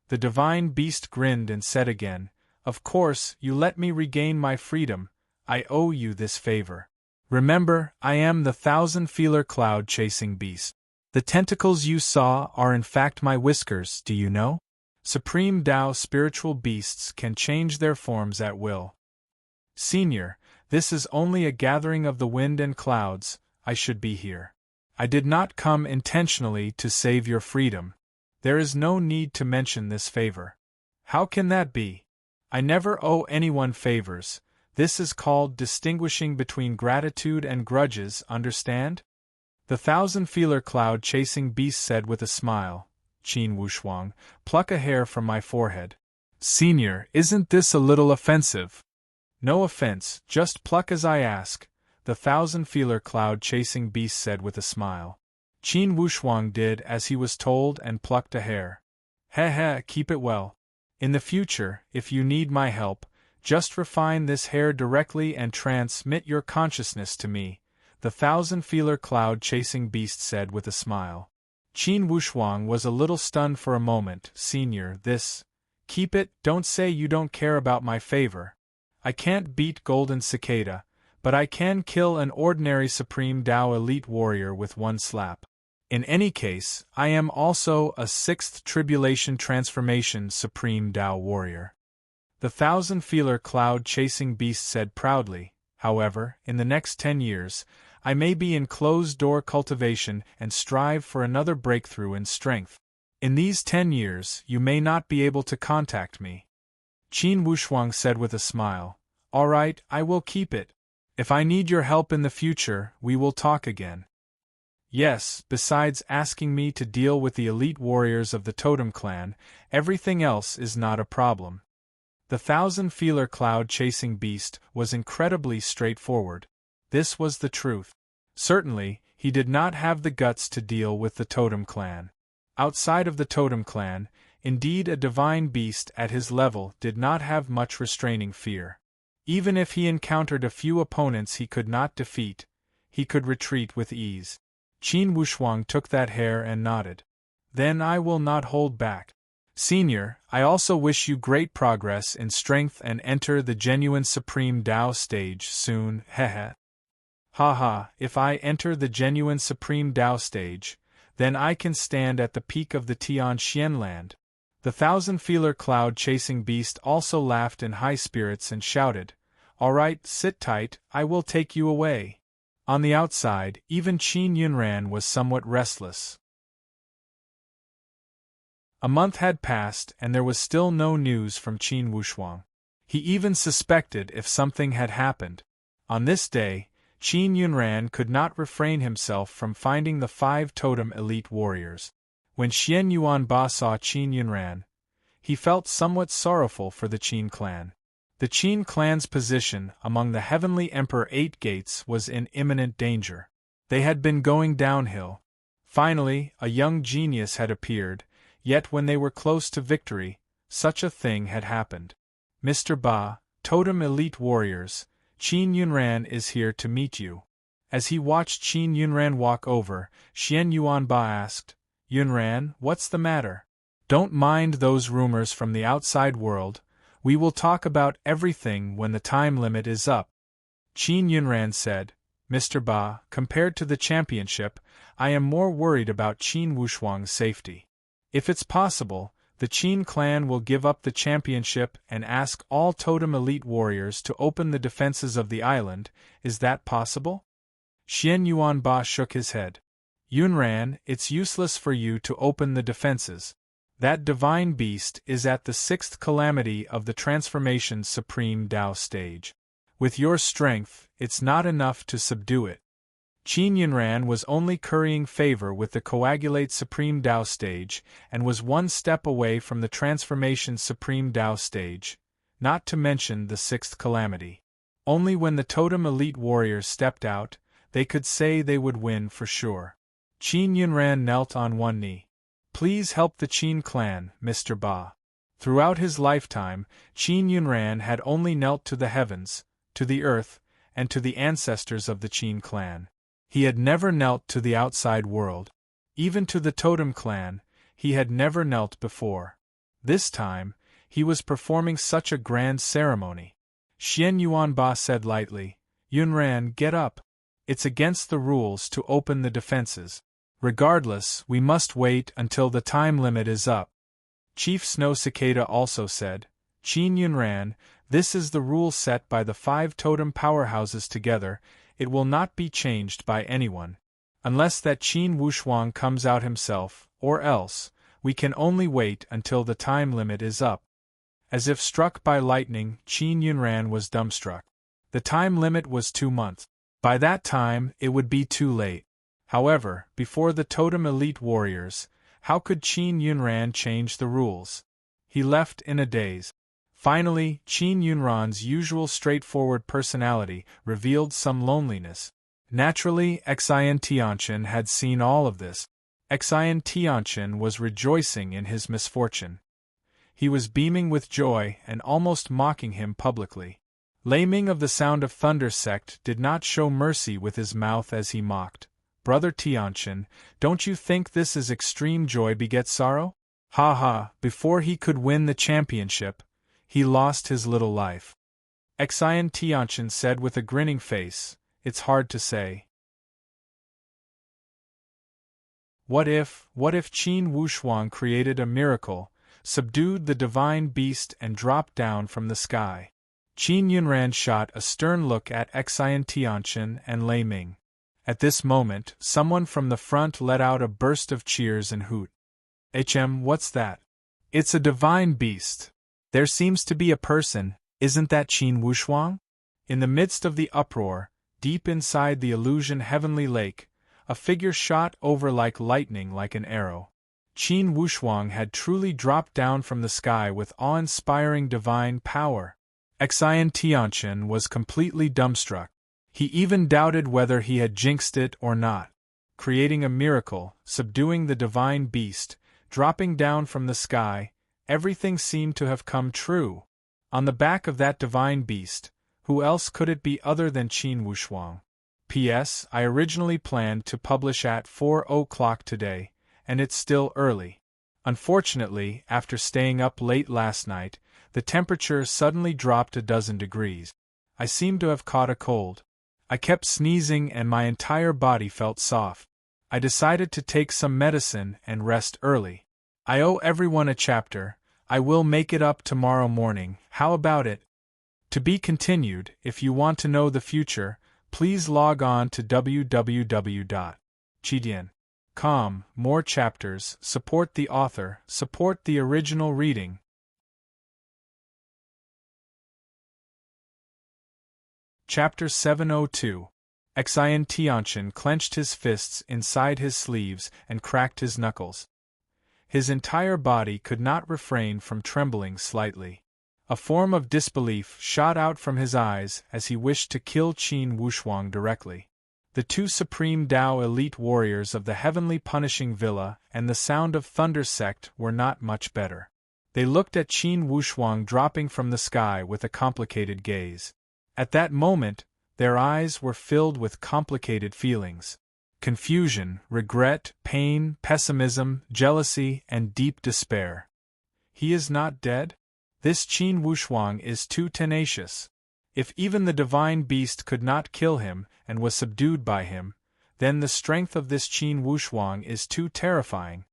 The divine beast grinned and said again, Of course, you let me regain my freedom, I owe you this favor. Remember, I am the thousand-feeler cloud-chasing beast. The tentacles you saw are in fact my whiskers, do you know? Supreme Tao spiritual beasts can change their forms at will. Senior, this is only a gathering of the wind and clouds, I should be here. I did not come intentionally to save your freedom. There is no need to mention this favor. How can that be? I never owe anyone favors. This is called distinguishing between gratitude and grudges, understand? The thousand-feeler cloud-chasing beast said with a smile. Qin Wushuang, pluck a hair from my forehead. Senior, isn't this a little offensive? No offense, just pluck as I ask, the thousand-feeler cloud-chasing beast said with a smile. Qin Wushuang did as he was told and plucked a hair. Keep it well. In the future, if you need my help, just refine this hair directly and transmit your consciousness to me, the thousand-feeler cloud-chasing beast said with a smile. Qin Wushuang was a little stunned for a moment. Senior, this. Keep it, don't say you don't care about my favor. I can't beat Golden Cicada, but I can kill an ordinary Supreme Tao elite warrior with one slap. In any case, I am also a 6th Tribulation Transformation Supreme Tao warrior. The thousand-feeler cloud-chasing beast said proudly. However, in the next 10 years, I may be in closed-door cultivation and strive for another breakthrough in strength. In these 10 years, you may not be able to contact me. Qin Wushuang said with a smile. All right, I will keep it. If I need your help in the future, we will talk again. Yes, besides asking me to deal with the elite warriors of the Totem Clan, everything else is not a problem. The thousand-feeler cloud-chasing beast was incredibly straightforward. This was the truth. Certainly, he did not have the guts to deal with the Totem Clan. Outside of the Totem Clan, indeed a divine beast at his level did not have much restraining fear. Even if he encountered a few opponents he could not defeat, he could retreat with ease. Qin Wushuang took that hair and nodded. Then I will not hold back. Senior, I also wish you great progress in strength and enter the genuine Supreme Tao stage soon, Haha, if I enter the genuine Supreme Tao stage, Then I can stand at the peak of the Tian Xian land. The thousand-feeler cloud-chasing beast also laughed in high spirits and shouted, "All right, sit tight, I will take you away." On the outside, even Qin Yunran was somewhat restless. A month had passed and there was still no news from Qin Wushuang. He even suspected if something had happened. On this day, Qin Yunran could not refrain himself from finding the 5 totem elite warriors. When Xian Yuanba saw Qin Yunran, he felt somewhat sorrowful for the Qin clan. The Qin clan's position among the Heavenly Emperor 8 gates was in imminent danger. They had been going downhill. Finally, a young genius had appeared, yet when they were close to victory, such a thing had happened. "Mr. Ba, totem elite warriors, Qin Yunran is here to meet you." As he watched Qin Yunran walk over, Xian Yuanba asked, "Yunran, what's the matter?" "Don't mind those rumors from the outside world, we will talk about everything when the time limit is up." Qin Yunran said, "Mr. Ba, compared to the championship, I am more worried about Qin Wushuang's safety. If it's possible, the Qin clan will give up the championship and ask all totem elite warriors to open the defenses of the island. Is that possible?" Xian Yuanba shook his head. "Yunran, it's useless for you to open the defenses. That divine beast is at the 6th calamity of the transformation supreme Tao stage. With your strength, it's not enough to subdue it." Qin Yunran was only currying favor with the coagulate supreme Tao stage and was one step away from the transformation supreme Tao stage, not to mention the 6th calamity. Only when the totem elite warriors stepped out, they could say they would win for sure. Qin Yunran knelt on one knee. "Please help the Qin clan, Mr. Ba." Throughout his lifetime, Qin Yunran had only knelt to the heavens, to the earth, and to the ancestors of the Qin clan. He had never knelt to the outside world. Even to the totem clan, he had never knelt before. This time, he was performing such a grand ceremony. Xian Yuanba said lightly, "Yunran, get up. It's against the rules to open the defenses. Regardless, we must wait until the time limit is up." Chief Snow Cicada also said, "Qin Yunran, this is the rule set by the 5 totem powerhouses together, it will not be changed by anyone. Unless that Qin Wushuang comes out himself, or else, we can only wait until the time limit is up." As if struck by lightning, Qin Yunran was dumbstruck. The time limit was 2 months. By that time, it would be too late. However, before the totem elite warriors, how could Qin Yunran change the rules? He left in a daze. Finally, Qin Yunran's usual straightforward personality revealed some loneliness. Naturally, Xian Tianqian had seen all of this. Xian Tianqian was rejoicing in his misfortune. He was beaming with joy and almost mocking him publicly. Lei Ming of the Sound of Thunder sect did not show mercy with his mouth as he mocked. "Brother Tianqian, don't you think this is extreme joy begets sorrow? Ha ha, before he could win the championship, he lost his little life." Xian Tianqian said with a grinning face, "It's hard to say. What if Qin Wushuang created a miracle, subdued the divine beast and dropped down from the sky?" Qin Yunran shot a stern look at Xian Tianqian and Lei Ming. At this moment, someone from the front let out a burst of cheers and hoot. What's that?" "It's a divine beast. There seems to be a person, isn't that Qin Wushuang?" In the midst of the uproar, deep inside the illusion heavenly lake, a figure shot over like lightning like an arrow. Qin Wushuang had truly dropped down from the sky with awe-inspiring divine power. Xian Tianqian was completely dumbstruck. He even doubted whether he had jinxed it or not. Creating a miracle, subduing the divine beast, dropping down from the sky, everything seemed to have come true. On the back of that divine beast, who else could it be other than Qin Wushuang? P.S. I originally planned to publish at 4:00 today, and it's still early. Unfortunately, after staying up late last night, the temperature suddenly dropped a dozen degrees. I seem to have caught a cold. I kept sneezing and my entire body felt soft. I decided to take some medicine and rest early. I owe everyone a chapter. I will make it up tomorrow morning. How about it? To be continued. If you want to know the future, please log on to www.chidian.com. More chapters. Support the author. Support the original reading. Chapter 702. Exhilarating clenched his fists inside his sleeves and cracked his knuckles. His entire body could not refrain from trembling slightly. A form of disbelief shot out from his eyes as he wished to kill Qin Wushuang directly. The two supreme Dao elite warriors of the heavenly punishing villa and the Sound of Thunder sect were not much better. They looked at Qin Wushuang dropping from the sky with a complicated gaze. At that moment, their eyes were filled with complicated feelings. Confusion, regret, pain, pessimism, jealousy, and deep despair. He is not dead? This Qin Wushuang is too tenacious. If even the divine beast could not kill him and was subdued by him, then the strength of this Qin Wushuang is too terrifying.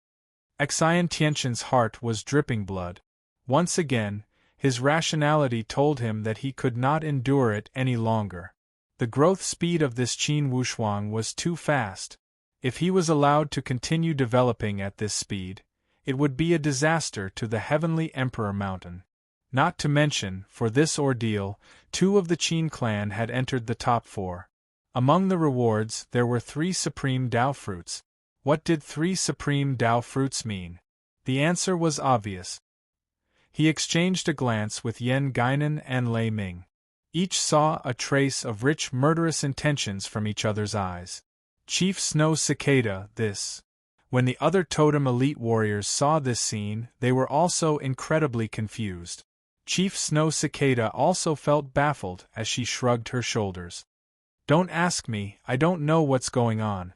Xian Tianqian's heart was dripping blood. Once again, his rationality told him that he could not endure it any longer. The growth speed of this Qin Wushuang was too fast. If he was allowed to continue developing at this speed, it would be a disaster to the Heavenly Emperor Mountain. Not to mention, for this ordeal, 2 of the Qin clan had entered the top 4. Among the rewards, there were 3 supreme Dao fruits. What did 3 supreme Dao fruits mean? The answer was obvious. He exchanged a glance with Yan Guinan and Lei Ming. Each saw a trace of rich murderous intentions from each other's eyes. Chief Snow Cicada, this. When the other totem elite warriors saw this scene, they were also incredibly confused. Chief Snow Cicada also felt baffled as she shrugged her shoulders. Don't ask me, I don't know what's going on.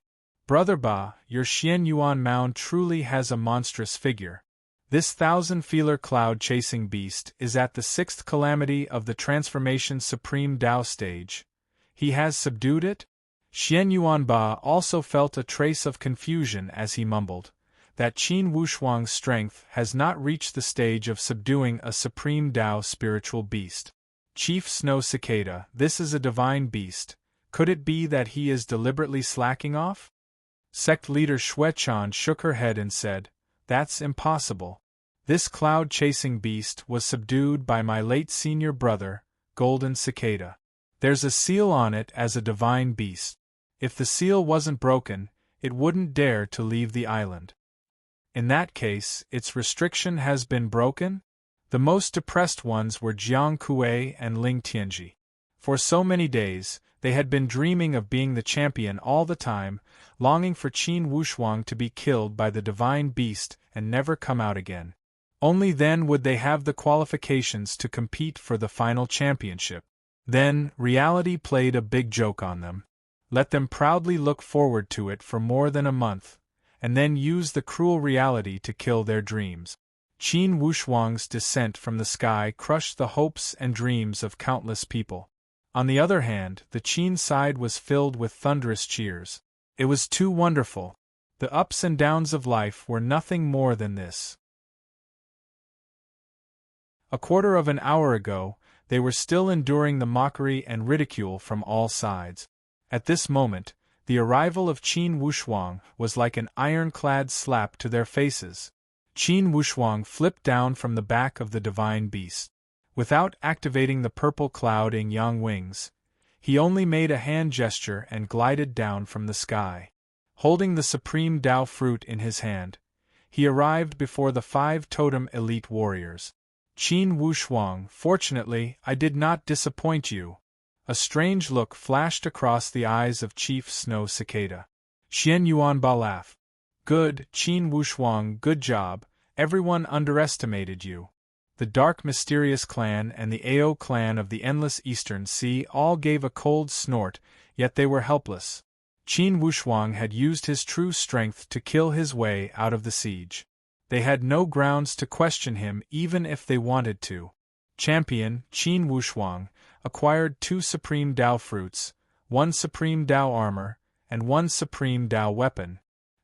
Brother Ba, your Xian Yuan mound truly has a monstrous figure. This 1,000-feeler cloud-chasing beast is at the 6th calamity of the Transformation Supreme Dao stage. He has subdued it? Xian Yuanba also felt a trace of confusion as he mumbled, that Qin Wushuang's strength has not reached the stage of subduing a Supreme Dao spiritual beast. Chief Snow Cicada, this is a divine beast. Could it be that he is deliberately slacking off? Sect leader Xuechan shook her head and said, That's impossible. This cloud-chasing beast was subdued by my late senior brother, Golden Cicada. There's a seal on it as a divine beast. If the seal wasn't broken, it wouldn't dare to leave the island. In that case, its restriction has been broken? The most depressed ones were Jiang Kuei and Ling Tianji. For so many days, they had been dreaming of being the champion all the time, longing for Qin Wushuang to be killed by the divine beast and never come out again. Only then would they have the qualifications to compete for the final championship. Then, reality played a big joke on them. Let them proudly look forward to it for more than a month, and then use the cruel reality to kill their dreams. Qin Wushuang's descent from the sky crushed the hopes and dreams of countless people. On the other hand, the Qin side was filled with thunderous cheers. It was too wonderful. The ups and downs of life were nothing more than this. A quarter of an hour ago, they were still enduring the mockery and ridicule from all sides. At this moment, the arrival of Qin Wushuang was like an ironclad slap to their faces. Qin Wushuang flipped down from the back of the divine beast. Without activating the purple cloud in yang wings, he only made a hand gesture and glided down from the sky. Holding the supreme Dao fruit in his hand, he arrived before the 5 totem elite warriors. Qin Wushuang, fortunately, I did not disappoint you. A strange look flashed across the eyes of Chief Snow Cicada. Xian Yuanba laughed. Good, Qin Wushuang, good job. Everyone underestimated you. The dark mysterious clan and the Ao clan of the endless eastern sea all gave a cold snort, yet they were helpless. Qin Wushuang had used his true strength to kill his way out of the siege. They had no grounds to question him even if they wanted to. Champion, Qin Wushuang, acquired 2 supreme Dao fruits, 1 supreme Dao armor, and 1 supreme Dao weapon.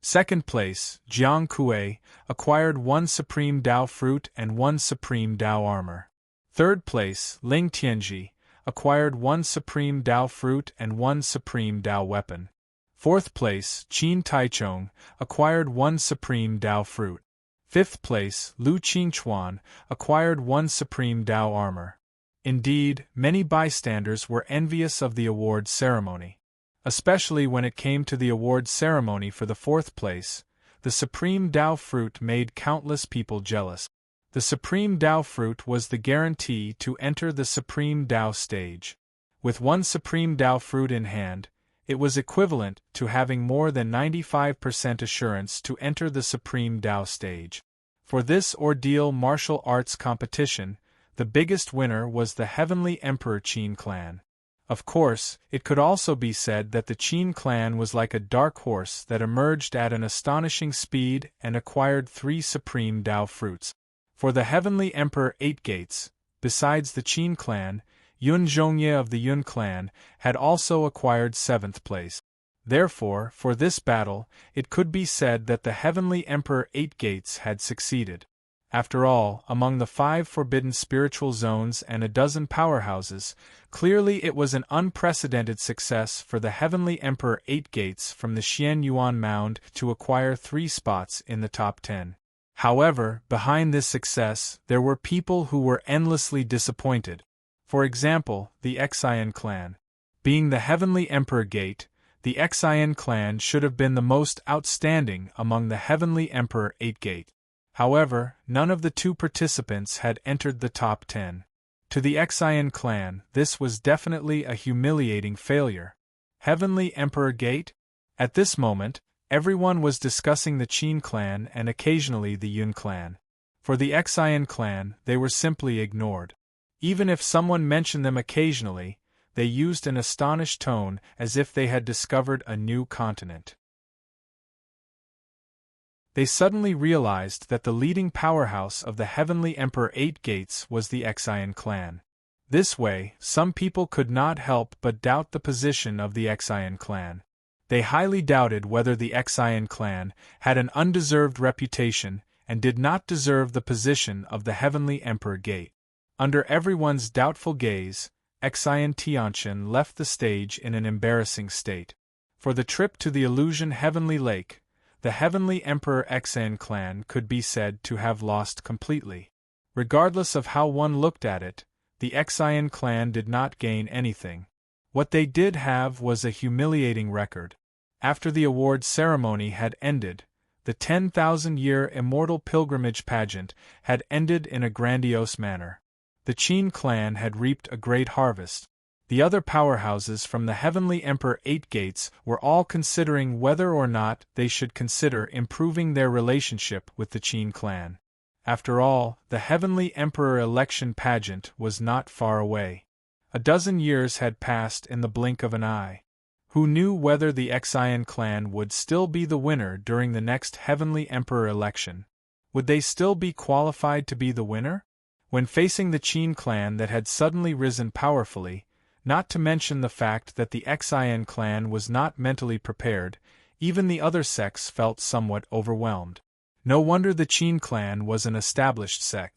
Second place, Jiang Kuei, acquired 1 supreme Dao fruit and 1 supreme Dao armor. Third place, Ling Tianji, acquired 1 supreme Dao fruit and 1 supreme Dao weapon. Fourth place, Qin Taichong, acquired 1 supreme Dao fruit. Fifth place, Lu Qingchuan, acquired 1 supreme Dao armor. Indeed, many bystanders were envious of the award ceremony. Especially when it came to the award ceremony for the fourth place, the supreme Dao fruit made countless people jealous. The supreme Dao fruit was the guarantee to enter the supreme Dao stage. With 1 supreme Dao fruit in hand, it was equivalent to having more than 95% assurance to enter the supreme Dao stage. For this ordeal martial arts competition, the biggest winner was the Heavenly Emperor Qin clan. Of course, it could also be said that the Qin clan was like a dark horse that emerged at an astonishing speed and acquired 3 supreme Dao fruits. For the Heavenly Emperor 8 Gates, besides the Qin clan, Yun Zhongye of the Yun clan had also acquired 7th place. Therefore, for this battle, it could be said that the Heavenly Emperor 8 Gates had succeeded. After all, among the 5 forbidden spiritual zones and a dozen powerhouses, clearly it was an unprecedented success for the Heavenly Emperor 8 Gates from the Xian Yuan Mound to acquire 3 spots in the top 10. However, behind this success, there were people who were endlessly disappointed. For example, the Xian clan. Being the Heavenly Emperor Gate, the Xian clan should have been the most outstanding among the Heavenly Emperor 8 Gate. However, none of the 2 participants had entered the top 10. To the Xian clan, this was definitely a humiliating failure. Heavenly Emperor Gate? At this moment, everyone was discussing the Qin clan and occasionally the Yun clan. For the Xian clan, they were simply ignored. Even if someone mentioned them occasionally, they used an astonished tone as if they had discovered a new continent. They suddenly realized that the leading powerhouse of the Heavenly Emperor 8 Gates was the Xian clan. This way, some people could not help but doubt the position of the Xian clan. They highly doubted whether the Xian clan had an undeserved reputation and did not deserve the position of the Heavenly Emperor Gate. Under everyone's doubtful gaze, Xian Tianqian left the stage in an embarrassing state. For the trip to the Illusion Heavenly Lake, the Heavenly Emperor Xian clan could be said to have lost completely. Regardless of how one looked at it, the Xian clan did not gain anything. What they did have was a humiliating record. After the award ceremony had ended, the 10,000-year immortal pilgrimage pageant had ended in a grandiose manner. The Qin clan had reaped a great harvest. The other powerhouses from the Heavenly Emperor 8 Gates were all considering whether or not they should consider improving their relationship with the Qin clan. After all, the Heavenly Emperor election pageant was not far away. A dozen years had passed in the blink of an eye. Who knew whether the Xian clan would still be the winner during the next Heavenly Emperor election? Would they still be qualified to be the winner? When facing the Qin clan that had suddenly risen powerfully, not to mention the fact that the Xian clan was not mentally prepared, even the other sects felt somewhat overwhelmed. No wonder the Qin clan was an established sect.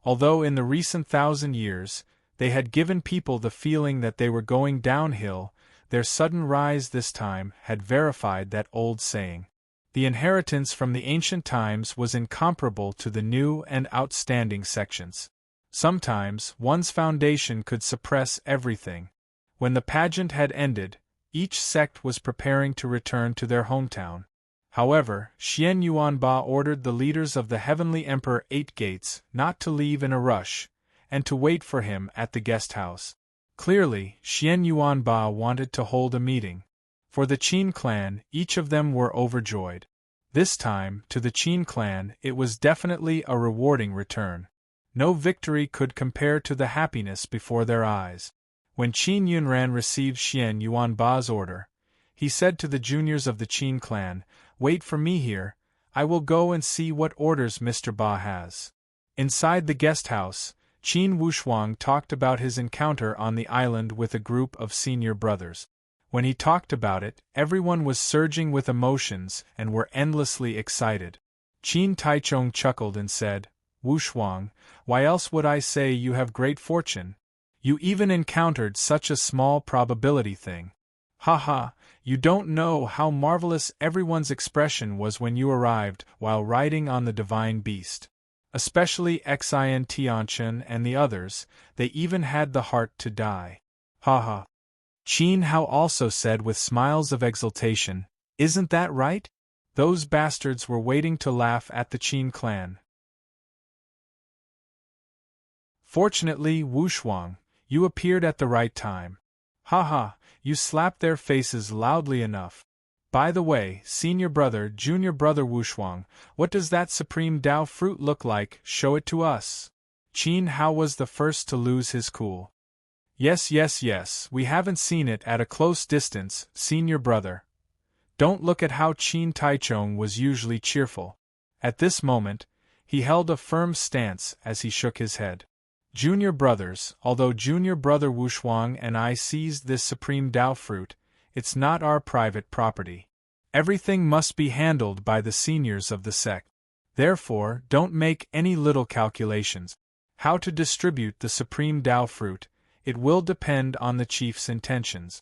Although in the recent 1,000 years, they had given people the feeling that they were going downhill, their sudden rise this time had verified that old saying. The inheritance from the ancient times was incomparable to the new and outstanding sections. Sometimes, one's foundation could suppress everything. When the pageant had ended, each sect was preparing to return to their hometown. However, Xian Yuanba ordered the leaders of the Heavenly Emperor 8 Gates not to leave in a rush, and to wait for him at the guest house. Clearly, Xian Yuanba wanted to hold a meeting. For the Qin clan, each of them were overjoyed. This time, to the Qin clan, it was definitely a rewarding return. No victory could compare to the happiness before their eyes. When Qin Yunran received Xian Yuanba's order, he said to the juniors of the Qin clan, "Wait for me here, I will go and see what orders Mr. Ba has." Inside the guest house, Qin Wushuang talked about his encounter on the island with a group of senior brothers. When he talked about it, everyone was surging with emotions and were endlessly excited. Qin Taichung chuckled and said, "Wu Shuang, why else would I say you have great fortune? You even encountered such a small probability thing. Ha ha, you don't know how marvelous everyone's expression was when you arrived while riding on the divine beast. Especially Xian Tianchen and the others, they even had the heart to die. Ha ha." Qin Hao also said with smiles of exultation, "Isn't that right?" Those bastards were waiting to laugh at the Qin clan. Fortunately, Wu Shuang, you appeared at the right time. Ha ha, you slapped their faces loudly enough. By the way, senior brother, junior brother Wu Shuang, what does that supreme Dao fruit look like? Show it to us. Qin Hao was the first to lose his cool. Yes, we haven't seen it at a close distance, senior brother. Don't look at how Qin Taichung was usually cheerful. At this moment, he held a firm stance as he shook his head. Junior brothers, although junior brother Wu Shuang and I seized this supreme Dao fruit, it's not our private property. Everything must be handled by the seniors of the sect. Therefore, don't make any little calculations. How to distribute the supreme Dao fruit, it will depend on the chief's intentions.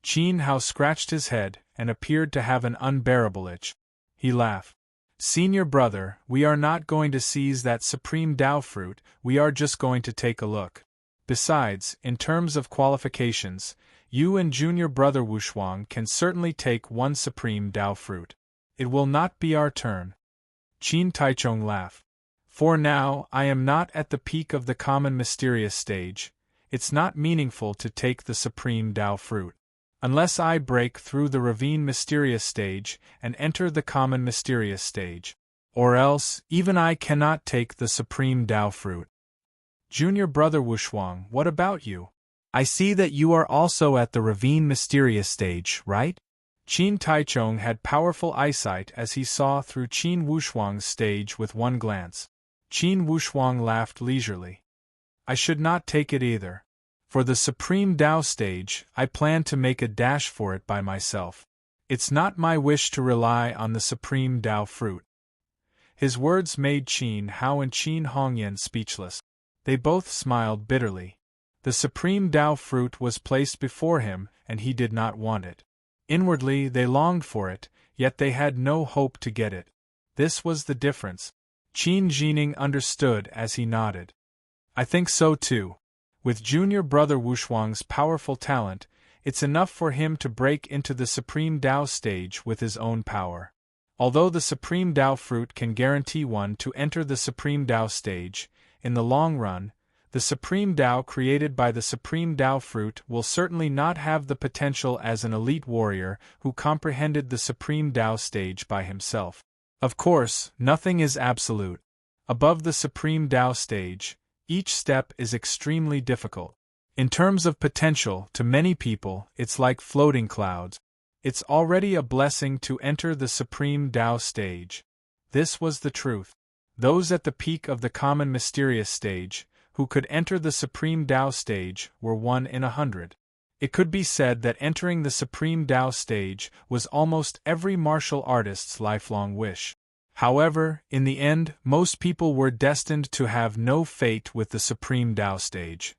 Qin Hao scratched his head and appeared to have an unbearable itch. He laughed. Senior brother, we are not going to seize that supreme Dao fruit, we are just going to take a look. Besides, in terms of qualifications, you and junior brother Wu Shuang can certainly take one supreme Dao fruit. It will not be our turn. Qin Taichung laughed. For now, I am not at the peak of the common mysterious stage. It's not meaningful to take the supreme Dao fruit. Unless I break through the ravine mysterious stage and enter the common mysterious stage. Or else, even I cannot take the supreme Dao fruit. Junior brother Wu Shuang, what about you? I see that you are also at the ravine mysterious stage, right? Qin Taichung had powerful eyesight as he saw through Qin Wu Shuang's stage with one glance. Qin Wu Shuang laughed leisurely. I should not take it either. For the supreme Dao stage, I plan to make a dash for it by myself. It's not my wish to rely on the supreme Dao fruit. His words made Qin Hao and Qin Hongyan speechless. They both smiled bitterly. The supreme Dao fruit was placed before him, and he did not want it. Inwardly they longed for it, yet they had no hope to get it. This was the difference. Qin Jining understood as he nodded. I think so too. With junior brother Wu Shuang's powerful talent, it's enough for him to break into the supreme Dao stage with his own power. Although the supreme Dao fruit can guarantee one to enter the supreme Dao stage, in the long run, the supreme Dao created by the supreme Dao fruit will certainly not have the potential as an elite warrior who comprehended the supreme Dao stage by himself. Of course, nothing is absolute. Above the supreme Dao stage, each step is extremely difficult. In terms of potential, to many people, it's like floating clouds. It's already a blessing to enter the supreme Dao stage. This was the truth. Those at the peak of the common mysterious stage, who could enter the supreme Dao stage, were 1 in 100. It could be said that entering the supreme Dao stage was almost every martial artist's lifelong wish. However, in the end, most people were destined to have no fate with the supreme Dao stage.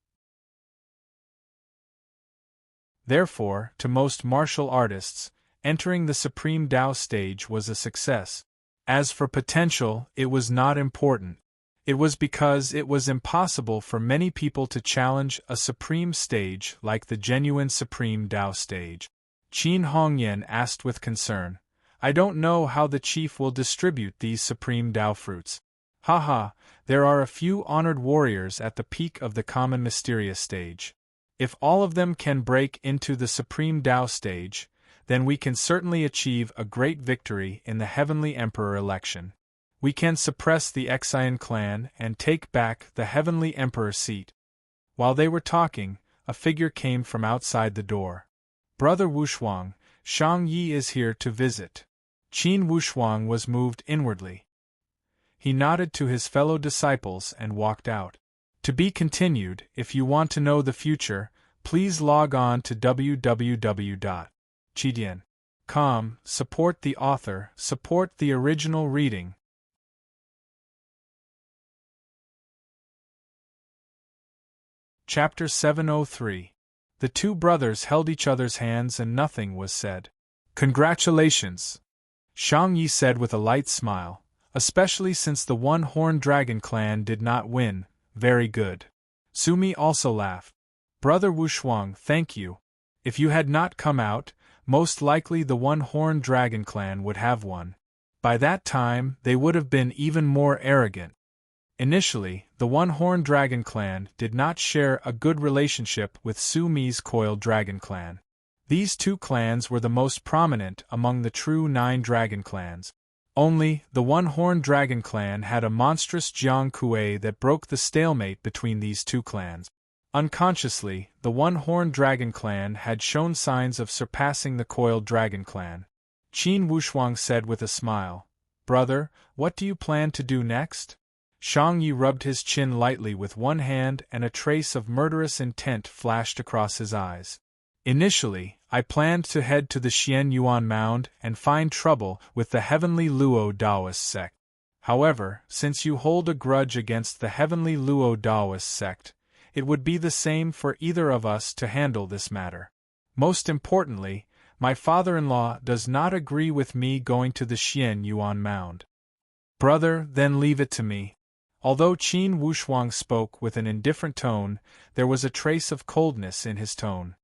Therefore, to most martial artists, entering the supreme Dao stage was a success. As for potential, it was not important. It was because it was impossible for many people to challenge a supreme stage like the genuine supreme Dao stage. Qin Hongyan asked with concern, I don't know how the chief will distribute these supreme Dao fruits. Haha, there are a few honored warriors at the peak of the common mysterious stage. If all of them can break into the supreme Dao stage, then we can certainly achieve a great victory in the Heavenly Emperor election. We can suppress the Xian clan and take back the Heavenly Emperor seat. While they were talking, a figure came from outside the door. Brother Wu Shuang, Shang Yi is here to visit. Qin Wu Shuang was moved inwardly. He nodded to his fellow disciples and walked out. To be continued. If you want to know the future, please log on to www.chidian.com. Support the author, support the original reading. Chapter 703. The two brothers held each other's hands and nothing was said. Congratulations, Shang Yi said with a light smile, especially since the one-horned dragon clan did not win. Very good. Sumi also laughed. Brother Wushuang, thank you. If you had not come out, most likely the one-horned dragon clan would have won. By that time, they would have been even more arrogant. Initially, the one-horned dragon clan did not share a good relationship with Sumi's coiled dragon clan. These two clans were the most prominent among the true 9 dragon clans. Only, the one-horned dragon clan had a monstrous Jiang Kuei that broke the stalemate between these two clans. Unconsciously, the one-horned dragon clan had shown signs of surpassing the coiled dragon clan. Qin Wushuang said with a smile, "Brother, what do you plan to do next?" Shang Yi rubbed his chin lightly with one hand and a trace of murderous intent flashed across his eyes. Initially, I planned to head to the Xian Yuan Mound and find trouble with the Heavenly Luo Daoist sect. However, since you hold a grudge against the Heavenly Luo Daoist sect, it would be the same for either of us to handle this matter. Most importantly, my father-in-law does not agree with me going to the Xian Yuan Mound. Brother, then leave it to me. Although Qin Wushuang spoke with an indifferent tone, there was a trace of coldness in his tone.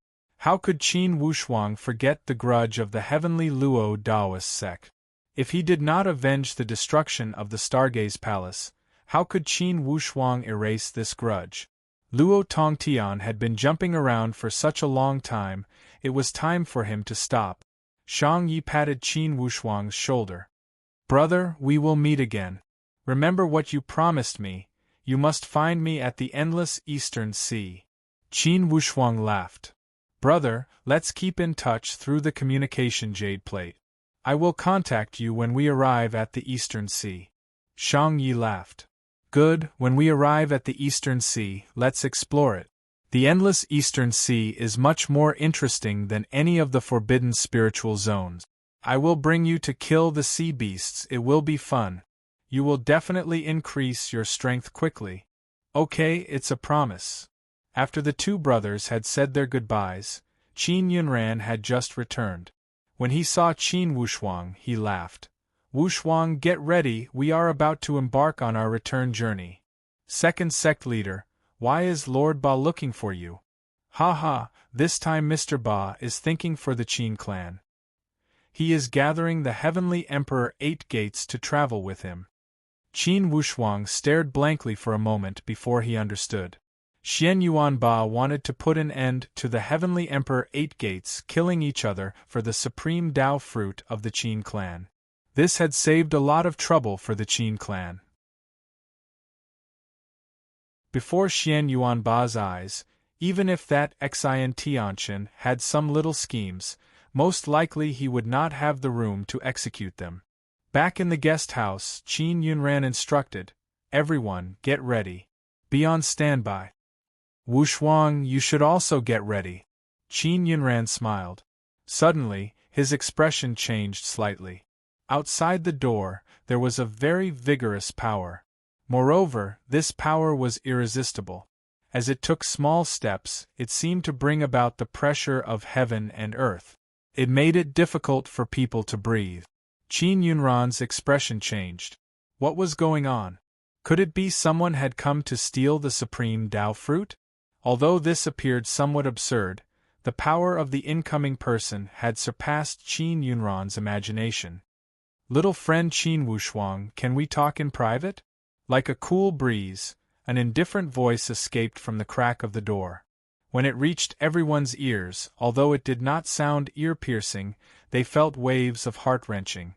How could Qin Wushuang forget the grudge of the Heavenly Luo Daoist sect? If he did not avenge the destruction of the Stargaze Palace, how could Qin Wushuang erase this grudge? Luo Tongtian had been jumping around for such a long time, it was time for him to stop. Shang Yi patted Qin Wushuang's shoulder. Brother, we will meet again. Remember what you promised me, you must find me at the endless Eastern Sea. Qin Wushuang laughed. Brother, let's keep in touch through the communication jade plate. I will contact you when we arrive at the Eastern Sea. Shang Yi laughed. Good, when we arrive at the Eastern Sea, let's explore it. The endless Eastern Sea is much more interesting than any of the forbidden spiritual zones. I will bring you to kill the sea beasts, it will be fun. You will definitely increase your strength quickly. Okay, it's a promise. After the two brothers had said their goodbyes, Qin Yunran had just returned. When he saw Qin Wushuang, he laughed. Wushuang, get ready, we are about to embark on our return journey. Second sect leader, why is Lord Ba looking for you? Ha ha, this time Mr. Ba is thinking for the Qin clan. He is gathering the Heavenly Emperor 8 gates to travel with him. Qin Wushuang stared blankly for a moment before he understood. Xian Yuan Ba wanted to put an end to the Heavenly Emperor 8 gates killing each other for the supreme Dao fruit of the Qin clan. This had saved a lot of trouble for the Qin clan. Before Xian Yuan Ba's eyes, even if that Xian Tianqian had some little schemes, most likely he would not have the room to execute them. Back in the guest house, Qin Yunran instructed, everyone, get ready. Be on standby. Wushuang, you should also get ready. Qin Yunran smiled. Suddenly, his expression changed slightly. Outside the door, there was a very vigorous power. Moreover, this power was irresistible. As it took small steps, it seemed to bring about the pressure of heaven and earth. It made it difficult for people to breathe. Qin Yunran's expression changed. What was going on? Could it be someone had come to steal the supreme Dao fruit? Although this appeared somewhat absurd, the power of the incoming person had surpassed Qin Yunran's imagination. Little friend Qin Wushuang, can we talk in private? Like a cool breeze, an indifferent voice escaped from the crack of the door. When it reached everyone's ears, although it did not sound ear-piercing, they felt waves of heart-wrenching.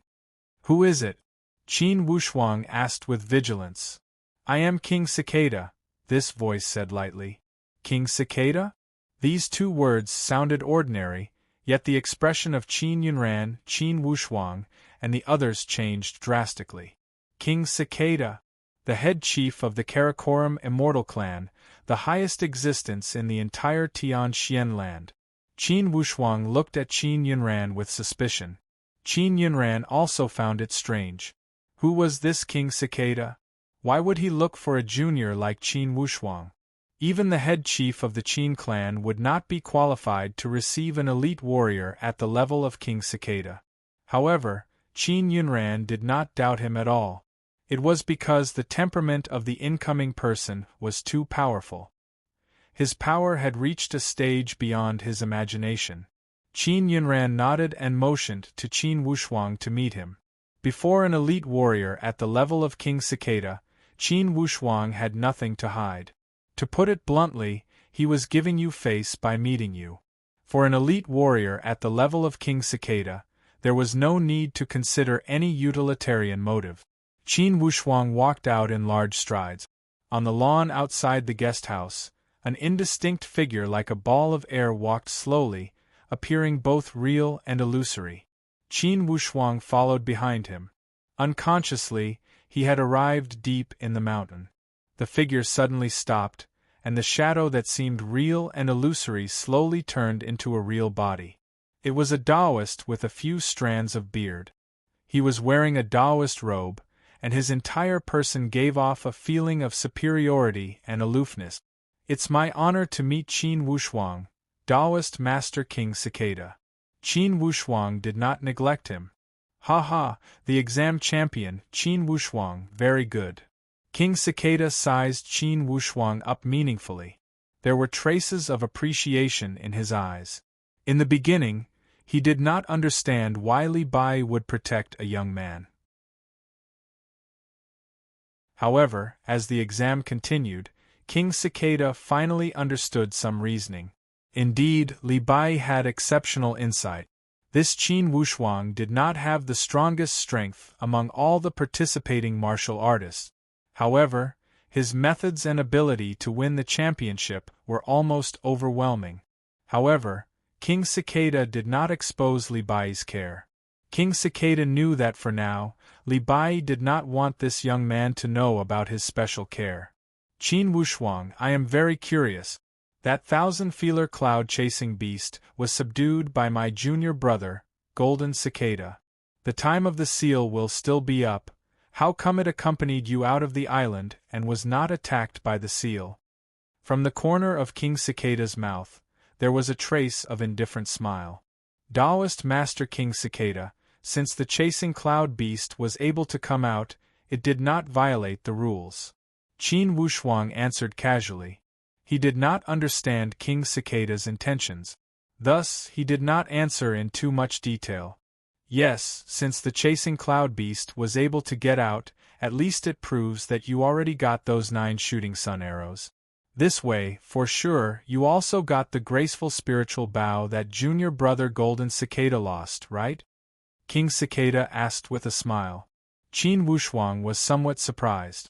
Who is it? Qin Wushuang asked with vigilance. I am King Cicada, this voice said lightly. King Cicada? These two words sounded ordinary, yet the expression of Qin Yunran, Qin Wushuang, and the others changed drastically. King Cicada? the head chief of the Karakoram Immortal Clan, the highest existence in the entire Tian Xian land. Qin Wushuang looked at Qin Yunran with suspicion. Qin Yunran also found it strange. Who was this King Cicada? Why would he look for a junior like Qin Wushuang? Even the head chief of the Qin clan would not be qualified to receive an elite warrior at the level of King Cicada. However, Qin Yunran did not doubt him at all. It was because the temperament of the incoming person was too powerful. His power had reached a stage beyond his imagination. Qin Yunran nodded and motioned to Qin Wushuang to meet him. Before an elite warrior at the level of King Cicada, Qin Wushuang had nothing to hide. To put it bluntly, he was giving you face by meeting you. For an elite warrior at the level of King Cicada, there was no need to consider any utilitarian motive. Qin Wushuang walked out in large strides. On the lawn outside the guest house, an indistinct figure like a ball of air walked slowly, appearing both real and illusory. Qin Wushuang followed behind him. Unconsciously, he had arrived deep in the mountain. The figure suddenly stopped, and the shadow that seemed real and illusory slowly turned into a real body. It was a Taoist with a few strands of beard. He was wearing a Taoist robe, and his entire person gave off a feeling of superiority and aloofness. It's my honor to meet Qin Wushuang, Taoist Master King Cicada. Qin Wushuang did not neglect him. Ha ha, the exam champion, Qin Wushuang, very good. King Cicada sized Qin Wushuang up meaningfully. There were traces of appreciation in his eyes. In the beginning, he did not understand why Li Bai would protect a young man. However, as the exam continued, King Cicada finally understood some reasoning. Indeed, Li Bai had exceptional insight. This Qin Wushuang did not have the strongest strength among all the participating martial artists. However, his methods and ability to win the championship were almost overwhelming. However, King Cicada did not expose Li Bai's care. King Cicada knew that for now, Li Bai did not want this young man to know about his special care. Qin Wushuang, I am very curious. That thousand-feeler cloud-chasing beast was subdued by my junior brother, Golden Cicada. The time of the seal will still be up. How come it accompanied you out of the island and was not attacked by the seal? From the corner of King Cicada's mouth, there was a trace of indifferent smile. Taoist Master King Cicada, since the chasing cloud beast was able to come out, it did not violate the rules. Qin Wushuang answered casually. He did not understand King Cicada's intentions. Thus, he did not answer in too much detail. Yes, since the chasing cloud beast was able to get out, at least it proves that you already got those 9 shooting sun arrows. This way, for sure, you also got the graceful spiritual bow that junior brother Golden Cicada lost, right? King Cicada asked with a smile. Qin Wushuang was somewhat surprised.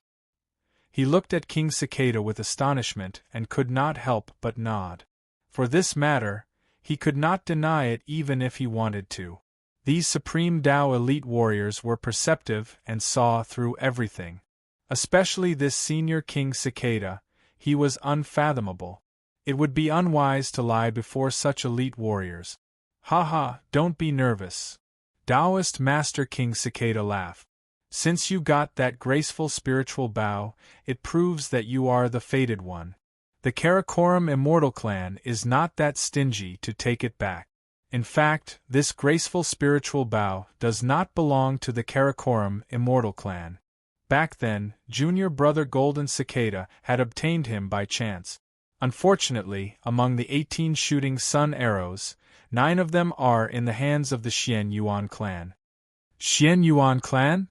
He looked at King Cicada with astonishment and could not help but nod. For this matter, he could not deny it even if he wanted to. These Supreme Tao elite warriors were perceptive and saw through everything. Especially this senior King Cicada, he was unfathomable. It would be unwise to lie before such elite warriors. Ha ha, don't be nervous. Taoist Master King Cicada laughed. Since you got that graceful spiritual bow, it proves that you are the fated one. The Karakoram Immortal Clan is not that stingy to take it back. In fact, this graceful spiritual bow does not belong to the Karakoram Immortal Clan. Back then, junior brother Golden Cicada had obtained him by chance. Unfortunately, among the 18 shooting sun arrows, 9 of them are in the hands of the Xian Yuan clan. Xian Yuan clan?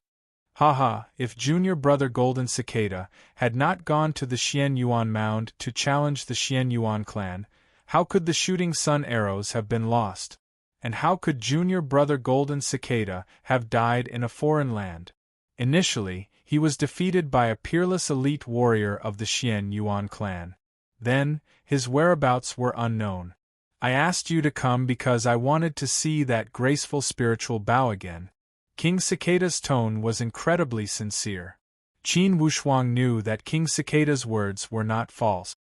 Haha, if junior brother Golden Cicada had not gone to the Xian Yuan mound to challenge the Xian Yuan clan, how could the shooting sun arrows have been lost? And how could junior brother Golden Cicada have died in a foreign land? Initially, he was defeated by a peerless elite warrior of the Xian Yuan clan. Then, his whereabouts were unknown. I asked you to come because I wanted to see that graceful spiritual bow again. King Cicada's tone was incredibly sincere. Qin Wushuang knew that King Cicada's words were not false.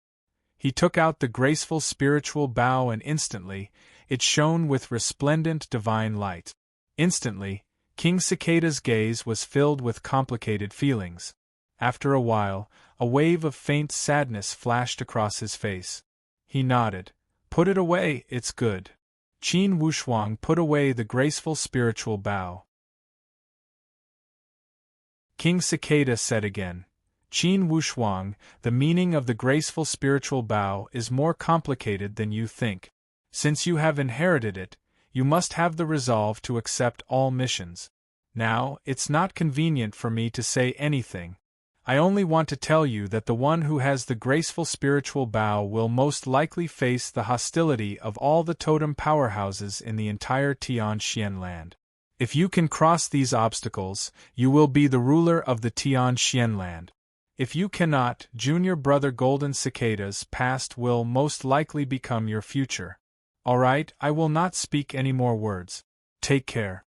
He took out the graceful spiritual bow and instantly, it shone with resplendent divine light. Instantly, King Cicada's gaze was filled with complicated feelings. After a while, a wave of faint sadness flashed across his face. He nodded. "Put it away, it's good." Qin Wushuang put away the graceful spiritual bow. King Cicada said again, "Qin Wushuang, the meaning of the graceful spiritual bow is more complicated than you think. Since you have inherited it, you must have the resolve to accept all missions. Now, it's not convenient for me to say anything. I only want to tell you that the one who has the graceful spiritual bow will most likely face the hostility of all the totem powerhouses in the entire Tianxian land. If you can cross these obstacles, you will be the ruler of the Tianxian land. If you cannot, junior brother Golden Cicada's past will most likely become your future. Alright, I will not speak any more words. Take care."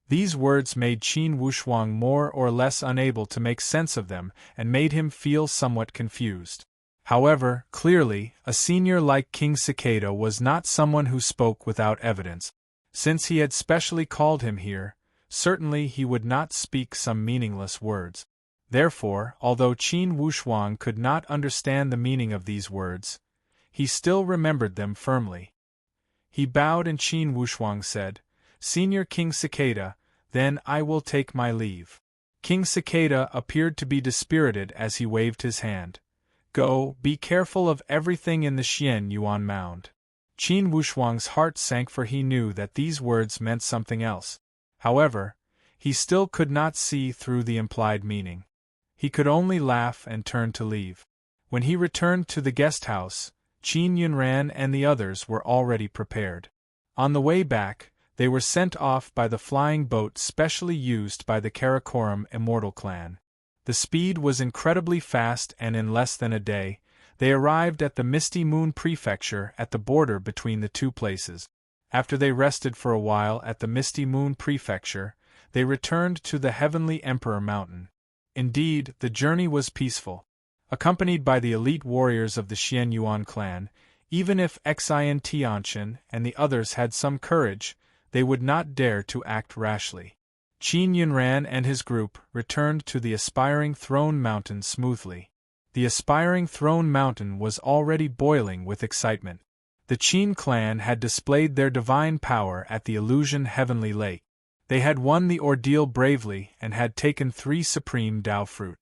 These words made Qin Wushuang more or less unable to make sense of them and made him feel somewhat confused. However, clearly, a senior like King Cicada was not someone who spoke without evidence. Since he had specially called him here, certainly he would not speak some meaningless words. Therefore, although Qin Wushuang could not understand the meaning of these words, he still remembered them firmly. He bowed and Qin Wushuang said, "Senior King Cicada, then I will take my leave." King Cicada appeared to be dispirited as he waved his hand. "Go, be careful of everything in the Xian Yuan Mound." Qin Wushuang's heart sank, for he knew that these words meant something else. However, he still could not see through the implied meaning. He could only laugh and turn to leave. When he returned to the guest house, Qin Yunran and the others were already prepared. On the way back, they were sent off by the flying boat specially used by the Karakoram Immortal clan. The speed was incredibly fast, and in less than a day, they arrived at the Misty Moon Prefecture at the border between the two places. After they rested for a while at the Misty Moon Prefecture, they returned to the Heavenly Emperor Mountain. Indeed, the journey was peaceful. Accompanied by the elite warriors of the Xian Yuan clan, even if Xian Tianqian and the others had some courage, they would not dare to act rashly. Qin Yunran and his group returned to the Aspiring Throne Mountain smoothly. The Aspiring Throne Mountain was already boiling with excitement. The Qin clan had displayed their divine power at the Illusion Heavenly Lake. They had won the ordeal bravely and had taken 3 supreme Dao fruit.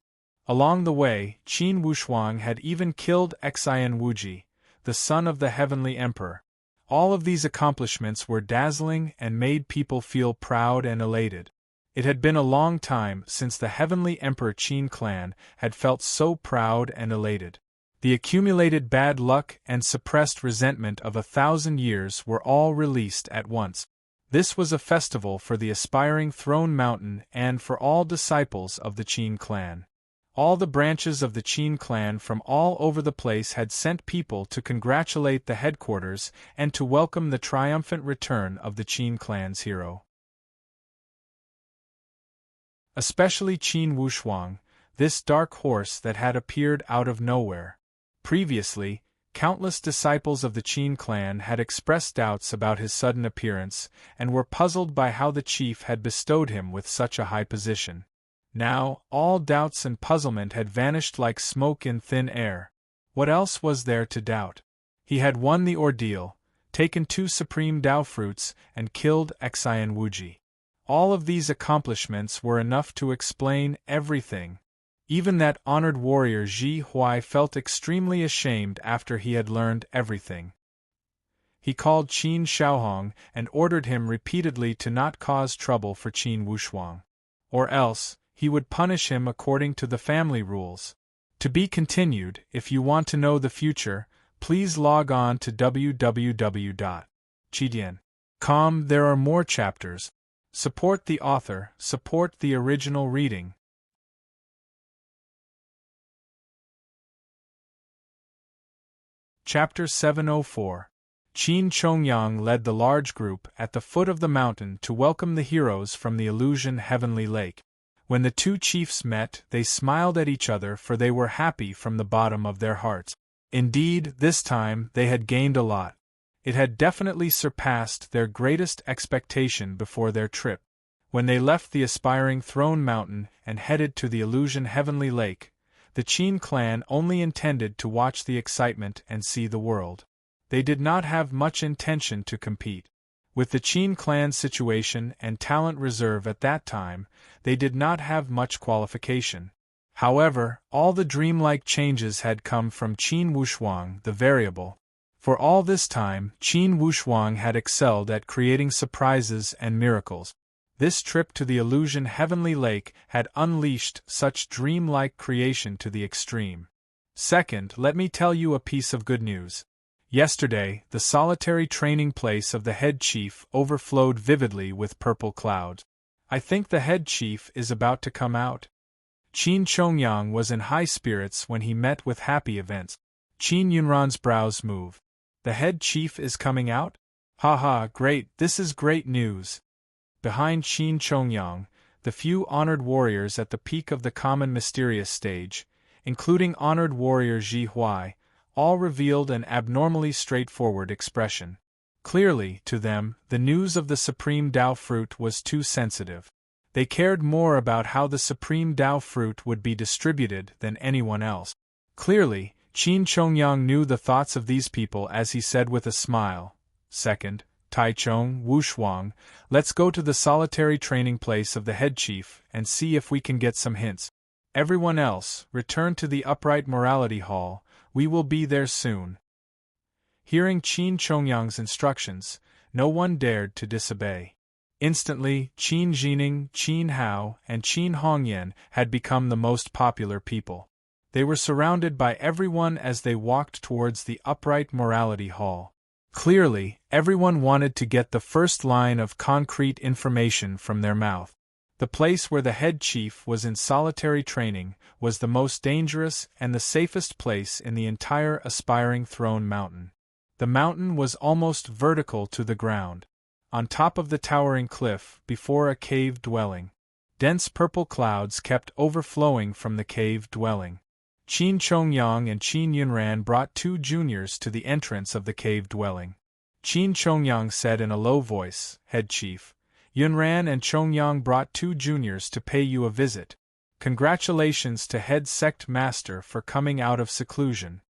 Along the way, Qin Wushuang had even killed Xian Wuji, the son of the Heavenly Emperor. All of these accomplishments were dazzling and made people feel proud and elated. It had been a long time since the Heavenly Emperor Qin clan had felt so proud and elated. The accumulated bad luck and suppressed resentment of 1,000 years were all released at once. This was a festival for the Aspiring Throne Mountain and for all disciples of the Qin clan. All the branches of the Qin clan from all over the place had sent people to congratulate the headquarters and to welcome the triumphant return of the Qin clan's hero. Especially Qin Wushuang, this dark horse that had appeared out of nowhere. Previously, countless disciples of the Qin clan had expressed doubts about his sudden appearance and were puzzled by how the chief had bestowed him with such a high position. Now, all doubts and puzzlement had vanished like smoke in thin air. What else was there to doubt? He had won the ordeal, taken 2 supreme Dao fruits, and killed Xian Wuji. All of these accomplishments were enough to explain everything. Even that honored warrior Ji Huai felt extremely ashamed after he had learned everything. He called Qin Shaohong and ordered him repeatedly to not cause trouble for Qin Wushuang. Or else, he would punish him according to the family rules. To be continued. If you want to know the future, please log on to www.chidian.com. There are more chapters. Support the author, support the original reading. Chapter 704. Qin Chongyang led the large group at the foot of the mountain to welcome the heroes from the Illusion Heavenly Lake. When the two chiefs met, they smiled at each other, for they were happy from the bottom of their hearts. Indeed, this time they had gained a lot. It had definitely surpassed their greatest expectation before their trip. When they left the aspiring throne mountain and headed to the illusion heavenly lake, the Qin clan only intended to watch the excitement and see the world. They did not have much intention to compete. With the Qin clan's situation and talent reserve at that time, they did not have much qualification. However, all the dreamlike changes had come from Qin Wushuang, the variable. For all this time, Qin Wushuang had excelled at creating surprises and miracles. This trip to the illusion heavenly lake had unleashed such dreamlike creation to the extreme. Second, let me tell you a piece of good news. Yesterday, the solitary training place of the head chief overflowed vividly with purple clouds. I think the head chief is about to come out. Qin Chongyang was in high spirits when he met with happy events. Qin Yunran's brows moved. The head chief is coming out? Ha, great, this is great news. Behind Qin Chongyang, the few honored warriors at the peak of the common mysterious stage, including honored warrior Ji Huai, all revealed an abnormally straightforward expression. Clearly, to them, the news of the supreme Dao fruit was too sensitive. They cared more about how the supreme Dao fruit would be distributed than anyone else. Clearly, Qin Chongyang knew the thoughts of these people as he said with a smile, "Second, Taichung, Wushuang, let's go to the solitary training place of the head chief and see if we can get some hints. Everyone else, return to the upright morality hall, we will be there soon." Hearing Qin Chongyang's instructions, no one dared to disobey. Instantly, Qin Jining, Qin Hao, and Qin Hongyan had become the most popular people. They were surrounded by everyone as they walked towards the upright morality hall. Clearly, everyone wanted to get the first line of concrete information from their mouth. The place where the head chief was in solitary training was the most dangerous and the safest place in the entire aspiring throne mountain. The mountain was almost vertical to the ground. On top of the towering cliff, before a cave dwelling, dense purple clouds kept overflowing from the cave dwelling. Qin Chongyang and Qin Yunran brought two juniors to the entrance of the cave dwelling. Qin Chongyang said in a low voice, "Head chief, Yunran and Chongyang brought two juniors to pay you a visit. Congratulations to head sect master for coming out of seclusion."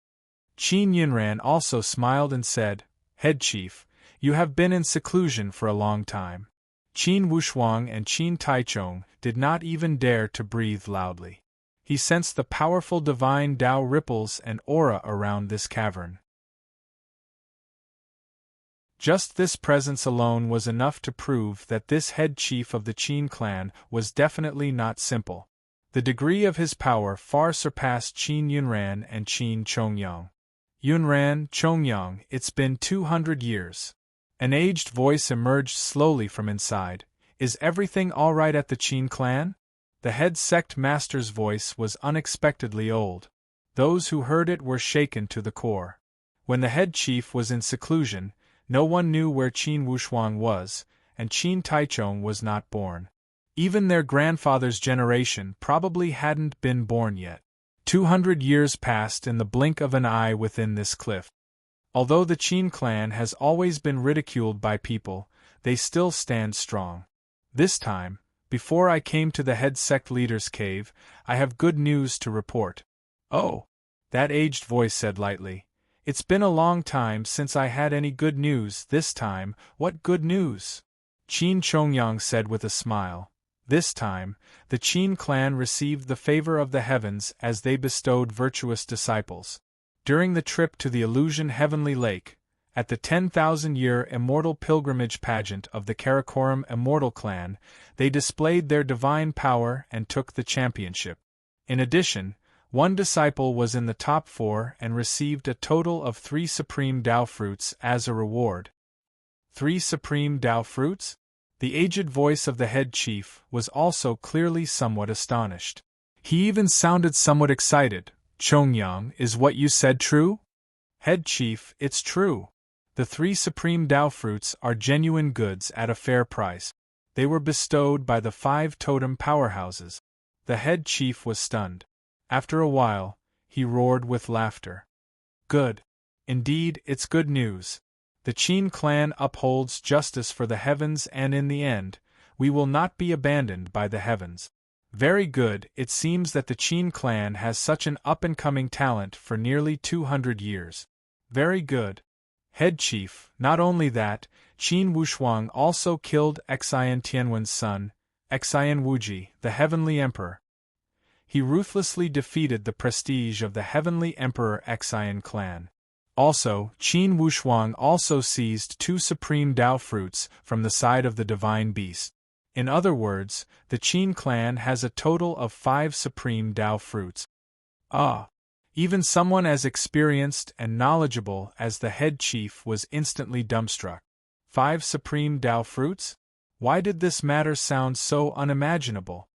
Qin Yunran also smiled and said, "Head chief, you have been in seclusion for a long time." Qin Wushuang and Qin Taichung did not even dare to breathe loudly. He sensed the powerful divine Tao ripples and aura around this cavern. Just this presence alone was enough to prove that this head chief of the Qin clan was definitely not simple. The degree of his power far surpassed Qin Yunran and Qin Chongyang. "Yunran, Chongyang, it's been 200 years. An aged voice emerged slowly from inside. "Is everything all right at the Qin clan?" The head sect master's voice was unexpectedly old. Those who heard it were shaken to the core. When the head chief was in seclusion, no one knew where Qin Wushuang was, and Qin Taichung was not born. Even their grandfather's generation probably hadn't been born yet. 200 years passed in the blink of an eye within this cliff. Although the Qin clan has always been ridiculed by people, they still stand strong. This time, before I came to the head sect leader's cave, I have good news to report. "Oh," that aged voice said lightly. "It's been a long time since I had any good news this time. What good news?" Qin Chongyang said with a smile. This time, the Qin clan received the favor of the heavens as they bestowed virtuous disciples. During the trip to the illusion heavenly lake, at the 10,000-year immortal pilgrimage pageant of the Karakoram immortal clan, they displayed their divine power and took the championship. In addition, one disciple was in the top 4 and received a total of 3 supreme Dao fruits as a reward. 3 supreme Dao fruits? The aged voice of the head chief was also clearly somewhat astonished. He even sounded somewhat excited. "Chongyang, is what you said true?" "Head chief, it's true. The 3 supreme Dao fruits are genuine goods at a fair price. They were bestowed by the 5 totem powerhouses. The head chief was stunned. After a while, he roared with laughter. Good. Indeed, it's good news. The Qin clan upholds justice for the heavens, and in the end, we will not be abandoned by the heavens. Very good. It seems that the Qin clan has such an up-and-coming talent for nearly 200 years. Very good. Head chief, not only that, Qin Wushuang also killed Xian Tianwen's son, Xian Wuji, the heavenly emperor. He ruthlessly defeated the prestige of the heavenly emperor Xian clan. Also, Qin Wushuang also seized 2 supreme Dao fruits from the side of the divine beast. In other words, the Qin clan has a total of 5 supreme Dao fruits. Ah! Even someone as experienced and knowledgeable as the head chief was instantly dumbstruck. 5 supreme Dao fruits? Why did this matter sound so unimaginable?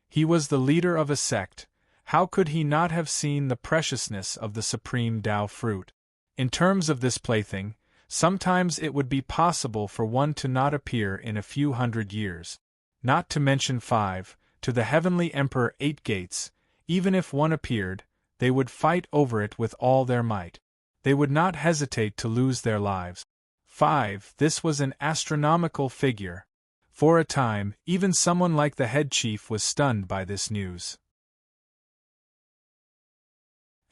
He was the leader of a sect. How could he not have seen the preciousness of the supreme Dao fruit? In terms of this plaything, sometimes it would be possible for one to not appear in a few hundred years. Not to mention 5, to the heavenly emperor 8 gates. Even if one appeared, they would fight over it with all their might. They would not hesitate to lose their lives. 5. This was an astronomical figure. For a time, even someone like the head chief was stunned by this news.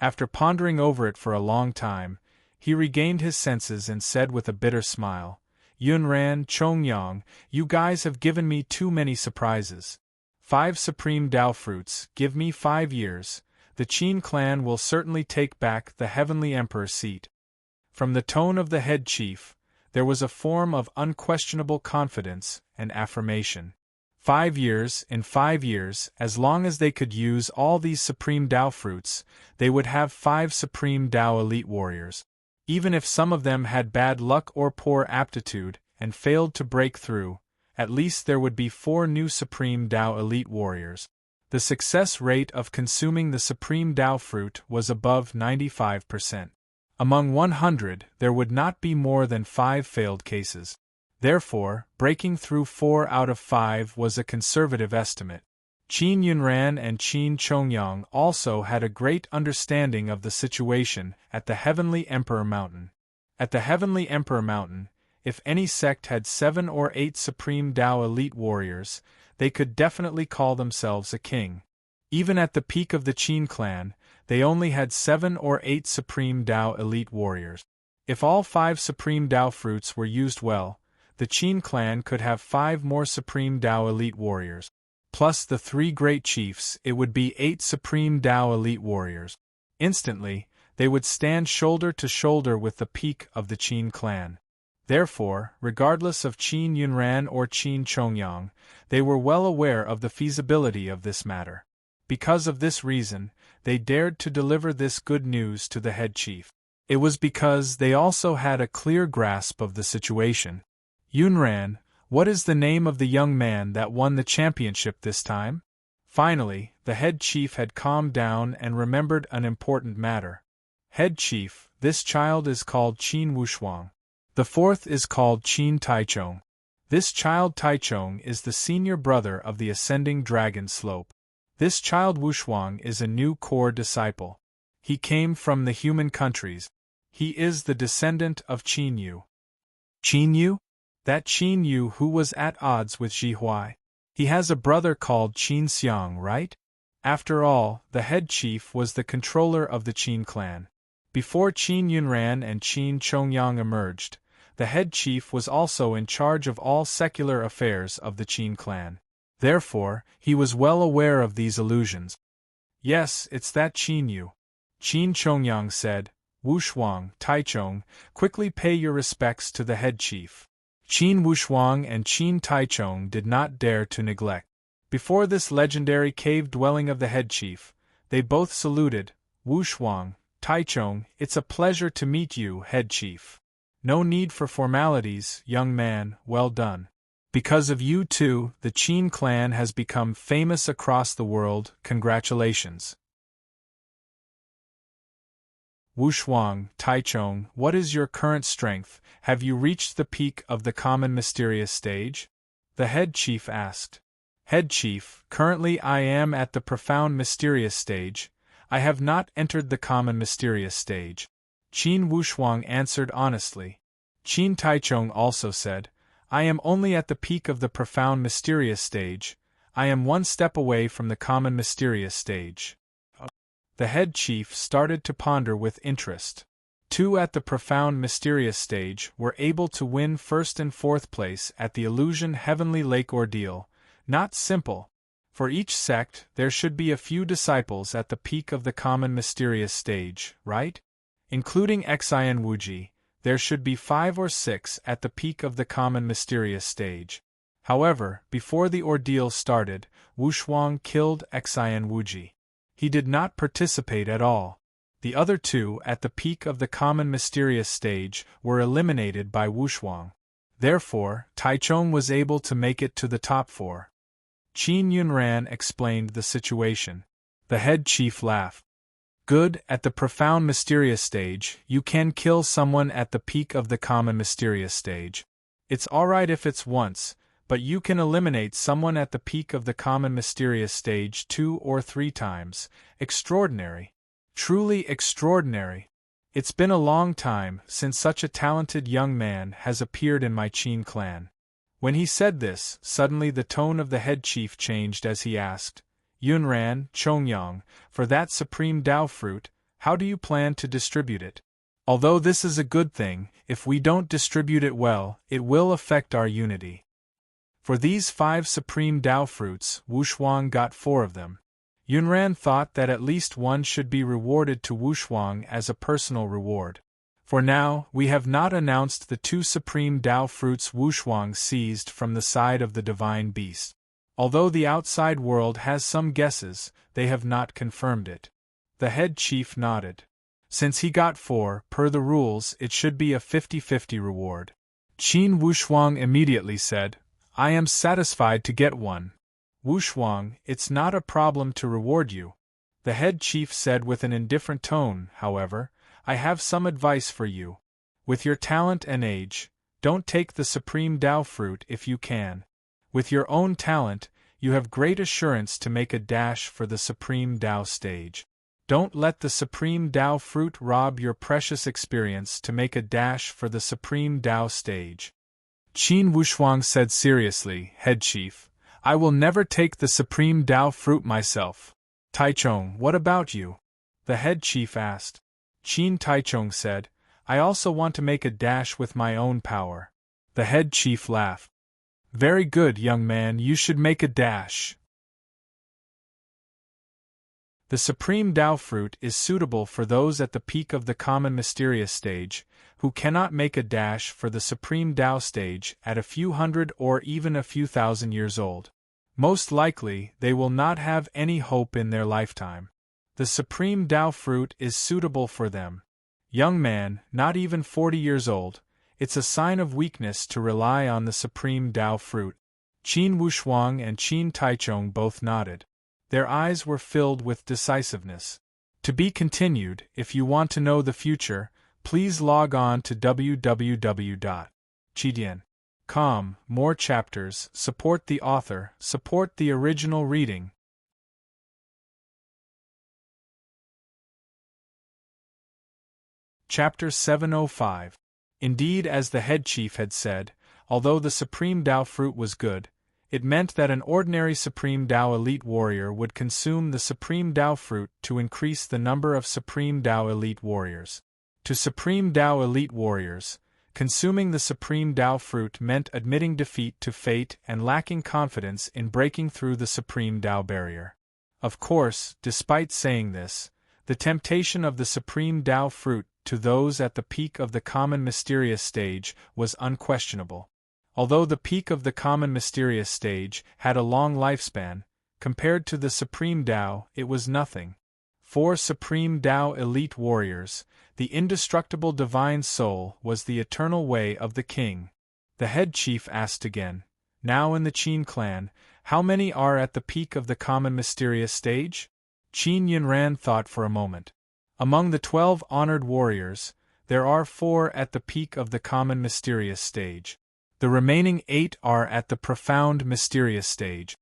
After pondering over it for a long time, he regained his senses and said with a bitter smile, Yunran, Chongyang, you guys have given me too many surprises. 5 supreme Dao fruits, give me 5 years. The Qin clan will certainly take back the heavenly emperor's seat. From the tone of the head chief, there was a form of unquestionable confidence and affirmation. 5 years, in 5 years, as long as they could use all these supreme Dao fruits, they would have 5 supreme Dao elite warriors. Even if some of them had bad luck or poor aptitude and failed to break through, at least there would be 4 new supreme Dao elite warriors. The success rate of consuming the supreme Dao fruit was above 95%. Among 100, there would not be more than 5 failed cases. Therefore, breaking through 4 out of 5 was a conservative estimate. Qin Yunran and Qin Chongyang also had a great understanding of the situation at the Heavenly Emperor Mountain. At the Heavenly Emperor Mountain, if any sect had 7 or 8 supreme Dao elite warriors, they could definitely call themselves a king. Even at the peak of the Qin clan, they only had 7 or 8 supreme Dao elite warriors. If all 5 supreme Dao fruits were used well, the Qin clan could have 5 more supreme Dao elite warriors. Plus the 3 great chiefs, it would be 8 supreme Dao elite warriors. Instantly, they would stand shoulder to shoulder with the peak of the Qin clan. Therefore, regardless of Qin Yunran or Qin Chongyang, they were well aware of the feasibility of this matter. Because of this reason, they dared to deliver this good news to the head chief. It was because they also had a clear grasp of the situation. Yunran, what is the name of the young man that won the championship this time? Finally, the head chief had calmed down and remembered an important matter. Head chief, this child is called Qin Wushuang. The 4th is called Qin Taichong. This child Taichong is the senior brother of the ascending dragon slope. This child Wushuang is a new core disciple. He came from the human countries. He is the descendant of Qin Yu. Qin Yu? That Qin Yu who was at odds with Ji Huai. He has a brother called Qin Xiang, right? After all, the head chief was the controller of the Qin clan. Before Qin Yunran and Qin Chongyang emerged, the head chief was also in charge of all secular affairs of the Qin clan. Therefore, he was well aware of these illusions. Yes, it's that Qin Yu. Qin Chongyang said, Wushuang, Taichong, quickly pay your respects to the head chief. Qin Wushuang and Qin Taichong did not dare to neglect. Before this legendary cave dwelling of the head chief, they both saluted. Wushuang, Taichong, it's a pleasure to meet you, head chief. No need for formalities, young man, well done. Because of you two, the Qin clan has become famous across the world, congratulations. Wushuang, Taichong, what is your current strength? Have you reached the peak of the common mysterious stage? The head chief asked. Head Chief, currently I am at the profound mysterious stage. I have not entered the common mysterious stage. Qin Wushuang answered honestly. Qin Taichung also said, I am only at the peak of the profound mysterious stage. I am one step away from the common mysterious stage. The head chief started to ponder with interest. 2 at the profound mysterious stage were able to win first and fourth place at the Illusion Heavenly Lake ordeal. Not simple. For each sect, there should be a few disciples at the peak of the common mysterious stage, right? Including Xian Wuji, there should be 5 or 6 at the peak of the common mysterious stage. However, before the ordeal started, Wushuang killed Xian Wuji. He did not participate at all. The other 2 at the peak of the common mysterious stage were eliminated by Wushuang. Therefore, Taichung was able to make it to the top 4. Qin Yunran explained the situation. The head chief laughed. Good, at the profound mysterious stage, you can kill someone at the peak of the common mysterious stage. It's alright if it's once, but you can eliminate someone at the peak of the common mysterious stage 2 or 3 times. Extraordinary. Truly extraordinary. It's been a long time since such a talented young man has appeared in my Qin clan. When he said this, suddenly the tone of the head chief changed as he asked, Yunran, Chongyang, for that supreme Dao fruit, how do you plan to distribute it? Although this is a good thing, if we don't distribute it well, it will affect our unity. For these 5 supreme Dao fruits, Wushuang got 4 of them. Yunran thought that at least one should be rewarded to Wushuang as a personal reward. For now, we have not announced the 2 supreme Dao fruits Wushuang seized from the side of the divine beast. Although the outside world has some guesses, they have not confirmed it. The head chief nodded. Since he got 4, per the rules, it should be a 50-50 reward. Qin Wushuang immediately said, I am satisfied to get 1. Wushuang, it's not a problem to reward you. The head chief said with an indifferent tone, however, I have some advice for you. With your talent and age, don't take the supreme Dao fruit if you can. With your own talent, you have great assurance to make a dash for the supreme Dao stage. Don't let the supreme Dao fruit rob your precious experience to make a dash for the supreme Dao stage. Qin Wushuang said seriously, Head Chief, I will never take the supreme Dao fruit myself. Taichung, what about you? The head chief asked. Qin Taichung said, I also want to make a dash with my own power. The head chief laughed. Very good, young man, you should make a dash. The supreme Dao fruit is suitable for those at the peak of the common mysterious stage, who cannot make a dash for the supreme Dao stage at a few hundred or even a few thousand years old. Most likely, they will not have any hope in their lifetime. The supreme Dao fruit is suitable for them. Young man, not even 40 years old, it's a sign of weakness to rely on the supreme Dao fruit. Qin Wushuang and Qin Taichung both nodded. Their eyes were filled with decisiveness. To be continued, if you want to know the future, please log on to www.chidian.com. More chapters, support the author, support the original reading. Chapter 705. Indeed, as the head chief had said, although the supreme Dao fruit was good, it meant that an ordinary supreme Dao elite warrior would consume the supreme Dao fruit to increase the number of supreme Dao elite warriors. To supreme Dao elite warriors, consuming the supreme Dao fruit meant admitting defeat to fate and lacking confidence in breaking through the supreme Dao barrier. Of course, despite saying this, the temptation of the supreme Dao fruit to those at the peak of the common mysterious stage was unquestionable. Although the peak of the common mysterious stage had a long lifespan, compared to the supreme Dao, it was nothing. For supreme Dao elite warriors, the indestructible divine soul was the eternal way of the king. The head chief asked again, now in the Qin clan, how many are at the peak of the common mysterious stage? Qin Yunran thought for a moment. Among the 12 honored warriors, there are 4 at the peak of the common mysterious stage. The remaining 8 are at the profound mysterious stage.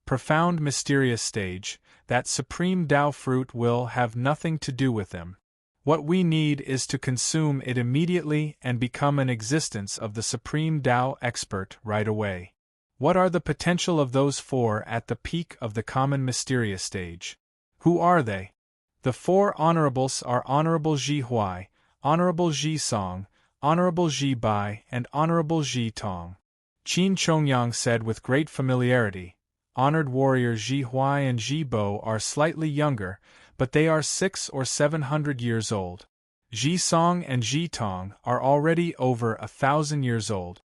profound mysterious stage, that supreme Tao fruit will have nothing to do with them. What we need is to consume it immediately and become an existence of the supreme Tao expert right away. What are the potential of those four at the peak of the common mysterious stage? Who are they? The four honorables are Honorable Ji Huai, Honorable Ji Song, Honorable Ji Bai, and Honorable Ji Tong. Qin Chongyang said with great familiarity, Honored warrior Ji Huai and Ji Bo are slightly younger, but they are 600 or 700 years old. Ji Song and Ji Tong are already over 1,000 years old.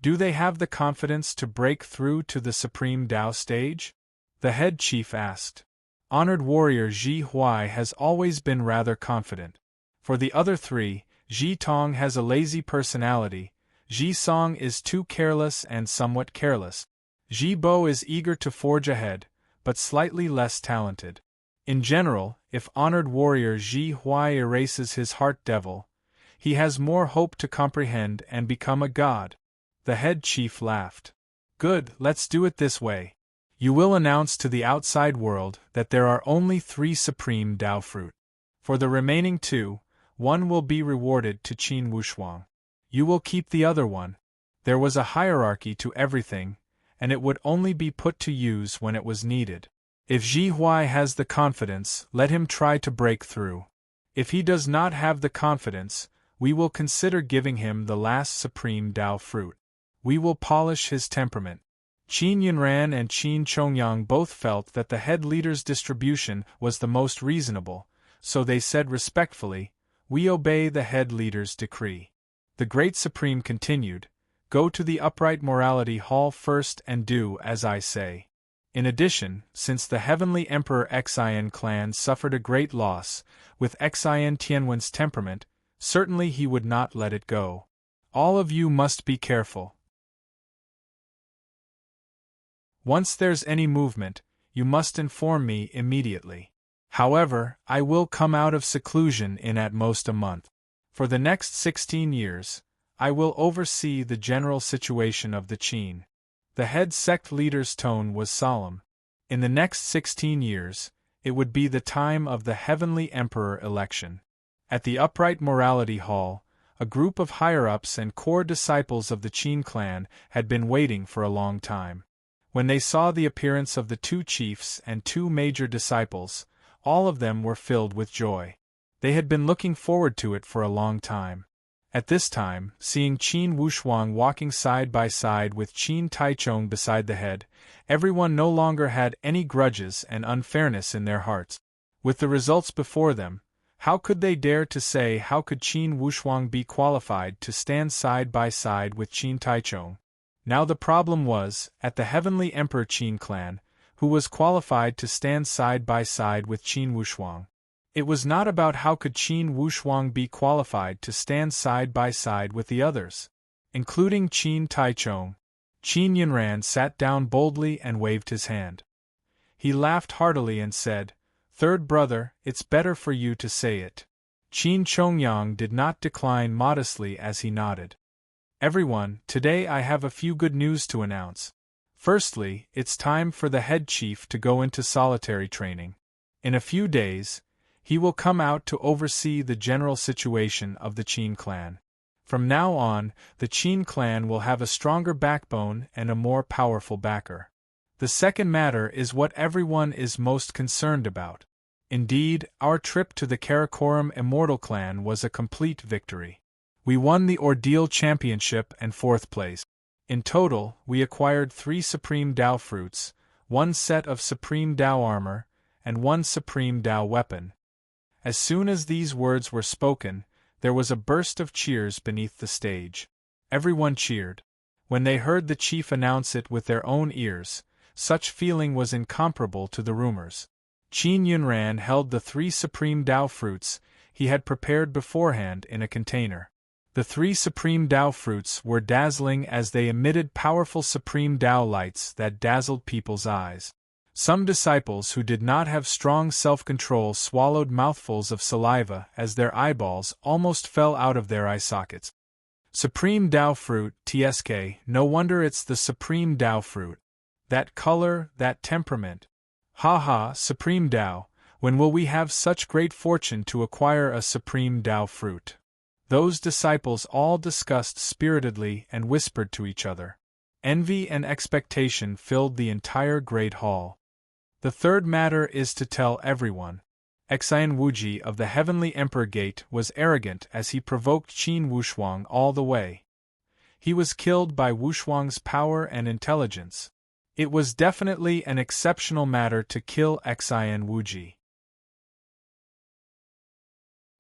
Do they have the confidence to break through to the supreme Tao stage? The head chief asked. Honored warrior Ji Huai has always been rather confident. For the other three, Ji Tong has a lazy personality, Ji Song is too careless and somewhat careless. Ji Bo is eager to forge ahead, but slightly less talented. In general, if honored warrior Ji Huai erases his heart devil, he has more hope to comprehend and become a god. The head chief laughed. Good, let's do it this way. You will announce to the outside world that there are only 3 supreme Tao fruit. For the remaining 2, one will be rewarded to Qin Wushuang. You will keep the other one. There was a hierarchy to everything, and it would only be put to use when it was needed. If Ji Huai has the confidence, let him try to break through. If he does not have the confidence, we will consider giving him the last supreme Tao fruit. We will polish his temperament. Qin Yunran and Qin Chongyang both felt that the head leader's distribution was the most reasonable, so they said respectfully, We obey the head leader's decree. The Great Supreme continued, Go to the Upright Morality Hall first and do as I say. In addition, since the Heavenly Emperor Xian clan suffered a great loss, with Xian Tianwen's temperament, certainly he would not let it go. All of you must be careful. Once there's any movement, you must inform me immediately. However, I will come out of seclusion in at most a month. For the next 16 years, I will oversee the general situation of the Qin. The head sect leader's tone was solemn. In the next 16 years, it would be the time of the Heavenly Emperor election. At the Upright Morality Hall, a group of higher-ups and core disciples of the Qin clan had been waiting for a long time. When they saw the appearance of the 2 chiefs and 2 major disciples, all of them were filled with joy. They had been looking forward to it for a long time. At this time, seeing Qin Wushuang walking side by side with Qin Taichong beside the head, everyone no longer had any grudges and unfairness in their hearts. With the results before them, how could they dare to say how could Qin Wushuang be qualified to stand side by side with Qin Taichong? Now the problem was, at the Heavenly Emperor Qin clan, who was qualified to stand side by side with Qin Wushuang. It was not about how could Qin Wushuang be qualified to stand side by side with the others, including Qin Taichong. Qin Yunran sat down boldly and waved his hand. He laughed heartily and said, Third brother, it's better for you to say it. Qin Chongyang did not decline modestly as he nodded. Everyone, today I have a few good news to announce. Firstly, it's time for the head chief to go into solitary training. In a few days, he will come out to oversee the general situation of the Qin clan. From now on, the Qin clan will have a stronger backbone and a more powerful backer. The second matter is what everyone is most concerned about. Indeed, our trip to the Karakoram Immortal clan was a complete victory. We won the Ordeal Championship and 4th place. In total, we acquired 3 Supreme Tao fruits, 1 set of Supreme Tao armor, and 1 Supreme Tao weapon. As soon as these words were spoken, there was a burst of cheers beneath the stage. Everyone cheered. When they heard the chief announce it with their own ears, such feeling was incomparable to the rumors. Qin Yunran held the 3 Supreme Tao fruits he had prepared beforehand in a container. The 3 Supreme Tao fruits were dazzling as they emitted powerful Supreme Tao lights that dazzled people's eyes. Some disciples who did not have strong self-control swallowed mouthfuls of saliva as their eyeballs almost fell out of their eye sockets. Supreme Tao fruit, TSK, no wonder it's the Supreme Tao fruit. That color, that temperament. Ha ha, Supreme Tao, when will we have such great fortune to acquire a Supreme Tao fruit? Those disciples all discussed spiritedly and whispered to each other. Envy and expectation filled the entire great hall. The third matter is to tell everyone. Xian Wuji of the Heavenly Emperor Gate was arrogant as he provoked Qin Wushuang all the way. He was killed by Wushuang's power and intelligence. It was definitely an exceptional matter to kill Xian Wuji.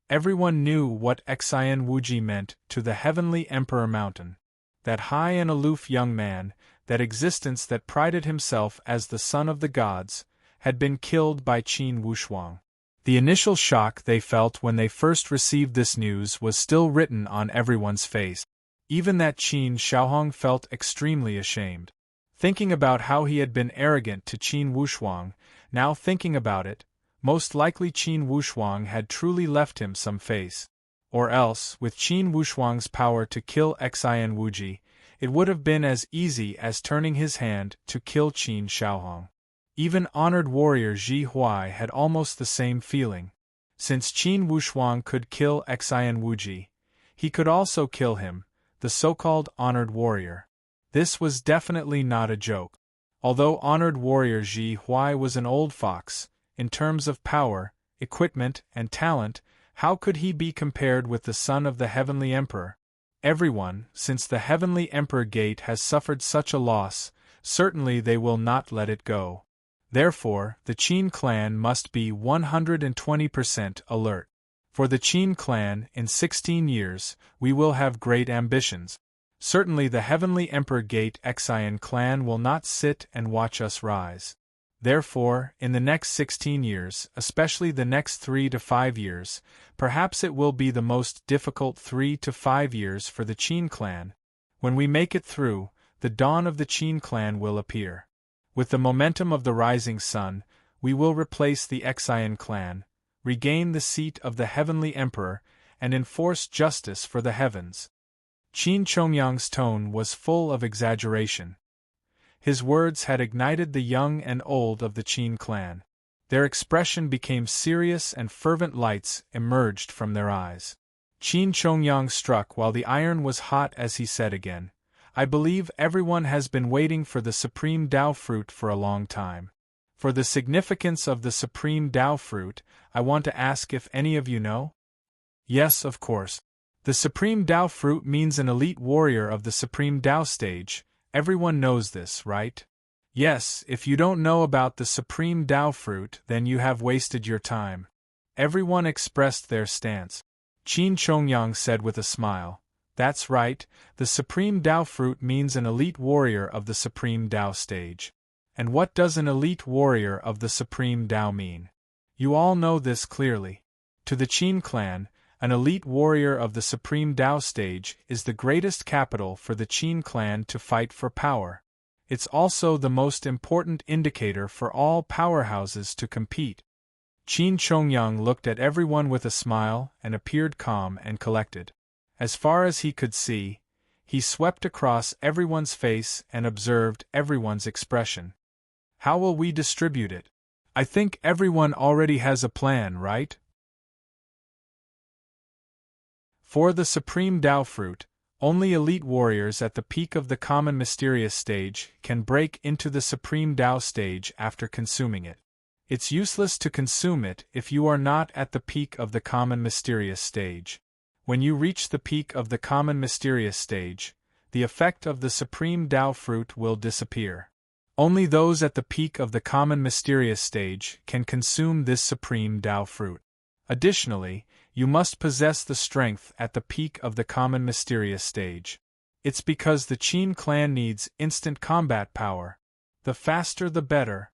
Everyone knew what Xian Wuji meant to the Heavenly Emperor Mountain. That high and aloof young man, that existence that prided himself as the son of the gods, had been killed by Qin Wushuang. The initial shock they felt when they first received this news was still written on everyone's face. Even that Qin Shaohong felt extremely ashamed. Thinking about how he had been arrogant to Qin Wushuang, now thinking about it, most likely Qin Wushuang had truly left him some face. Or else, with Qin Wushuang's power to kill Xian Wuji, it would have been as easy as turning his hand to kill Qin Shaohong. Even honored warrior Zhi Huai had almost the same feeling. Since Qin Wushuang could kill Xian Wuji, he could also kill him, the so-called honored warrior. This was definitely not a joke. Although honored warrior Zhi Huai was an old fox, in terms of power, equipment, and talent, how could he be compared with the son of the Heavenly Emperor? Everyone, since the Heavenly Emperor Gate has suffered such a loss, certainly they will not let it go. Therefore, the Qin clan must be 120% alert. For the Qin clan, in 16 years, we will have great ambitions. Certainly the Heavenly Emperor Gate Xian clan will not sit and watch us rise. Therefore, in the next 16 years, especially the next 3 to 5 years, perhaps it will be the most difficult 3 to 5 years for the Qin clan. When we make it through, the dawn of the Qin clan will appear. With the momentum of the rising sun, we will replace the Xian clan, regain the seat of the Heavenly Emperor, and enforce justice for the heavens. Qin Chongyang's tone was full of exaggeration. His words had ignited the young and old of the Qin clan. Their expression became serious and fervent lights emerged from their eyes. Qin Chongyang struck while the iron was hot as he said again, "I believe everyone has been waiting for the Supreme Tao fruit for a long time. For the significance of the Supreme Tao fruit, I want to ask if any of you know?" Yes, of course. The Supreme Tao fruit means an elite warrior of the Supreme Tao stage. Everyone knows this, right? Yes, if you don't know about the Supreme Tao fruit, then you have wasted your time. Everyone expressed their stance. Qin Chongyang said with a smile, "That's right, the Supreme Tao fruit means an elite warrior of the Supreme Tao stage. And what does an elite warrior of the Supreme Tao mean? You all know this clearly. To the Qin clan, an elite warrior of the Supreme Tao stage is the greatest capital for the Qin clan to fight for power. It's also the most important indicator for all powerhouses to compete." Qin Chongyang looked at everyone with a smile and appeared calm and collected. As far as he could see, he swept across everyone's face and observed everyone's expression. "How will we distribute it? I think everyone already has a plan, right?" For the Supreme Tao fruit, only elite warriors at the peak of the common mysterious stage can break into the Supreme Tao stage after consuming it. It's useless to consume it if you are not at the peak of the common mysterious stage. When you reach the peak of the common mysterious stage, the effect of the Supreme Tao fruit will disappear. Only those at the peak of the common mysterious stage can consume this Supreme Tao fruit. Additionally, you must possess the strength at the peak of the common mysterious stage. It's because the Qin clan needs instant combat power. The faster the better.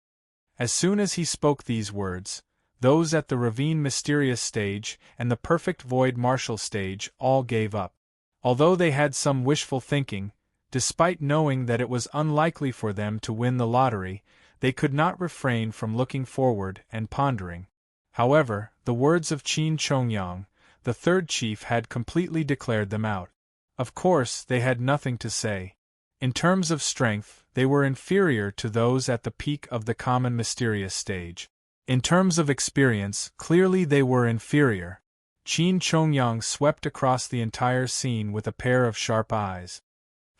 As soon as he spoke these words, those at the ravine mysterious stage and the perfect void martial stage all gave up. Although they had some wishful thinking, despite knowing that it was unlikely for them to win the lottery, they could not refrain from looking forward and pondering. However, the words of Qin Chongyang, the third chief, had completely declared them out. Of course, they had nothing to say. In terms of strength, they were inferior to those at the peak of the common mysterious stage. In terms of experience, clearly they were inferior. Qin Chongyang swept across the entire scene with a pair of sharp eyes.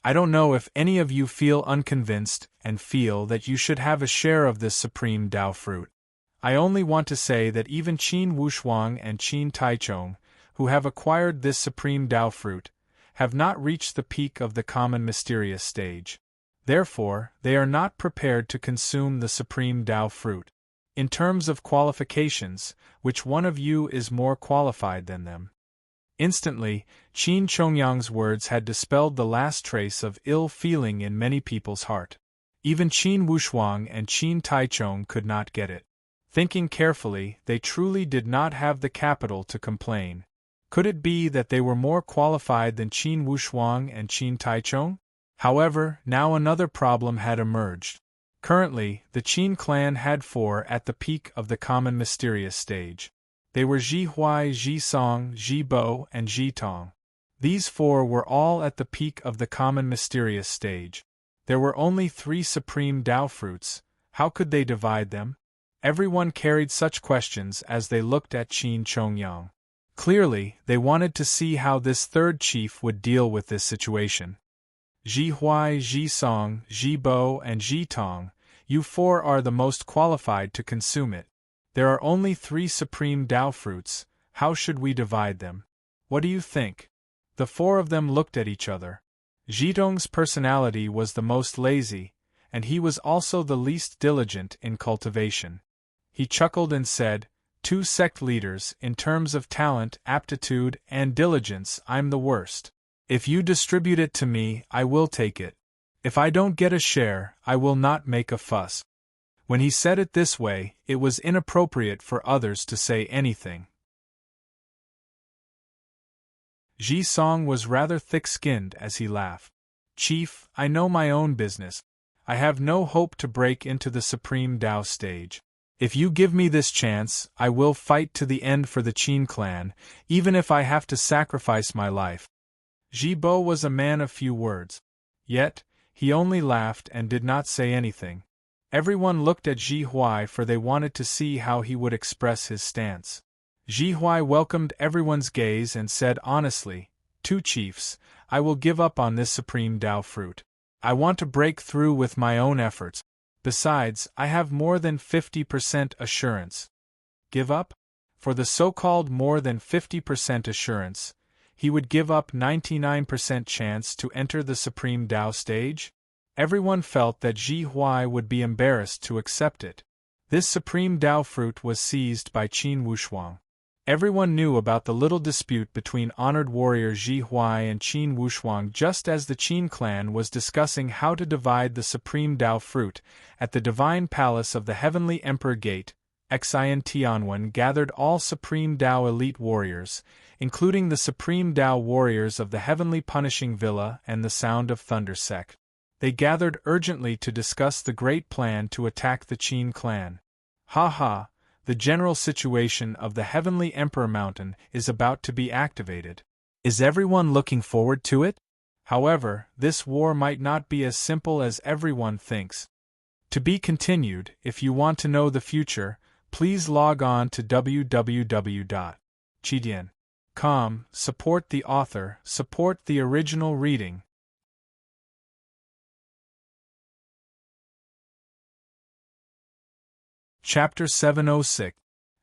I don't know if any of you feel unconvinced and feel that you should have a share of this supreme Tao fruit. I only want to say that even Qin Wushuang and Qin Taichong, who have acquired this supreme Tao fruit, have not reached the peak of the common mysterious stage. Therefore, they are not prepared to consume the supreme Tao fruit. In terms of qualifications, which one of you is more qualified than them? Instantly, Qin Chongyang's words had dispelled the last trace of ill feeling in many people's heart. Even Qin Wushuang and Qin Taichong could not get it. Thinking carefully, they truly did not have the capital to complain. Could it be that they were more qualified than Qin Wushuang and Qin Taichong? However, now another problem had emerged. Currently, the Qin clan had 4 at the peak of the common mysterious stage. They were Ji Huai, Ji Song, Ji Bo, and Ji Tong. These 4 were all at the peak of the common mysterious stage. There were only 3 supreme Tao fruits. How could they divide them? Everyone carried such questions as they looked at Qin Chongyang. Clearly, they wanted to see how this third chief would deal with this situation. Ji Huai, Ji Song, Ji Bo, and Ji Tong, you 4 are the most qualified to consume it. There are only 3 supreme Tao fruits. How should we divide them? What do you think? The 4 of them looked at each other. Ji Tong's personality was the most lazy, and he was also the least diligent in cultivation. He chuckled and said, 2 sect leaders, in terms of talent, aptitude, and diligence, I'm the worst. If you distribute it to me, I will take it. If I don't get a share, I will not make a fuss. When he said it this way, it was inappropriate for others to say anything. Ji Song was rather thick-skinned as he laughed. Chief, I know my own business. I have no hope to break into the supreme Tao stage. If you give me this chance, I will fight to the end for the Qin clan, even if I have to sacrifice my life. Ji Bo was a man of few words. Yet, he only laughed and did not say anything. Everyone looked at Ji Huai for they wanted to see how he would express his stance. Ji Huai welcomed everyone's gaze and said honestly, 2 chiefs, I will give up on this supreme Tao fruit. I want to break through with my own efforts. Besides, I have more than 50% assurance. Give up? For the so-called more than 50% assurance, he would give up 99% chance to enter the supreme Tao stage? Everyone felt that Ji Huai would be embarrassed to accept it. This supreme Tao fruit was seized by Qin Wushuang. Everyone knew about the little dispute between honored warrior Ji Huai and Qin Wushuang just as the Qin clan was discussing how to divide the supreme Tao fruit. At the divine palace of the Heavenly Emperor Gate, Xian Tianwen gathered all supreme Tao elite warriors, including the supreme Tao warriors of the Heavenly Punishing Villa and the Sound of Thunder sect. They gathered urgently to discuss the great plan to attack the Qin clan. Ha ha! The general situation of the Heavenly Emperor Mountain is about to be activated. Is everyone looking forward to it? However, this war might not be as simple as everyone thinks. To be continued. If you want to know the future, please log on to www.chidian.com. Support the author, support the original reading. Chapter 706.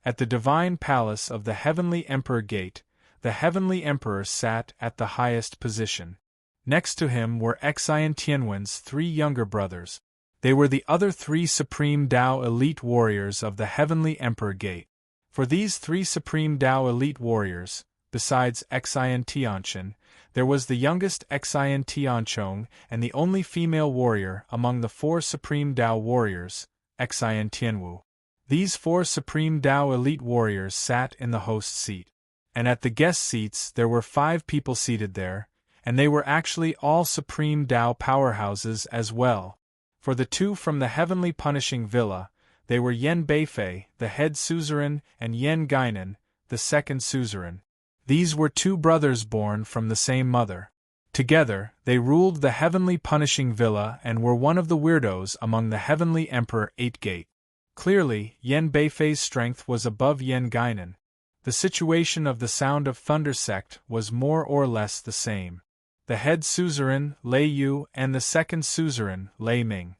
At the Divine Palace of the Heavenly Emperor Gate, the Heavenly Emperor sat at the highest position. Next to him were Xian Tianwen's 3 younger brothers. They were the other 3 Supreme Tao elite warriors of the Heavenly Emperor Gate. For these 3 Supreme Tao elite warriors, besides Xian Tianchen, there was the youngest Xian Tianchong and the only female warrior among the 4 Supreme Tao warriors, Xian Tianwu. These 4 Supreme Tao elite warriors sat in the host seat. And at the guest seats there were 5 people seated there, and they were actually all Supreme Tao powerhouses as well. For the 2 from the Heavenly Punishing Villa, they were Yen Beifei, the head suzerain, and Yen Guinan, the second suzerain. These were 2 brothers born from the same mother. Together, they ruled the heavenly punishing villa and were one of the weirdos among the heavenly Emperor 8-Gate. Clearly, Yen Beifei's strength was above Yen Guinan. The situation of the Sound of Thunder sect was more or less the same. The head suzerain, Lei Yu, and the second suzerain, Lei Ming.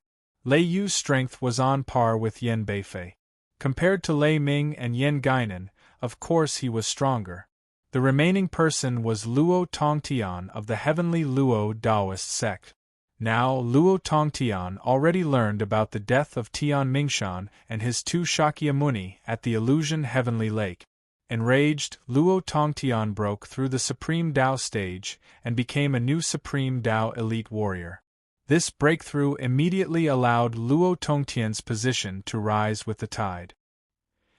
Lei Yu's strength was on par with Yen Beifei. Compared to Lei Ming and Yen Guinan, of course he was stronger. The remaining person was Luo Tongtian of the heavenly Luo Taoist sect. Now, Luo Tongtian already learned about the death of Tian Mingshan and his two Shakyamuni at the Illusion Heavenly Lake. Enraged, Luo Tongtian broke through the Supreme Tao stage and became a new Supreme Tao elite warrior. This breakthrough immediately allowed Luo Tongtian's position to rise with the tide.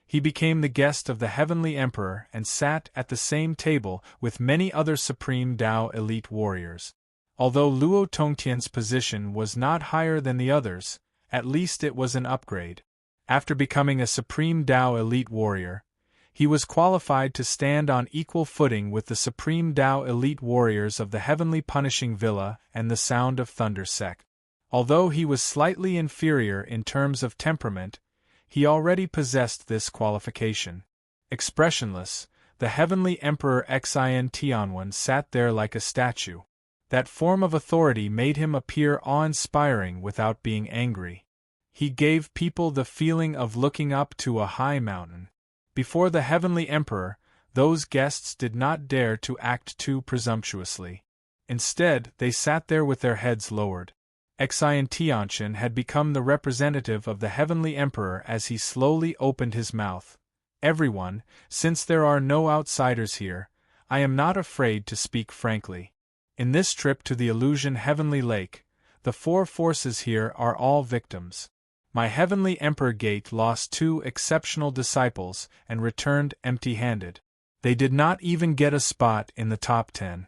He became the guest of the Heavenly Emperor and sat at the same table with many other Supreme Tao elite warriors. Although Luo Tongtian's position was not higher than the others, at least it was an upgrade. After becoming a Supreme Tao elite warrior, he was qualified to stand on equal footing with the Supreme Tao elite warriors of the Heavenly Punishing Villa and the Sound of Thunder sect. Although he was slightly inferior in terms of temperament, he already possessed this qualification. Expressionless, the Heavenly Emperor Xian Tianwen sat there like a statue. That form of authority made him appear awe-inspiring without being angry. He gave people the feeling of looking up to a high mountain. Before the Heavenly Emperor, those guests did not dare to act too presumptuously. Instead, they sat there with their heads lowered. Xian Tianchen had become the representative of the Heavenly Emperor as he slowly opened his mouth. Everyone, since there are no outsiders here, I am not afraid to speak frankly. In this trip to the Illusion Heavenly Lake, the four forces here are all victims. My Heavenly Emperor Gate lost 2 exceptional disciples and returned empty-handed. They did not even get a spot in the top 10.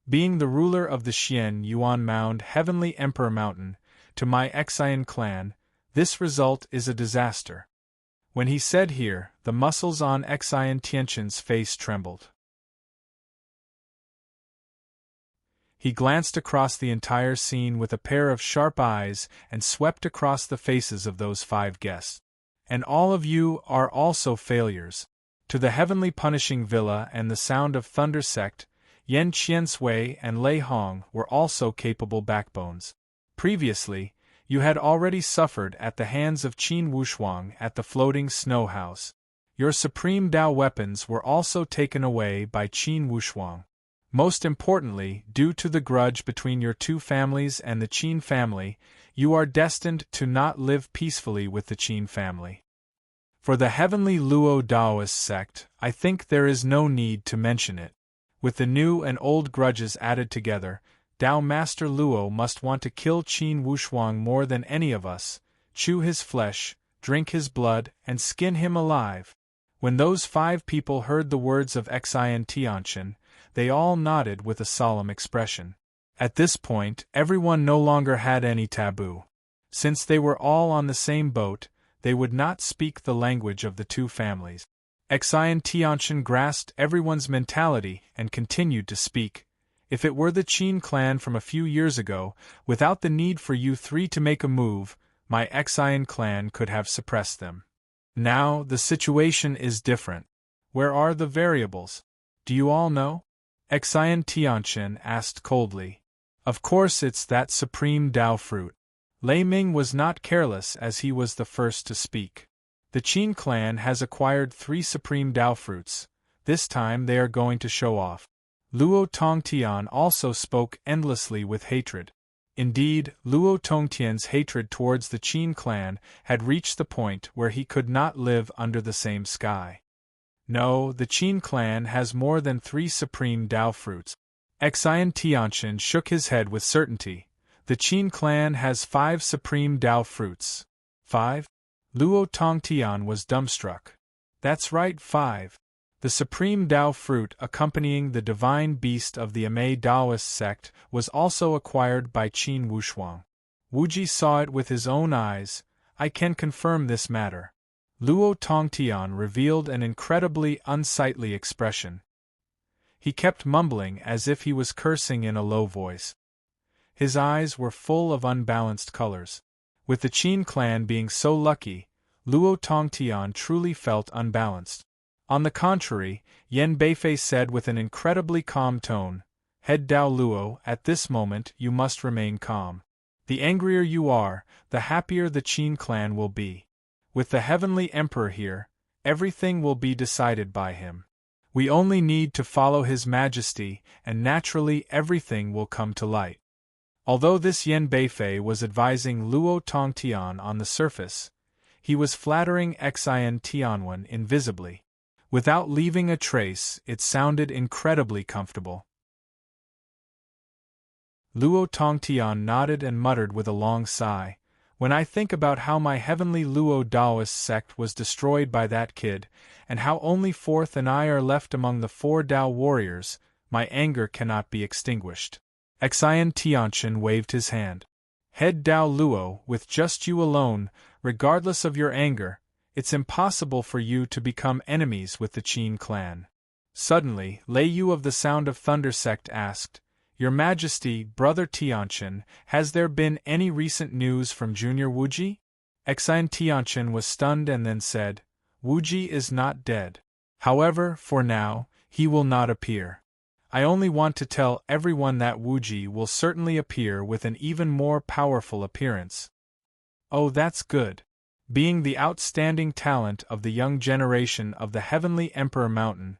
Being the ruler of the Xian Yuan Mound Heavenly Emperor Mountain, to my Xian clan, this result is a disaster. When he said here, the muscles on Xian Tianchen's face trembled. He glanced across the entire scene with a pair of sharp eyes and swept across the faces of those 5 guests. And all of you are also failures. To the Heavenly Punishing Villa and the Sound of Thunder sect, Yen Qiansui and Lei Hong were also capable backbones. Previously, you had already suffered at the hands of Qin Wushuang at the Floating Snow House. Your Supreme Tao weapons were also taken away by Qin Wushuang. Most importantly, due to the grudge between your 2 families and the Qin family, you are destined to not live peacefully with the Qin family. For the Heavenly Luo Taoist sect, I think there is no need to mention it. With the new and old grudges added together, Tao Master Luo must want to kill Qin Wushuang more than any of us, chew his flesh, drink his blood, and skin him alive. When those 5 people heard the words of Xian Tianchen, they all nodded with a solemn expression. At this point, everyone no longer had any taboo. Since they were all on the same boat, they would not speak the language of the 2 families. Xian Tianchen grasped everyone's mentality and continued to speak. If it were the Qin clan from a few years ago, without the need for you 3 to make a move, my Xian clan could have suppressed them. Now, the situation is different. Where are the variables? Do you all know? Xian Tianchen asked coldly. Of course it's that Supreme Tao fruit. Lei Ming was not careless as he was the first to speak. The Qin clan has acquired 3 Supreme Tao fruits. This time they are going to show off. Luo Tongtian also spoke endlessly with hatred. Indeed, Luo Tongtian's hatred towards the Qin clan had reached the point where he could not live under the same sky. No, the Qin clan has more than 3 Supreme Tao fruits. Xian Tianchen shook his head with certainty. The Qin clan has 5 Supreme Tao fruits. 5? Luo Tongtian was dumbstruck. That's right, 5. The Supreme Tao fruit accompanying the divine beast of the Amei Taoist sect was also acquired by Qin Wushuang. Wuji saw it with his own eyes. I can confirm this matter. Luo Tongtian revealed an incredibly unsightly expression. He kept mumbling as if he was cursing in a low voice. His eyes were full of unbalanced colors. With the Qin clan being so lucky, Luo Tongtian truly felt unbalanced. On the contrary, Yen Beifei said with an incredibly calm tone, "Head Dao Luo, at this moment you must remain calm. The angrier you are, the happier the Qin clan will be. With the Heavenly Emperor here, everything will be decided by him. We only need to follow His Majesty, and naturally everything will come to light." Although this Yen Beifei was advising Luo Tongtian on the surface, he was flattering Xian Tianwen invisibly. Without leaving a trace, it sounded incredibly comfortable. Luo Tongtian nodded and muttered with a long sigh, "When I think about how my heavenly Luo Daoist sect was destroyed by that kid, and how only Fourth and I are left among the 4 Dao warriors, my anger cannot be extinguished." Xian Tianchen waved his hand. "Head Dao Luo, with just you alone, regardless of your anger, it's impossible for you to become enemies with the Qin clan." Suddenly, Lei Yu of the Sound of Thunder sect asked, "Your Majesty, Brother Tianchen, has there been any recent news from Junior Wuji?" Xian Tianchen was stunned and then said, "Wuji is not dead. However, for now, he will not appear. I only want to tell everyone that Wuji will certainly appear with an even more powerful appearance." "Oh, that's good." Being the outstanding talent of the young generation of the Heavenly Emperor Mountain,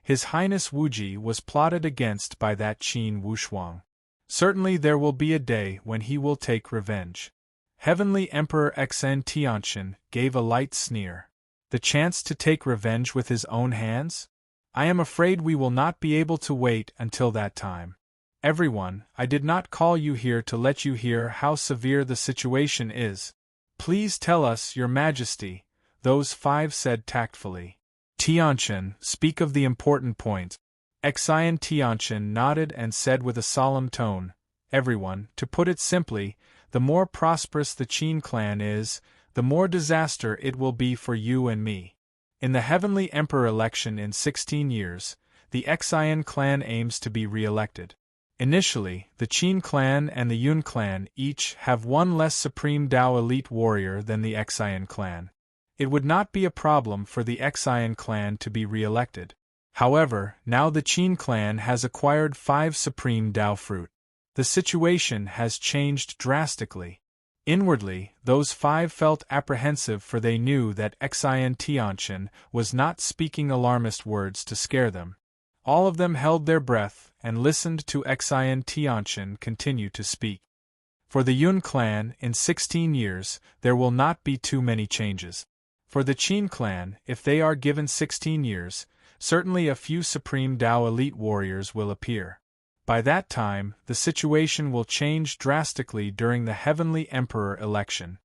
His Highness Wuji was plotted against by that Qin Wushuang. Certainly there will be a day when he will take revenge. Heavenly Emperor Xian Tianchen gave a light sneer. The chance to take revenge with his own hands? I am afraid we will not be able to wait until that time. Everyone, I did not call you here to let you hear how severe the situation is. Please tell us, Your Majesty, those 5 said tactfully. Tianchen, speak of the important point. Xian Tianchen nodded and said with a solemn tone, "Everyone, to put it simply, the more prosperous the Qin clan is, the more disaster it will be for you and me. In the Heavenly Emperor election in 16 years, the Xian clan aims to be re-elected. Initially, the Qin clan and the Yun clan each have 1 less supreme Dao elite warrior than the Xian clan. It would not be a problem for the Xian clan to be re-elected. However, now the Qin clan has acquired 5 supreme Dao fruit. The situation has changed drastically. Inwardly, those 5 felt apprehensive, for they knew that Xian Tianchen was not speaking alarmist words to scare them. All of them held their breath and listened to Xian Tianchen continue to speak. For the Yun clan, in 16 years, there will not be too many changes. For the Qin clan, if they are given 16 years, certainly a few supreme Dao elite warriors will appear. By that time, the situation will change drastically during the Heavenly Emperor election.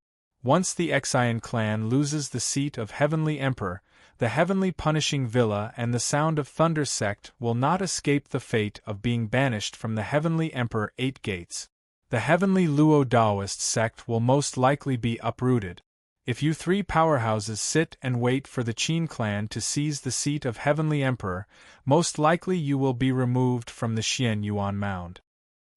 Once the Xian clan loses the seat of Heavenly Emperor, the Heavenly Punishing Villa and the Sound of Thunder sect will not escape the fate of being banished from the Heavenly Emperor 8 gates. The Heavenly Luo Daoist sect will most likely be uprooted. If you 3 powerhouses sit and wait for the Qin clan to seize the seat of Heavenly Emperor, most likely you will be removed from the Xian Yuan Mound.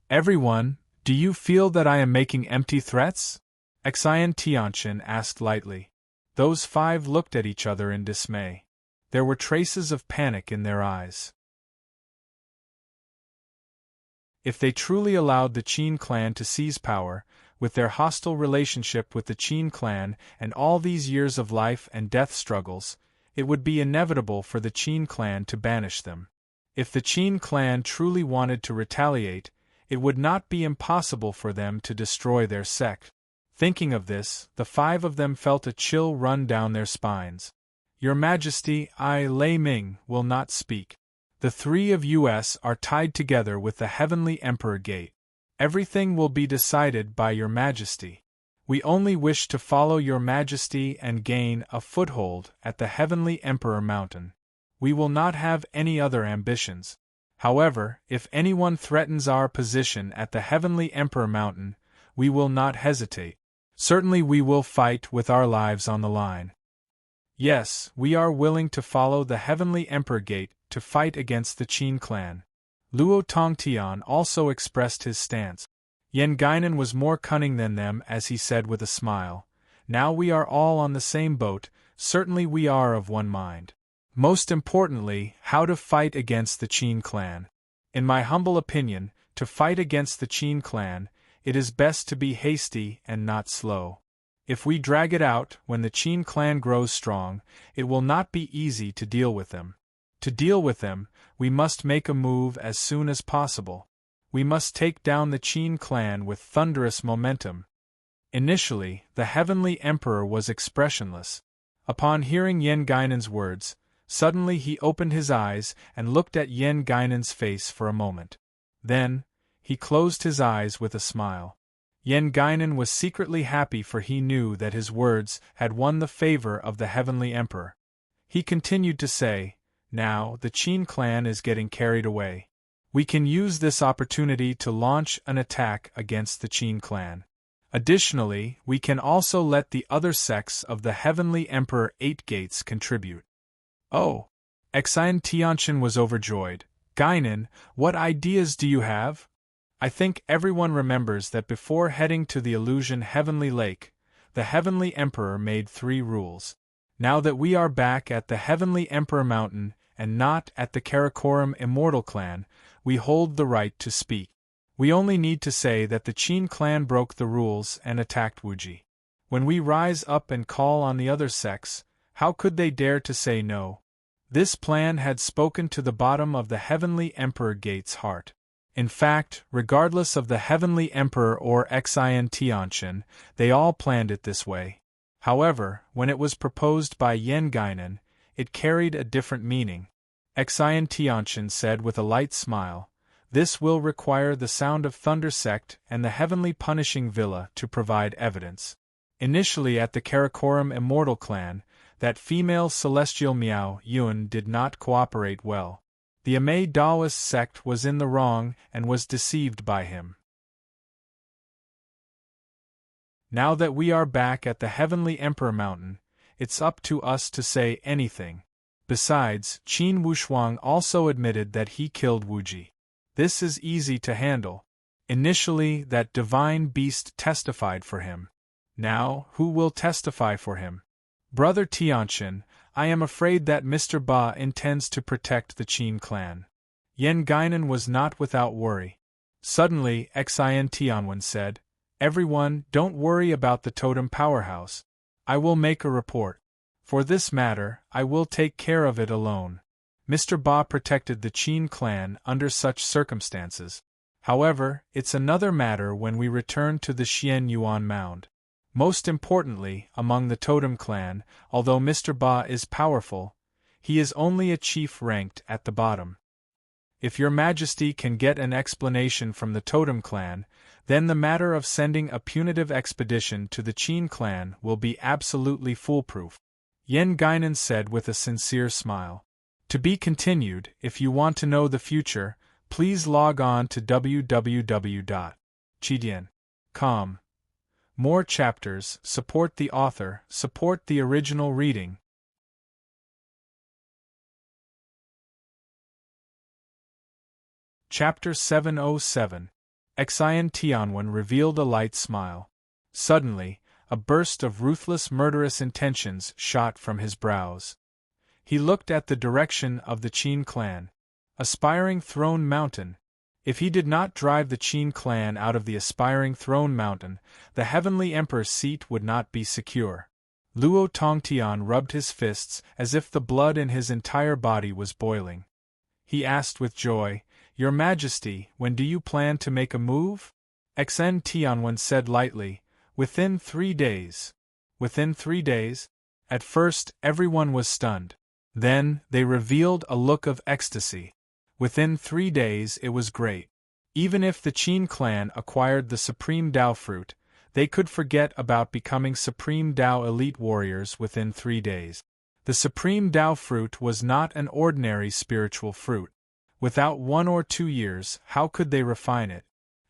Everyone, do you feel that I am making empty threats? Xian Tianchen asked lightly. Those 5 looked at each other in dismay. There were traces of panic in their eyes. If they truly allowed the Qin clan to seize power, with their hostile relationship with the Qin clan and all these years of life and death struggles, it would be inevitable for the Qin clan to banish them. If the Qin clan truly wanted to retaliate, it would not be impossible for them to destroy their sect. Thinking of this, the 5 of them felt a chill run down their spines. Your Majesty, I, Lei Ming, will not speak. The 3 of us are tied together with the Heavenly Emperor Gate. Everything will be decided by Your Majesty. We only wish to follow Your Majesty and gain a foothold at the Heavenly Emperor Mountain. We will not have any other ambitions. However, if anyone threatens our position at the Heavenly Emperor Mountain, we will not hesitate. Certainly we will fight with our lives on the line. Yes, we are willing to follow the Heavenly Emperor Gate, to fight against the Qin clan. Luo Tongtian also expressed his stance. Yen Guinan was more cunning than them as he said with a smile, "Now we are all on the same boat, certainly we are of one mind. Most importantly, how to fight against the Qin clan. In my humble opinion, to fight against the Qin clan, it is best to be hasty and not slow. If we drag it out, when the Qin clan grows strong, it will not be easy to deal with them. To deal with them, we must make a move as soon as possible. We must take down the Qin clan with thunderous momentum." Initially, the Heavenly Emperor was expressionless. Upon hearing Yen Guinan's words, suddenly he opened his eyes and looked at Yen Guinan's face for a moment. Then, he closed his eyes with a smile. Yen Guinan was secretly happy, for he knew that his words had won the favor of the Heavenly Emperor. He continued to say, "Now, the Qin clan is getting carried away. We can use this opportunity to launch an attack against the Qin clan. Additionally, we can also let the other sects of the Heavenly Emperor Eight Gates contribute." Oh! Xian Tianqian was overjoyed. "Guinan, what ideas do you have?" I think everyone remembers that before heading to the illusion Heavenly Lake, the Heavenly Emperor made 3 rules. Now that we are back at the Heavenly Emperor Mountain, and not at the Karakoram Immortal Clan, we hold the right to speak. We only need to say that the Qin clan broke the rules and attacked Wuji. When we rise up and call on the other sects, how could they dare to say no? This plan had spoken to the bottom of the Heavenly Emperor Gate's heart. In fact, regardless of the Heavenly Emperor or Xian Tianqian, they all planned it this way. However, when it was proposed by Yen Guinan, it carried a different meaning. Xian Tianqian said with a light smile, "This will require the Sound of Thunder sect and the Heavenly Punishing Villa to provide evidence." Initially at the Karakoram Immortal Clan, that female celestial Miao Yun did not cooperate well. The Amei Daoist sect was in the wrong and was deceived by him. Now that we are back at the Heavenly Emperor Mountain, it's up to us to say anything. Besides, Qin Wushuang also admitted that he killed Wuji. This is easy to handle. Initially, that divine beast testified for him. Now, who will testify for him? Brother Tianqian, I am afraid that Mr. Ba intends to protect the Qin clan. Yen Guinan was not without worry. Suddenly, Xian Tianwen said, "Everyone, don't worry about the totem powerhouse. I will make a report. For this matter, I will take care of it alone." Mr. Ba protected the Qin clan under such circumstances. However, it's another matter when we return to the Xian Yuan Mound. Most importantly, among the totem clan, although Mr. Ba is powerful, he is only a chief ranked at the bottom. If your majesty can get an explanation from the totem clan, then the matter of sending a punitive expedition to the Qin clan will be absolutely foolproof. Yen Guinan said with a sincere smile. To be continued. If you want to know the future, please log on to www.chidian.com. More chapters, support the author, support the original reading. Chapter 707. Xian Tianwen revealed a light smile. Suddenly, a burst of ruthless murderous intentions shot from his brows. He looked at the direction of the Qin clan. Aspiring Throne Mountain. If he did not drive the Qin clan out of the aspiring Throne Mountain, the Heavenly Emperor's seat would not be secure. Luo Tongtian rubbed his fists as if the blood in his entire body was boiling. He asked with joy, "Your Majesty, when do you plan to make a move?" Xian Tianwen said lightly, "Within 3 days." Within 3 days? At first, everyone was stunned. Then, they revealed a look of ecstasy. Within 3 days it was great. Even if the Qin clan acquired the Supreme Dao fruit, they could forget about becoming Supreme Dao elite warriors within 3 days. The Supreme Dao fruit was not an ordinary spiritual fruit. Without 1 or 2 years, how could they refine it?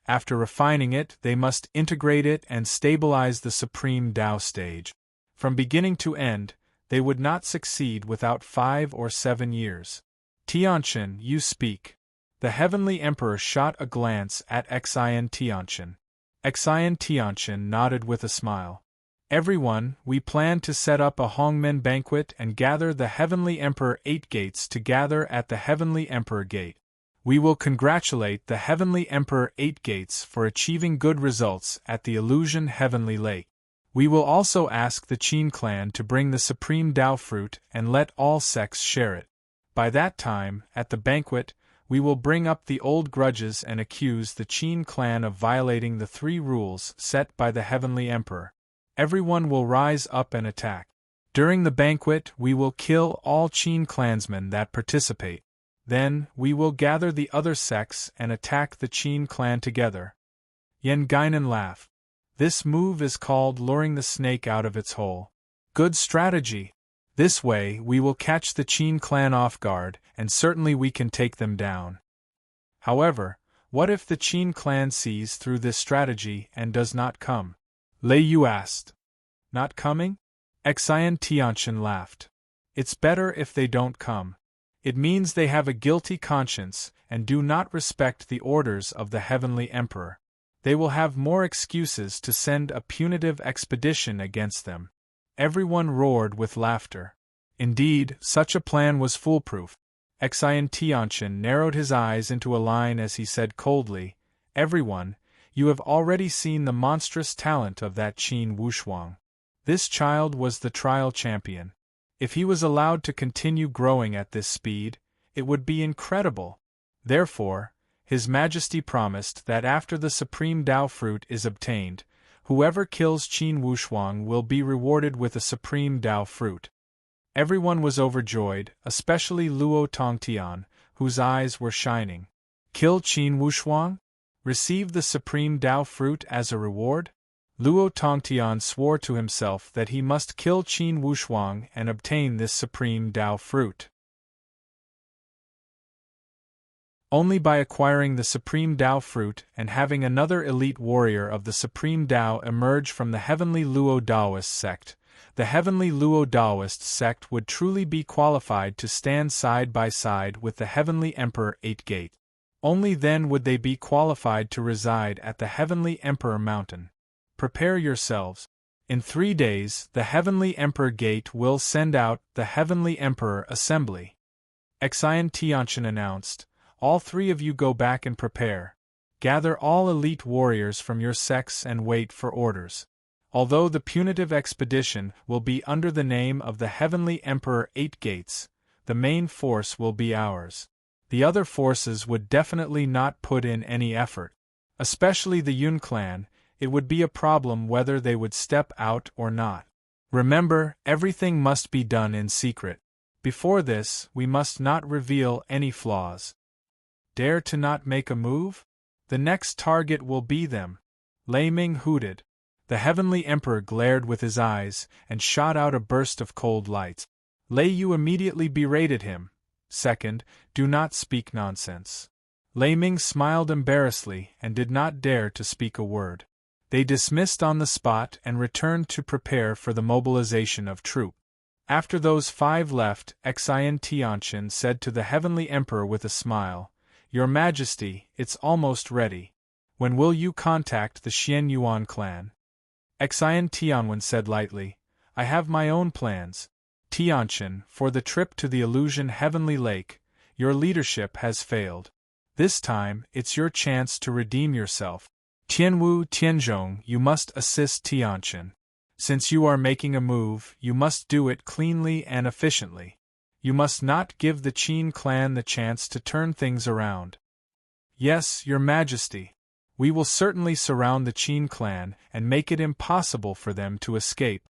After refining it, they must integrate it and stabilize the Supreme Dao stage. From beginning to end, they would not succeed without 5 or 7 years. Tianqian, you speak. The Heavenly Emperor shot a glance at Xian Tianqian. Xian Tianqian nodded with a smile. Everyone, we plan to set up a Hongmen banquet and gather the Heavenly Emperor 8 gates to gather at the Heavenly Emperor Gate. We will congratulate the Heavenly Emperor 8 gates for achieving good results at the Illusion Heavenly Lake. We will also ask the Qin clan to bring the Supreme Dao fruit and let all sects share it. By that time, at the banquet, we will bring up the old grudges and accuse the Qin clan of violating the 3 rules set by the Heavenly Emperor. Everyone will rise up and attack. During the banquet, we will kill all Qin clansmen that participate. Then, we will gather the other sects and attack the Qin clan together. Yan Guinan laughed. This move is called luring the snake out of its hole. Good strategy. This way, we will catch the Qin clan off guard, and certainly we can take them down. However, what if the Qin clan sees through this strategy and does not come? Lei Yu asked. Not coming? Xian Tianqian laughed. It's better if they don't come. It means they have a guilty conscience and do not respect the orders of the Heavenly Emperor. They will have more excuses to send a punitive expedition against them. Everyone roared with laughter. Indeed, such a plan was foolproof. Xian Tianqian narrowed his eyes into a line as he said coldly, Everyone, you have already seen the monstrous talent of that Qin Wushuang. This child was the trial champion. If he was allowed to continue growing at this speed, it would be incredible. Therefore, His Majesty promised that after the Supreme Dao fruit is obtained, whoever kills Qin Wushuang will be rewarded with a Supreme Dao fruit. Everyone was overjoyed, especially Luo Tongtian, whose eyes were shining. Kill Qin Wushuang? Receive the Supreme Dao fruit as a reward? Luo Tongtian swore to himself that he must kill Qin Wushuang and obtain this Supreme Dao fruit. Only by acquiring the Supreme Dao fruit and having another elite warrior of the Supreme Dao emerge from the Heavenly Luo Daoist sect, the Heavenly Luo Daoist sect would truly be qualified to stand side by side with the Heavenly Emperor 8 Gate. Only then would they be qualified to reside at the Heavenly Emperor Mountain. Prepare yourselves. In 3 days, the Heavenly Emperor Gate will send out the Heavenly Emperor Assembly. Xian Tianqian announced, All 3 of you go back and prepare. Gather all elite warriors from your sects and wait for orders. Although the punitive expedition will be under the name of the Heavenly Emperor 8 Gates, the main force will be ours. The other forces would definitely not put in any effort. Especially the Yun clan, it would be a problem whether they would step out or not. Remember, everything must be done in secret. Before this, we must not reveal any flaws. Dare to not make a move? The next target will be them. Lei Ming hooted. The Heavenly Emperor glared with his eyes and shot out a burst of cold light. Lei Yu immediately berated him. Second, do not speak nonsense. Lei Ming smiled embarrassedly and did not dare to speak a word. They dismissed on the spot and returned to prepare for the mobilization of troops. After those 5 left, Xian Tianqian said to the Heavenly Emperor with a smile, Your Majesty, it's almost ready. When will you contact the Xian Yuan clan? Xian Tianwen said lightly, I have my own plans. Tianqian, for the trip to the Illusion Heavenly Lake, your leadership has failed. This time, it's your chance to redeem yourself. Tianwu Tianzhong, you must assist Tianqian. Since you are making a move, you must do it cleanly and efficiently. You must not give the Qin clan the chance to turn things around. Yes, Your Majesty. We will certainly surround the Qin clan and make it impossible for them to escape.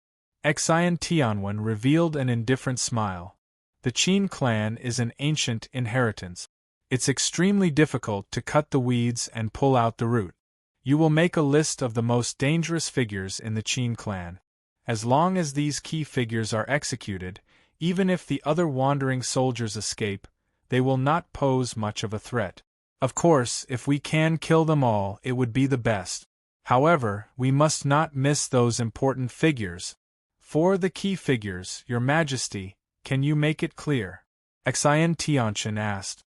Xian Tianwen revealed an indifferent smile. The Qin clan is an ancient inheritance. It's extremely difficult to cut the weeds and pull out the root. You will make a list of the most dangerous figures in the Qin clan. As long as these key figures are executed, even if the other wandering soldiers escape, they will not pose much of a threat. Of course, if we can kill them all, it would be the best. However, we must not miss those important figures. For the key figures, Your Majesty, can you make it clear? Xian Tianchen asked.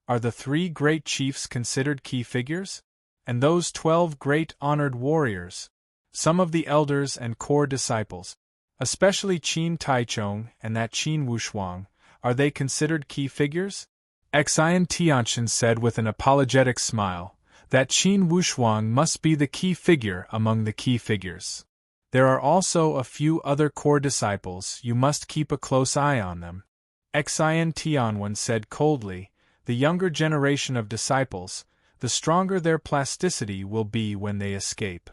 Are the 3 great chiefs considered key figures? And those 12 great honored warriors? Some of the elders and core disciples, especially Qin Taichong and that Qin Wushuang, are they considered key figures? Xian Tianchen said with an apologetic smile, that Qin Wushuang must be the key figure among the key figures. There are also a few other core disciples, you must keep a close eye on them. Xian Tianwen said coldly, the younger generation of disciples, the stronger their plasticity will be when they escape.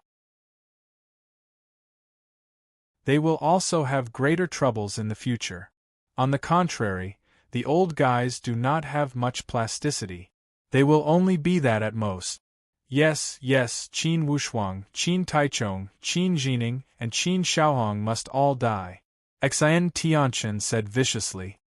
They will also have greater troubles in the future. On the contrary, the old guys do not have much plasticity. They will only be that at most. Yes, Qin Wushuang, Qin Taichong, Qin Jining, and Qin Shaohong must all die. Xian Tianchen said viciously.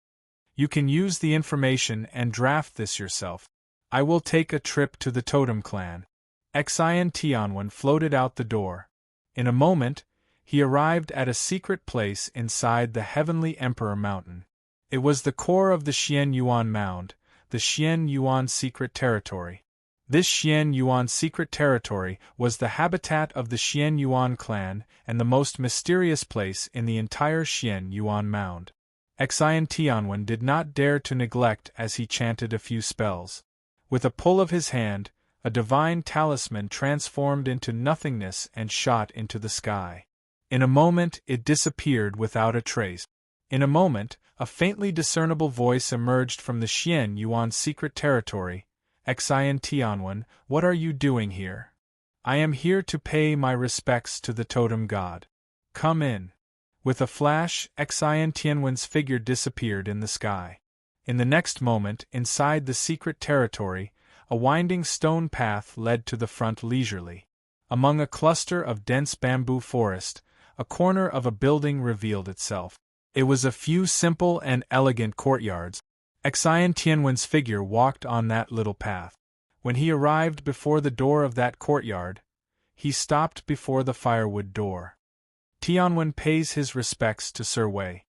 You can use the information and draft this yourself. I will take a trip to the totem clan. Xian Tianwen floated out the door. In a moment, he arrived at a secret place inside the Heavenly Emperor Mountain. It was the core of the Xian Yuan Mound, the Xian Yuan Secret Territory. This Xian Yuan Secret Territory was the habitat of the Xian Yuan clan and the most mysterious place in the entire Xian Yuan Mound. Xian Tianwen did not dare to neglect as he chanted a few spells. With a pull of his hand, a divine talisman transformed into nothingness and shot into the sky. In a moment it disappeared without a trace. In a moment, a faintly discernible voice emerged from the Xian Yuan Secret Territory. Xian Tianwen, what are you doing here? I am here to pay my respects to the totem god. Come in. With a flash, Xian Tianwen's figure disappeared in the sky. In the next moment, inside the secret territory, a winding stone path led to the front leisurely. Among a cluster of dense bamboo forest, a corner of a building revealed itself. It was a few simple and elegant courtyards. Xian Tianwen's figure walked on that little path. When he arrived before the door of that courtyard, he stopped before the firewood door. Tianwen pays his respects to Sir Wei.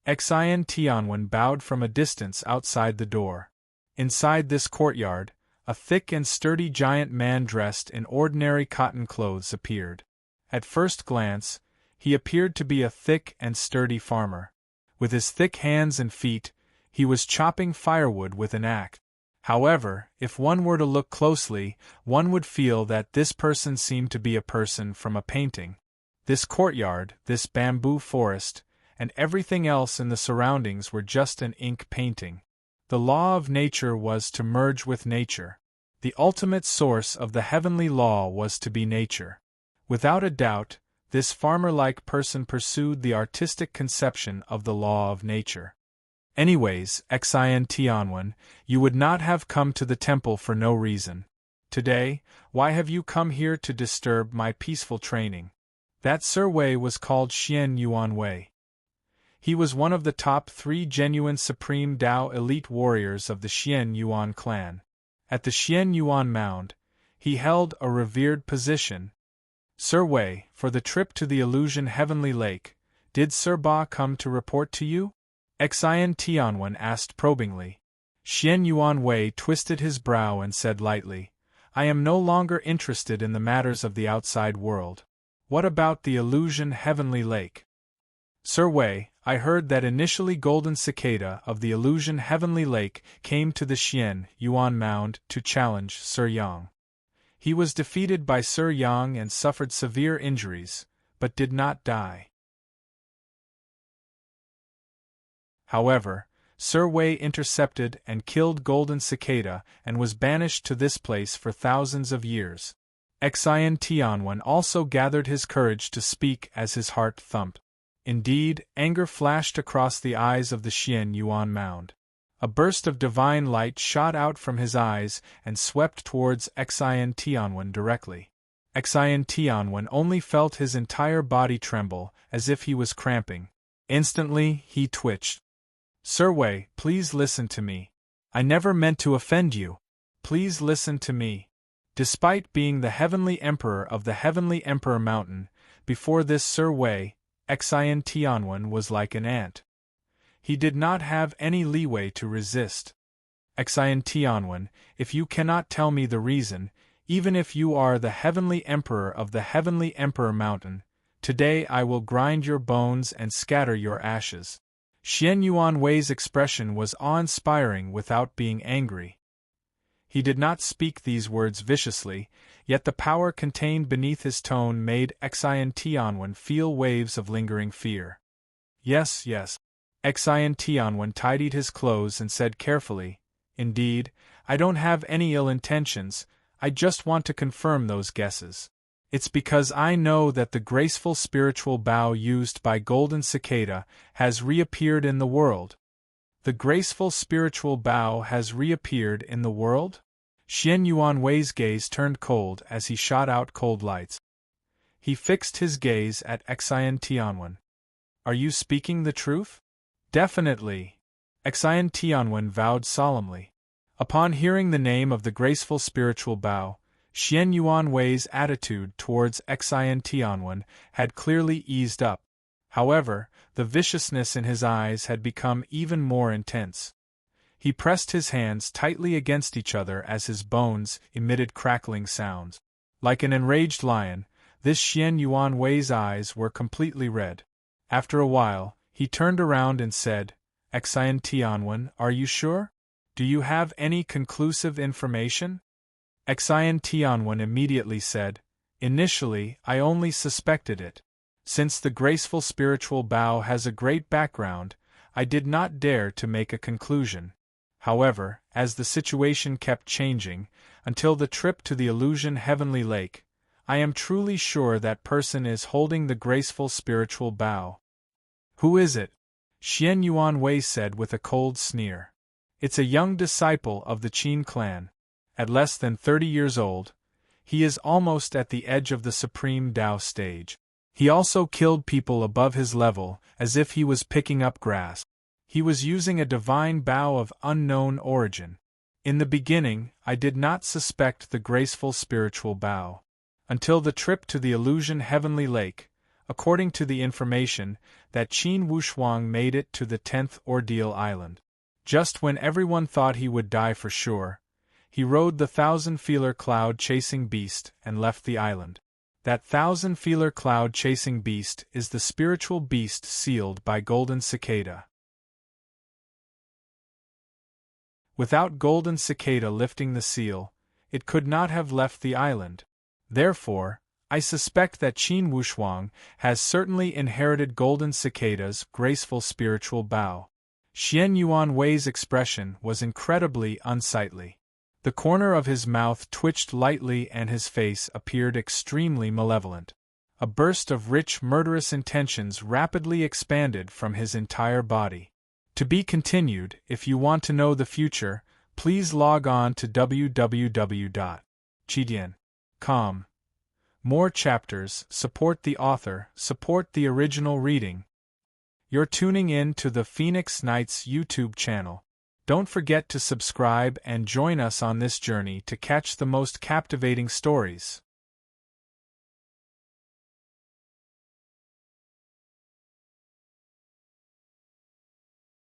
Xian Tianwen bowed from a distance outside the door. Inside this courtyard, a thick and sturdy giant man dressed in ordinary cotton clothes appeared. At first glance, he appeared to be a thick and sturdy farmer. With his thick hands and feet, he was chopping firewood with an axe. However, if one were to look closely, one would feel that this person seemed to be a person from a painting. This courtyard, this bamboo forest, and everything else in the surroundings were just an ink painting. The law of nature was to merge with nature. The ultimate source of the heavenly law was to be nature. Without a doubt, this farmer-like person pursued the artistic conception of the law of nature. Anyways, Xian Tianwen, you would not have come to the temple for no reason. Today, why have you come here to disturb my peaceful training? That Sir Wei was called Xian Yuan Wei. He was one of the top 3 genuine supreme Dao elite warriors of the Xian Yuan clan. At the Xian Yuan Mound, he held a revered position. Sir Wei, for the trip to the Illusion Heavenly Lake, did Sir Ba come to report to you? Xian Tianwen asked probingly. Xian Yuan Wei twisted his brow and said lightly, I am no longer interested in the matters of the outside world. What about the Illusion Heavenly Lake? Sir Wei, I heard that initially Golden Cicada of the Illusion Heavenly Lake came to the Xian Yuan Mound to challenge Sir Yang. He was defeated by Sir Yang and suffered severe injuries, but did not die. However, Sir Wei intercepted and killed Golden Cicada and was banished to this place for thousands of years. Xian Tianwen also gathered his courage to speak as his heart thumped. Indeed, anger flashed across the eyes of the Xian Yuan Mound. A burst of divine light shot out from his eyes and swept towards Xian Tianwen directly. Xian Tianwen only felt his entire body tremble, as if he was cramping. Instantly, he twitched. Sir Wei, please listen to me. I never meant to offend you. Please listen to me. Despite being the Heavenly Emperor of the Heavenly Emperor Mountain, before this Sir Wei, Xian Tianwen was like an ant. He did not have any leeway to resist. Exhilarating, if you cannot tell me the reason, even if you are the Heavenly Emperor of the Heavenly Emperor Mountain, today I will grind your bones and scatter your ashes. Xian Yuanwei's expression was awe-inspiring without being angry. He did not speak these words viciously, yet the power contained beneath his tone made Exhilarating feel waves of lingering fear. Yes, yes. Exhilarating tidied his clothes and said carefully, "Indeed, I don't have any ill intentions, I just want to confirm those guesses. It's because I know that the graceful spiritual bow used by Golden Cicada has reappeared in the world." The graceful spiritual bow has reappeared in the world? Xian Yuanwei's gaze turned cold as he shot out cold lights. He fixed his gaze at Exhilarating. "Are you speaking the truth?" "Definitely." Exhilarating vowed solemnly. Upon hearing the name of the graceful spiritual bow, Xian Yuanwei's attitude towards Exhilarating had clearly eased up. However, the viciousness in his eyes had become even more intense. He pressed his hands tightly against each other as his bones emitted crackling sounds. Like an enraged lion, this Xian Yuanwei's eyes were completely red. After a while, he turned around and said, "Exhilarating, are you sure? Do you have any conclusive information?" Exhilarating immediately said, "Initially, I only suspected it. Since the graceful spiritual bow has a great background, I did not dare to make a conclusion. However, as the situation kept changing, until the trip to the illusion heavenly lake, I am truly sure that person is holding the graceful spiritual bow." "Who is it?" Xian Yuanwei said with a cold sneer. "It's a young disciple of the Qin clan. At less than 30 years old, he is almost at the edge of the supreme Tao stage. He also killed people above his level, as if he was picking up grass. He was using a divine bow of unknown origin. In the beginning, I did not suspect the graceful spiritual bow. Until the trip to the illusion heavenly lake, according to the information that Qin Wushuang made it to the 10th ordeal island. Just when everyone thought he would die for sure, he rode the 1,000-feeler cloud-chasing beast and left the island. That 1,000-feeler cloud-chasing beast is the spiritual beast sealed by Golden Cicada. Without Golden Cicada lifting the seal, it could not have left the island. Therefore, I suspect that Qin Wushuang has certainly inherited Golden Cicada's graceful spiritual bow." Xian Yuanwei's expression was incredibly unsightly. The corner of his mouth twitched lightly and his face appeared extremely malevolent. A burst of rich murderous intentions rapidly expanded from his entire body. To be continued. If you want to know the future, please log on to www.chidian.com. More chapters, support the author, support the original reading. You're tuning in to the Phoenix Knights YouTube channel. Don't forget to subscribe and join us on this journey to catch the most captivating stories.